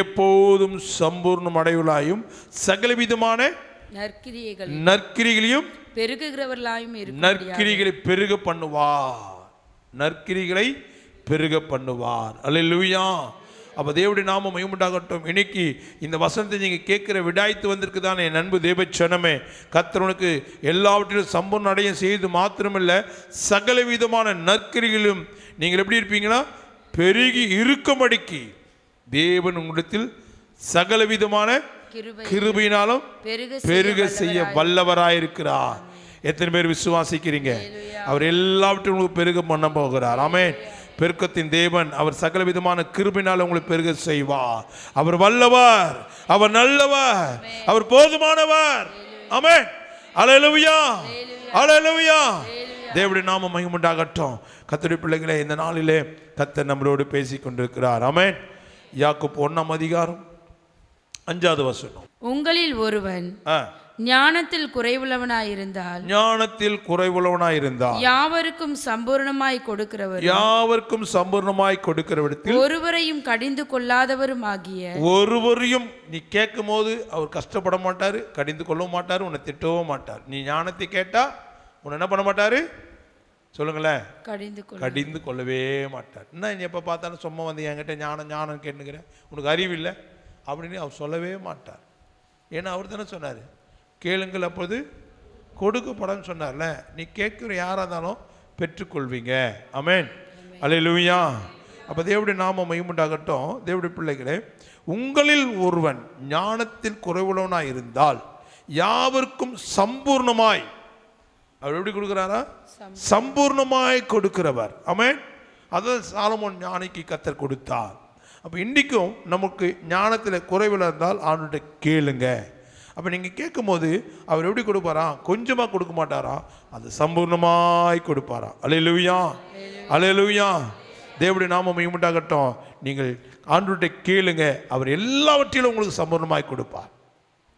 எப்போதும் சம்பூர்ணம் அடைவலாயும் சகலவிதமான நற்கிரிகளையும் நற்கிரிகளை பெருக பண்ணுவார். அல்லேலூயா. அப்போ தேவனுடைய நாமம் மகிமையுண்டாகட்டும். இன்னைக்கு இந்த வசனத்தை நீங்கள் கேட்குற விடாய்த்து வந்திருக்கு தானே என் அன்பு தேவச்சனமே. கர்த்தருக்கு எல்லாவற்றிலும் சம்பூர்ணம் அடைய செய்து மாத்திரமில்லை, சகலவிதமான நற்கிரிகளிலும் நீங்கள் எப்படி இருப்பீங்கன்னா பெருகி இருக்கும்படிக்கு தேவன் உங்களிடத்தில் சகலவிதமான கிருபையினாலும் பெருக செய்ய வல்லவராயிருக்கிறார். எத்தனை பேர் விசுவாசிக்கிறீங்க? அவர் எல்லாவற்றையும் உங்களுக்கு பெருக பண்ண போகிறார். ஆமென். பெருக்கத்தின் தேவன் அவர் சகல விதமான கிருபையினால் உங்களை பெருக செய்வார். அவர் வல்லவர், அவர் நல்லவர், அவர் போதுமானவர். ஆமென். அல்லேலூயா, அல்லேலூயா. தேவனுடைய நாமம் மகிமையுண்டாகட்டும். கர்த்தருடைய பிள்ளைகளே, இந்த நாளிலே கர்த்தர் நம்மளோடு பேசிக் கொண்டிருக்கிறார். ஆமென். யாக்கோபு 1ஆம் அதிகாரம் 5வது வசனம். உங்களில் ஒருவன் ஞானத்தில் குறைவுள்ளவனாயிருந்தால் யாவருக்கும் சம்பூர்ணமாய் கொடுக்கிறவரிடத்தில் ஒருவரையும் கடிந்து கொள்ளாதவருமாகிய ஒருவரையும் நீ கேட்கும் போது அவர் கஷ்டப்பட மாட்டாரு, கடிந்து கொள்ள மாட்டாரு, உன்னை திட்டவும் மாட்டார். நீ ஞானத்தை கேட்டா உன்னை என்ன பண்ண மாட்டாரு? சொல்லுங்களேன். கடிந்து கொள்ளவே மாட்டார். என்ன நீ எப்போ பார்த்தாலும் சும்மா வந்து என்கிட்ட ஞானம் கேட்டுக்கிறேன், உனக்கு அறிவு இல்லை அப்படின்னு அவர் சொல்லவே மாட்டார். ஏன்னா அவர் தானே சொன்னார், கேளுங்கள் அப்போது கொடுக்கப்படும் சொன்னார்ல. நீ கேட்குற யாராக இருந்தாலும் பெற்றுக்கொள்வீங்க. ஆமென். அல்லேலூயா. அப்போ தேவனுடைய நாமம் மகிமையுண்டாகட்டும். தேவனுடைய பிள்ளைகளே, உங்களில் ஒருவன் ஞானத்தில் குறைவுள்ளவனாய் இருந்தால் யாவருக்கும் சம்பூர்ணமாய், அவர் எப்படி கொடுக்குறாரா? சம்பூர்ணமாய் கொடுக்கிறவர். ஆமென். அதான் சாலமோன் ஞானிக்கு கர்த்தர் கொடுத்தார். அப்போ இன்றைக்கும் நமக்கு ஞானத்தில் குறைவில் இருந்தால் அவனுடைய கேளுங்க. அப்போ நீங்கள் கேட்கும் போது அவர் எப்படி கொடுப்பாரா? கொஞ்சமாக கொடுக்க மாட்டாரா, அது சம்பூர்ணமாய் கொடுப்பாரா. அல்லேலூயா, அல்லேலூயா. தேவனுடைய நாமம் மகிமையுண்டாகட்டும். நீங்கள் ஆண்டவர்கிட்ட கேளுங்க, அவர் எல்லாவற்றிலும் உங்களுக்கு சம்பூர்ணமாய் கொடுப்பார்.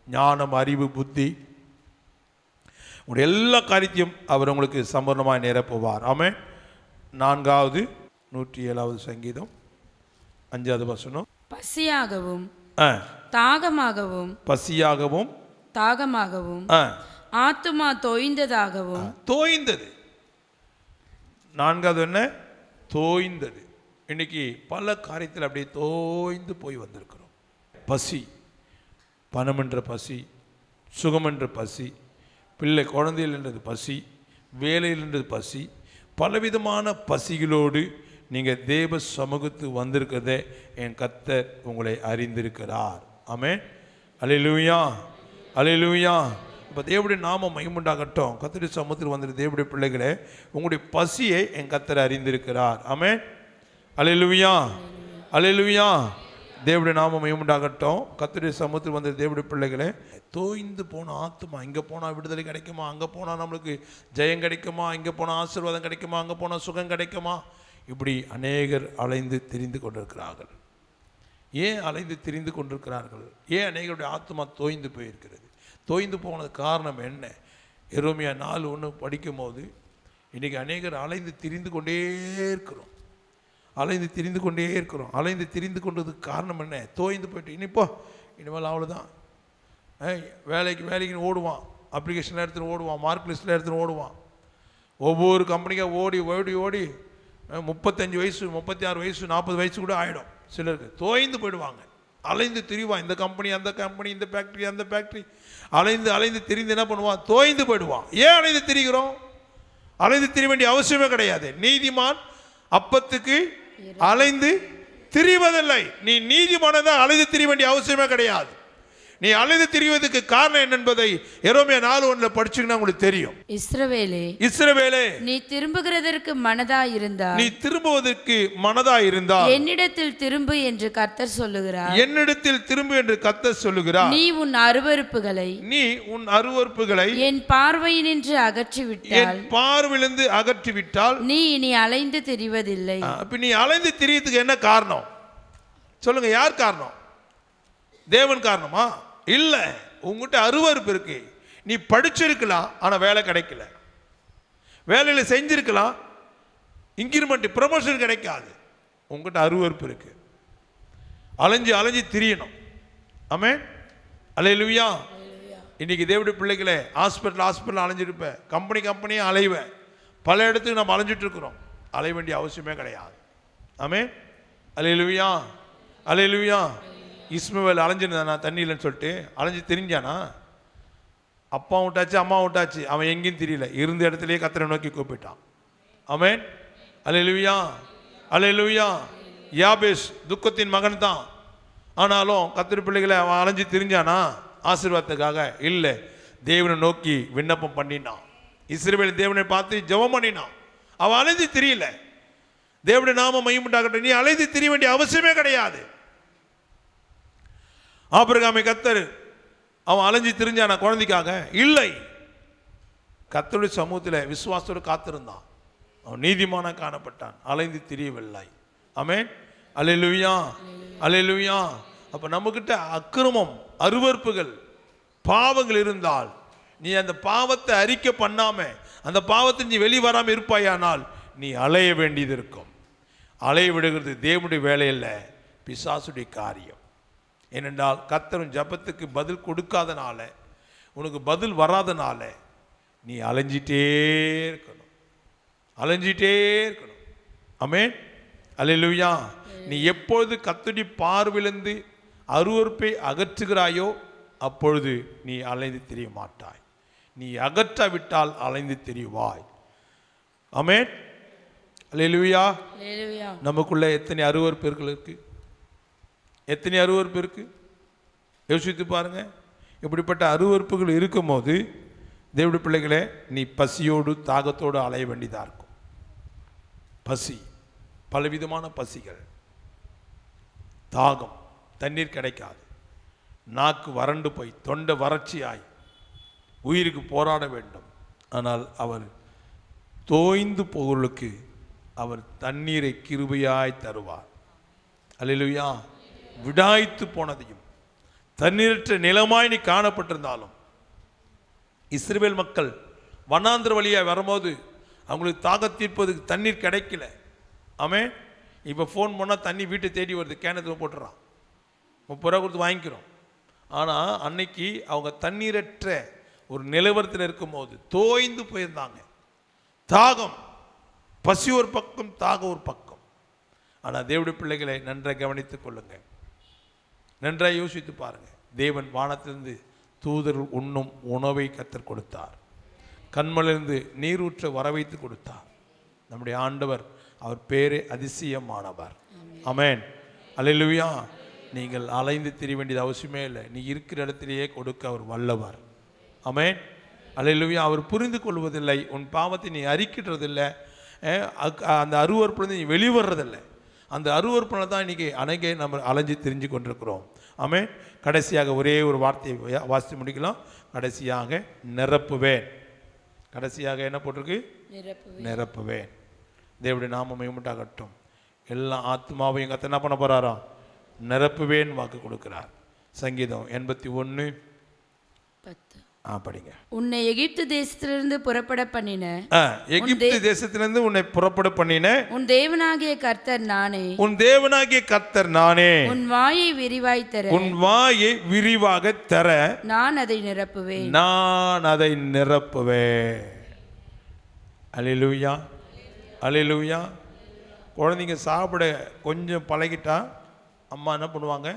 ஞானம், அறிவு, புத்தி, உங்களுடைய எல்லா காரியத்தையும் அவர் உங்களுக்கு சம்பூர்ணமாய் நிரப்புவார். ஆமென். 4வது 107வது சங்கீதம் 5வது வசனம். பசியாகவும் தாகமாகவும் ஆத்துமா தோய்ந்ததாகவும். 4வது என்ன? தோய்ந்தது. இன்னைக்கு பல காரியத்தில் அப்படியே தோய்ந்து போய் வந்திருக்கிறோம். பசி, பணம் என்ற பசி, சுகம் என்ற பசி, பிள்ளை குழந்தைகள் என்றது பசி, வேலையில் என்றது பசி, பலவிதமான பசிகளோடு நீங்கள் தேவ சமூகத்து வந்திருக்கிறதே என் கர்த்தர் உங்களை அறிந்திருக்கிறார். ஆமென். அல்லேலூயா, அல்லேலூயா. இப்போ தேவனுடைய நாமம் மகிமையுண்டாகட்டும். கர்த்தருடைய சமூகத்தில் வந்துட்டு தேவனுடைய பிள்ளைகளே, உங்களுடைய பசியை என் கர்த்தர் அறிந்திருக்கிறார். ஆமென். அல்லேலூயா, அல்லேலூயா. தேவனுடைய நாமம் மகிமையுண்டாகட்டும். கர்த்தருடைய சமூகத்தில் வந்த தேவனுடைய பிள்ளைகளே, தோய்ந்து போன ஆத்துமா, இங்கே போனால் விடுதலை கிடைக்குமா, அங்கே போனால் நம்மளுக்கு ஜெயம் கிடைக்குமா, இங்கே போனால் ஆசீர்வாதம் கிடைக்குமா, அங்கே போனால் சுகம் கிடைக்குமா, இப்படி அநேகர் அலைந்து திரிந்து கொண்டிருக்கிறார்கள். ஏன் அலைந்து திரிந்து கொண்டிருக்கிறார்கள்? ஏன் அநேகருடைய ஆத்மா தோய்ந்து போயிருக்கிறது? தோய்ந்து போனது காரணம் என்ன? எரேமியா 4:1 படிக்கும் போது இன்றைக்கி அநேகர் அலைந்து திரிந்து கொண்டே இருக்கிறோம். அலைந்து திரிந்து கொண்டதுக்கு காரணம் என்ன? தோய்ந்து போயிட்டு இனிமேல் அவ்வளோதான். வேலைக்குன்னு ஓடுவான், அப்ளிகேஷனில் எடுத்துகிட்டு ஓடுவான், மார்க் லிஸ்ட்டில் எடுத்துகிட்டு ஓடுவான். ஒவ்வொரு கம்பெனிக்காக ஓடி 35 வயசு, 36 வயசு, 40 வயசு கூட ஆகிடும் சிலருக்கு. தோய்ந்து போயிடுவாங்க, அலைந்து திரிவான். இந்த கம்பெனி, அந்த கம்பெனி, இந்த ஃபேக்ட்ரி, அந்த ஃபேக்ட்ரி, அலைந்து திரிந்து என்ன பண்ணுவான்? தோய்ந்து போயிடுவான். ஏன் அலைந்து திரிகிறோம்? அலைந்து திரிய வேண்டிய அவசியமே கிடையாது. நீதிமான் அப்பத்துக்கு அலைந்து திரிவதில்லை. நீ நீதிமானதான் அலைந்து திரிய வேண்டிய அவசியமே கிடையாது. நீ அலைந்து திரிவதற்கு காரணம் என்ன என்பதை எரோமியா 4:1 படிச்சீங்கன்னா உங்களுக்கு தெரியும். இஸ்ரவேலே, நீ திரும்புகிறதற்கு மனதா இருந்தால், நீ திரும்புவதற்கு மனதா இருந்தால் என்னிடத்தில் திரும்பு என்று கர்த்தர் சொல்லுகிறார். என்னிடத்தில் திரும்பு என்று கர்த்தர் சொல்லுகிறார். நீ உன் அருவருப்புகளை என் பார்வையினின்று அகற்றிவிட்டால், என் பார்வையிலிருந்து அகற்றிவிட்டால் நீ இனி அலைந்து திரிவதில்லை. அப்ப நீ அலைந்து திரியறதுக்கு என்ன காரணம் சொல்லுங்க? யார் காரணம்? தேவன் காரணமா? இல்ல, உங்ககிட்ட அருவருப்பு இருக்கு. நீ படிச்சிருக்கலாம், ஆனா வேலை கிடைக்கல. வேலையில செஞ்சிருக்கலாம், இன்கிரிமெண்ட் ப்ரமோஷன் கிடைக்காது. உங்ககிட்ட அருவருப்பு இருக்கு. அலைஞ்சு அலைஞ்சு திரியணும். ஆமென், அல்லேலூயா. இன்னைக்கு தேவனுடைய பிள்ளைகளே, ஹாஸ்பிட்டல் அலைஞ்சிருப்பேன், கம்பெனியே அலைவேன், பல இடத்துக்கு நம்ம அலைஞ்சிட்டு இருக்கிறோம். அலைய வேண்டிய அவசியமே கிடையாது. ஆமென், அல்லேலூயா, அல்லேலூயா. இஸ்மவேல் அலைஞ்சிருந்தானா தண்ணி இல்லைன்னு சொல்லிட்டு அலைஞ்சு தெரிஞ்சானா? அப்பா விட்டாச்சு, அம்மா விட்டாச்சு, அவன் எங்கேயும் தெரியல, இருந்த இடத்துலயே கர்த்தரை நோக்கி கூப்பிட்டான். ஆமென், அல்லேலூயா, அல்லேலூயா. யாபேஸ் துக்கத்தின் மகன் தான், ஆனாலும் கர்த்தர் பிள்ளைகளை அவன் அலைஞ்சு தெரிஞ்சானா? ஆசீர்வாதத்துக்காக இல்லை, தேவனை நோக்கி விண்ணப்பம் பண்ணினான். இஸ்ரவேல் தேவனை பார்த்து ஜெபம் பண்ணினான். அவன் அலைஞ்சு தெரியல. தேவனுடைய நாம மகிமையுண்டாகட்டும். நீ அலைந்து திரிய வேண்டிய அவசியமே கிடையாது. ஆபிரகாமை கர்த்தர் அவன் அலைஞ்சு திரிஞ்சான குழந்தைக்காக? இல்லை, கர்த்தருடைய சமூகத்தில் விசுவாசத்தோடு காத்திருந்தான். அவன் நீதிமான காணப்பட்டான், அலைந்து திரியவில்லை. ஆமென், அல்லேலூயா, அல்லேலூயா. அப்ப நம்மகிட்ட அக்கிரமம், அருவருப்புகள், பாவங்கள் இருந்தால் நீ அந்த பாவத்தை அறிக்கை பண்ணாம, அந்த பாவத்தை நீ வெளிவராமல் இருப்பாயானால் நீ அலைய வேண்டியது இருக்கும். அலைய விடுகிறது தேவனுடைய வேலை இல்லை, பிசாசுடைய காரியம். ஏனென்றால் கர்த்தரின் ஜெபத்துக்கு பதில் கொடுக்காதனால, உனக்கு பதில் வராதனால நீ அலைஞ்சிட்டே இருக்கணும், அலைஞ்சிட்டே இருக்கணும். ஆமென், அல்லேலூயா. நீ எப்பொழுது கர்த்தருடைய பார்வையிலிருந்து அருவருப்பை அகற்றுகிறாயோ அப்பொழுது நீ அலைந்து திரிய மாட்டாய். நீ அகற்றாவிட்டால் அலைந்து திரிவாய். ஆமென், அல்லேலூயா. நமக்குள்ள எத்தனை அருவருப்புகள் இருக்கு, எத்தனை அருவருப்பு இருக்கு, யோசித்து பாருங்க. இப்படிப்பட்ட அருவருப்புகள் இருக்கும் போது தேவனுடைய பிள்ளைகளே, நீ பசியோடு தாகத்தோடு அலைய வேண்டியதா இருக்கும். பசி, பலவிதமான பசிகள், தாகம், தண்ணீர் கிடைக்காது, நாக்கு வறண்டு போய் தொண்டை வறட்சியாய் உயிருக்கு போராட வேண்டும். ஆனால் அவர் தோய்ந்து போகிறவர்களுக்கு அவர் தண்ணீரை கிருபையாய் தருவார். அல்லேலூயா. விடாய்த்து போனதையும் தண்ணீரற்ற நிலமாய் நீ காணப்பட்டிருந்தாலும், இஸ்ரவேல் மக்கள் வனாந்திர வழியாக வரும்போது அவங்களுக்கு தாகம் தீர்ப்பதுக்கு தண்ணீர் கிடைக்கல. ஆமென். இப்போ ஃபோன் பண்ணால் தண்ணி வீட்டை தேடி வருது, கேனத்தில் போட்டுறான், 30 ரூபா கொடுத்து வாங்கிக்கிறோம். ஆனால் அன்னைக்கு அவங்க தண்ணீரற்ற ஒரு நிலவரத்தில் இருக்கும்போது தோய்ந்து போயிருந்தாங்க. தாகம், பசி ஒரு பக்கம், தாகம் ஒரு பக்கம். ஆனால் தேவனுடைய பிள்ளைகளை நன்றாக கவனித்துக் கொள்ளுங்க, நன்றாக யோசித்து பாருங்க. தேவன் வானத்திலிருந்து தூதர்கள் உண்ணும் உணவை கர்த்தர் கொடுத்தார், கண்மலிருந்து நீரூற்ற வரவைத்து கொடுத்தார். நம்முடைய ஆண்டவர், அவர் பேரே அதிசயமானவர். ஆமென், அல்லேலூயா. நீங்கள் அலைந்து திரிய வேண்டியது அவசியமே இல்லை, நீ இருக்கிற இடத்திலேயே கொடுக்க அவர் வல்லவர். ஆமென், அல்லேலூயா. அவர் புரிந்து கொள்வதில்லை, உன் பாவத்தை நீ அறிக்கின்றதில்லை, அந்த அருவருப்புலேருந்து நீ வெளிவர்றதில்லை. அந்த அருவருப்பில் தான் இன்றைக்கி அநேக நம்ம அலைஞ்சு திரிஞ்சு கொண்டிருக்கிறோம். ஆமென். கடைசியாக ஒரே ஒரு வார்த்தையை வாசித்து முடிக்கலாம். கடைசியாக நிரப்புவேன். கடைசியாக என்ன போட்டிருக்கு? நிரப்புவேன். தேவனுடைய நாமம் மகிமையுண்டாகட்டும். எல்லா ஆத்மாவையும் கர்த்தர் என்ன பண்ண போகிறாரா? நிரப்புவேன் வாக்கு கொடுக்கிறார். சங்கீதம் 81:10 படிங்க. உன்னை எகிப்து தேசத்திலிருந்து புறப்பட பண்ணின, எகிப்து தேசத்திலிருந்து உன்னை புறப்பட பண்ணின உன் தேவனாகிய கர்த்தர் நானே, உன் தேவனாகிய கர்த்தர் நானே. உன் வாயை விரிவாய் தர, உன் வாயை விரிவாக தர நான் அதை நிரப்புவேன், நான் அதை நிரப்புவேன். அல்லேலூயா, அல்லேலூயா. குழந்தைங்க சாப்பிட கொஞ்சம் பழகிட்டா அம்மா என்ன பண்ணுவாங்க?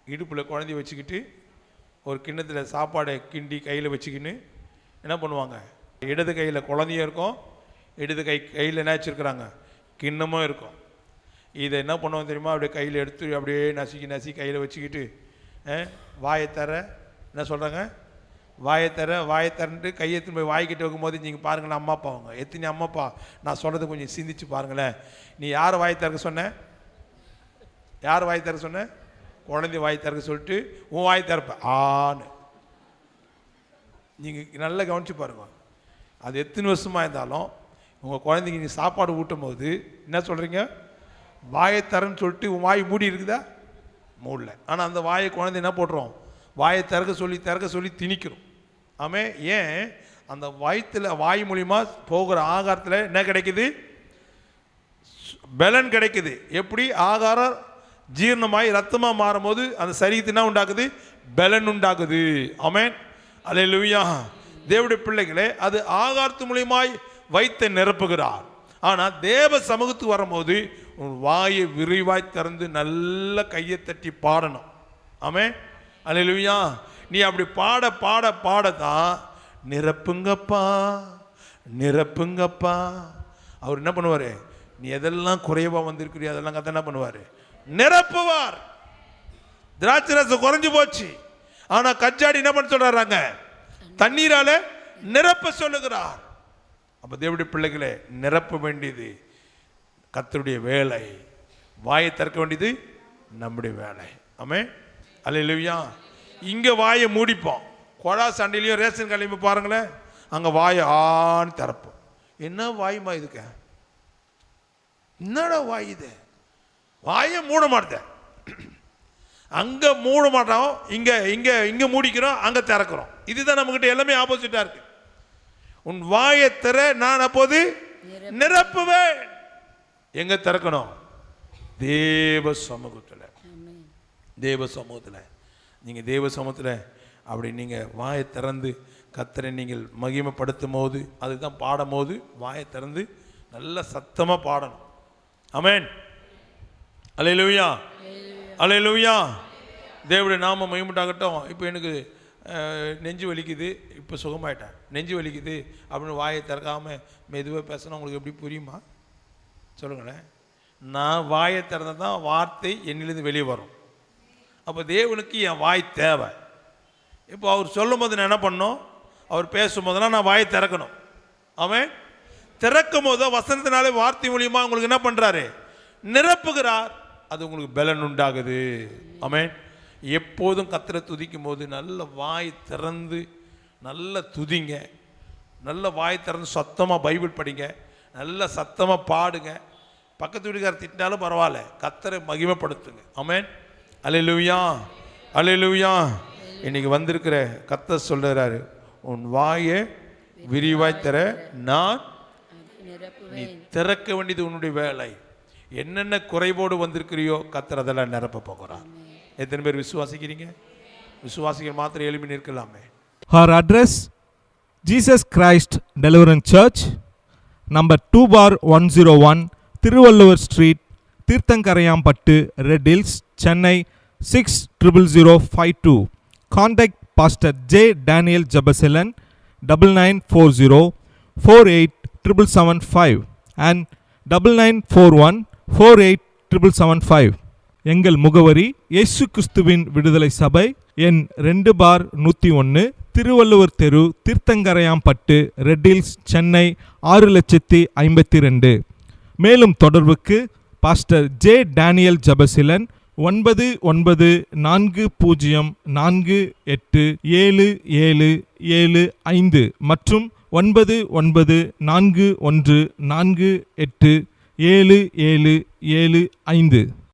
இடுப்பில் குழந்தைய வச்சுக்கிட்டு ஒரு கிண்ணத்தில் சாப்பாடை கிண்டி கையில் வச்சுக்கின்னு என்ன பண்ணுவாங்க? இடது கையில் குழந்தையும் இருக்கும், இடது கையில் என்ன வச்சுருக்குறாங்க? கிண்ணமும் இருக்கும். இதை என்ன பண்ணுவோம் தெரியுமா? அப்படியே கையில் எடுத்து அப்படியே நசுக்கி கையில் வச்சுக்கிட்டு வாயை தர என்ன சொல்கிறாங்க, வாயை தரன்ட்டு கையெத்துன்னு போய் வாய்க்கிட்டு வைக்கும்போது நீங்கள் பாருங்களேன், அம்மா அப்பா அவங்க எத்தனை அம்மா அப்பா நான் சொல்கிறது கொஞ்சம் சிந்திச்சு பாருங்களேன். நீ யார் வாயை திறக்க சொன்ன, யார் வாய் திறக்க சொன்ன, குழந்தை வாய் திறக்க சொல்லிட்டு உன் வாய் திறப்ப ஆன்னு. நீங்கள் நல்லா கவனித்து பாருங்க, அது எத்தனை வருஷமாக இருந்தாலும் உங்கள் குழந்தைங்க நீங்கள் சாப்பாடு ஊட்டும் போது என்ன சொல்கிறீங்க, வாயை தரன்னு சொல்லிட்டு உன் வாய் மூடி இருக்குதா, மூடல. ஆனால் அந்த வாயை குழந்தை என்ன போட்டுரும், வாயை திறக்க சொல்லி திணிக்கிறோம். ஆமே, ஏன் அந்த வயிற்றில் வாய் மூலிமா போகிற ஆகாரத்தில் என்ன கிடைக்குது, பலன் கிடைக்குது. எப்படி ஆகாரம் ஜீரணமாய் ரத்தமாக மாறும்போது அந்த சரீரத்தை என்ன உண்டாக்குது, பலன் உண்டாக்குது. ஆமென், அல்லேலூயா. தேவனுடைய பிள்ளைகளே, அது ஆகாரத்து மூலியமாய் வைத்து நிரப்புகிறார். ஆனால் தேவ சமூகத்துக்கு வரும்போது உன் வாயை விரிவாய் திறந்து நல்ல கையை தட்டி பாடணும். ஆமென், அல்லேலூயா. நீ அப்படி பாட பாட பாடத்தான் நிரப்புங்கப்பா நிரப்புங்கப்பா. அவர் என்ன பண்ணுவார், நீ எதெல்லாம் குறைவாக வந்திருக்கிறியோ அதெல்லாம் கதை என்ன பண்ணுவார், நிரப்புவார். திராட்சை ரசம் குறைஞ்சு போச்சு, ஆனால் கச்சாடி என்ன பண்ண சொல்றாங்க, தண்ணீரால நிரப்ப சொல்லுகிறார். அப்போ தேவனுடைய பிள்ளைகளே, நிரப்ப வேண்டியது கர்த்தருடைய வேலை, வாயை திறக்க வேண்டியது நம்முடைய வேலை. ஆமென், அல்லேலூயா. இங்கே வாயை மூடிப்போம், கொடா சண்டையிலையும் ரேஷன் கடையிலையும் பாருங்களேன், அங்கே வாயை ஆன்னு திறப்போம். என்ன வாயுமா இதுக்க, என்னடா வாய் இது, வாயை மூட மாட்டேன். அங்கே மூட மாட்டோம், இங்கே மூடிக்கிறோம், அங்கே திறக்கிறோம். இதுதான் நம்மகிட்ட எல்லாமே ஆப்போசிட்டாக இருக்கு. உன் வாயை திற, நான் அப்போது நிரப்புவேன். எங்க திறக்கணும், தேவ சமூகத்தில். தேவ சமூகத்தில் நீங்கள் தேவ சமூகத்தில் அப்படி நீங்கள் வாயை திறந்து கர்த்தரை நீங்கள் மகிமைப்படுத்தும் போது, அதுதான் பாடும் போது வாயை திறந்து நல்ல சத்தமாக பாடணும். ஆமென், அல்லேலூயா, அல்லேலூயா. தேவனுடைய நாம மகிமையுண்டாகட்டும். இப்போ எனக்கு நெஞ்சு வலிக்குது, இப்போ சுகமாயிட்டேன், நெஞ்சு வலிக்குது அப்படின்னு வாயை திறக்காமல் மெதுவாக பேசணும். உங்களுக்கு எப்படி புரியுமா சொல்லுங்களேன். நான் வாயை திறந்தால் தான் வார்த்தை என்னிலிருந்து வெளியே வரும். அப்போ தேவனுக்கு என் வாய் தேவை. இப்போ அவர் சொல்லும் போது நான் என்ன பண்ணணும், அவர் பேசும்போதெல்லாம் நான் வாயை திறக்கணும். அவன் திறக்கும் போது வசனத்தினாலே வார்த்தை மூலியமாக உங்களுக்கு என்ன பண்ணுறாரு, நிரப்புகிறார். அது உங்களுக்கு பலன் உண்டாகுது. ஆமென். எப்போதும் கர்த்தரை துதிக்கும் போது நல்ல வாய் திறந்து நல்ல துதிங்க, நல்ல வாய் திறந்து சத்தமாக பைபிள் படிங்க, நல்ல சத்தமாக பாடுங்க. பக்கத்து வீட்டுக்கார திட்டினாலும் பரவாயில்ல, கர்த்தரை மகிமைப்படுத்துங்க. ஆமென், அல்லேலூயா, அல்லேலூயா. இன்னைக்கு வந்திருக்கிற கர்த்தர் சொல்கிறாரு, உன் வாயை விரிவாய் தர நான், நீ திறக்க வேண்டியது உன்னுடைய வேலை. என்னென்ன குறைவோடு வந்திருக்கிறியோ கர்த்தர் அதெல்லாம் நிரப்ப போகிறார். எத்தனை பேர் விசுவாசிக்கிறீங்க? விசுவாசிகள் மாத்திரம் எழுப்பி நிற்கலாமே. Her address, Jesus Christ Deliverance Church, number 2/101, Thiruvallur Street, Tirthankarayambattu, Red Hills, Chennai 600052. Contact Pastor J. Daniel Jabasilan 9940 487775 and 9941 487775. எங்கள் முகவரி இயேசு கிறிஸ்துவின் விடுதலை சபை, எண் 2/101, திருவள்ளுவர் தெரு, தீர்த்தங்கரையாம்பட்டு, ரெட் ஹில்ஸ், சென்னை 6,52,000. மேலும் தொடர்புக்கு பாஸ்டர் ஜே டேனியல் ஜபசிலன் 9940487775 மற்றும் 994141487775.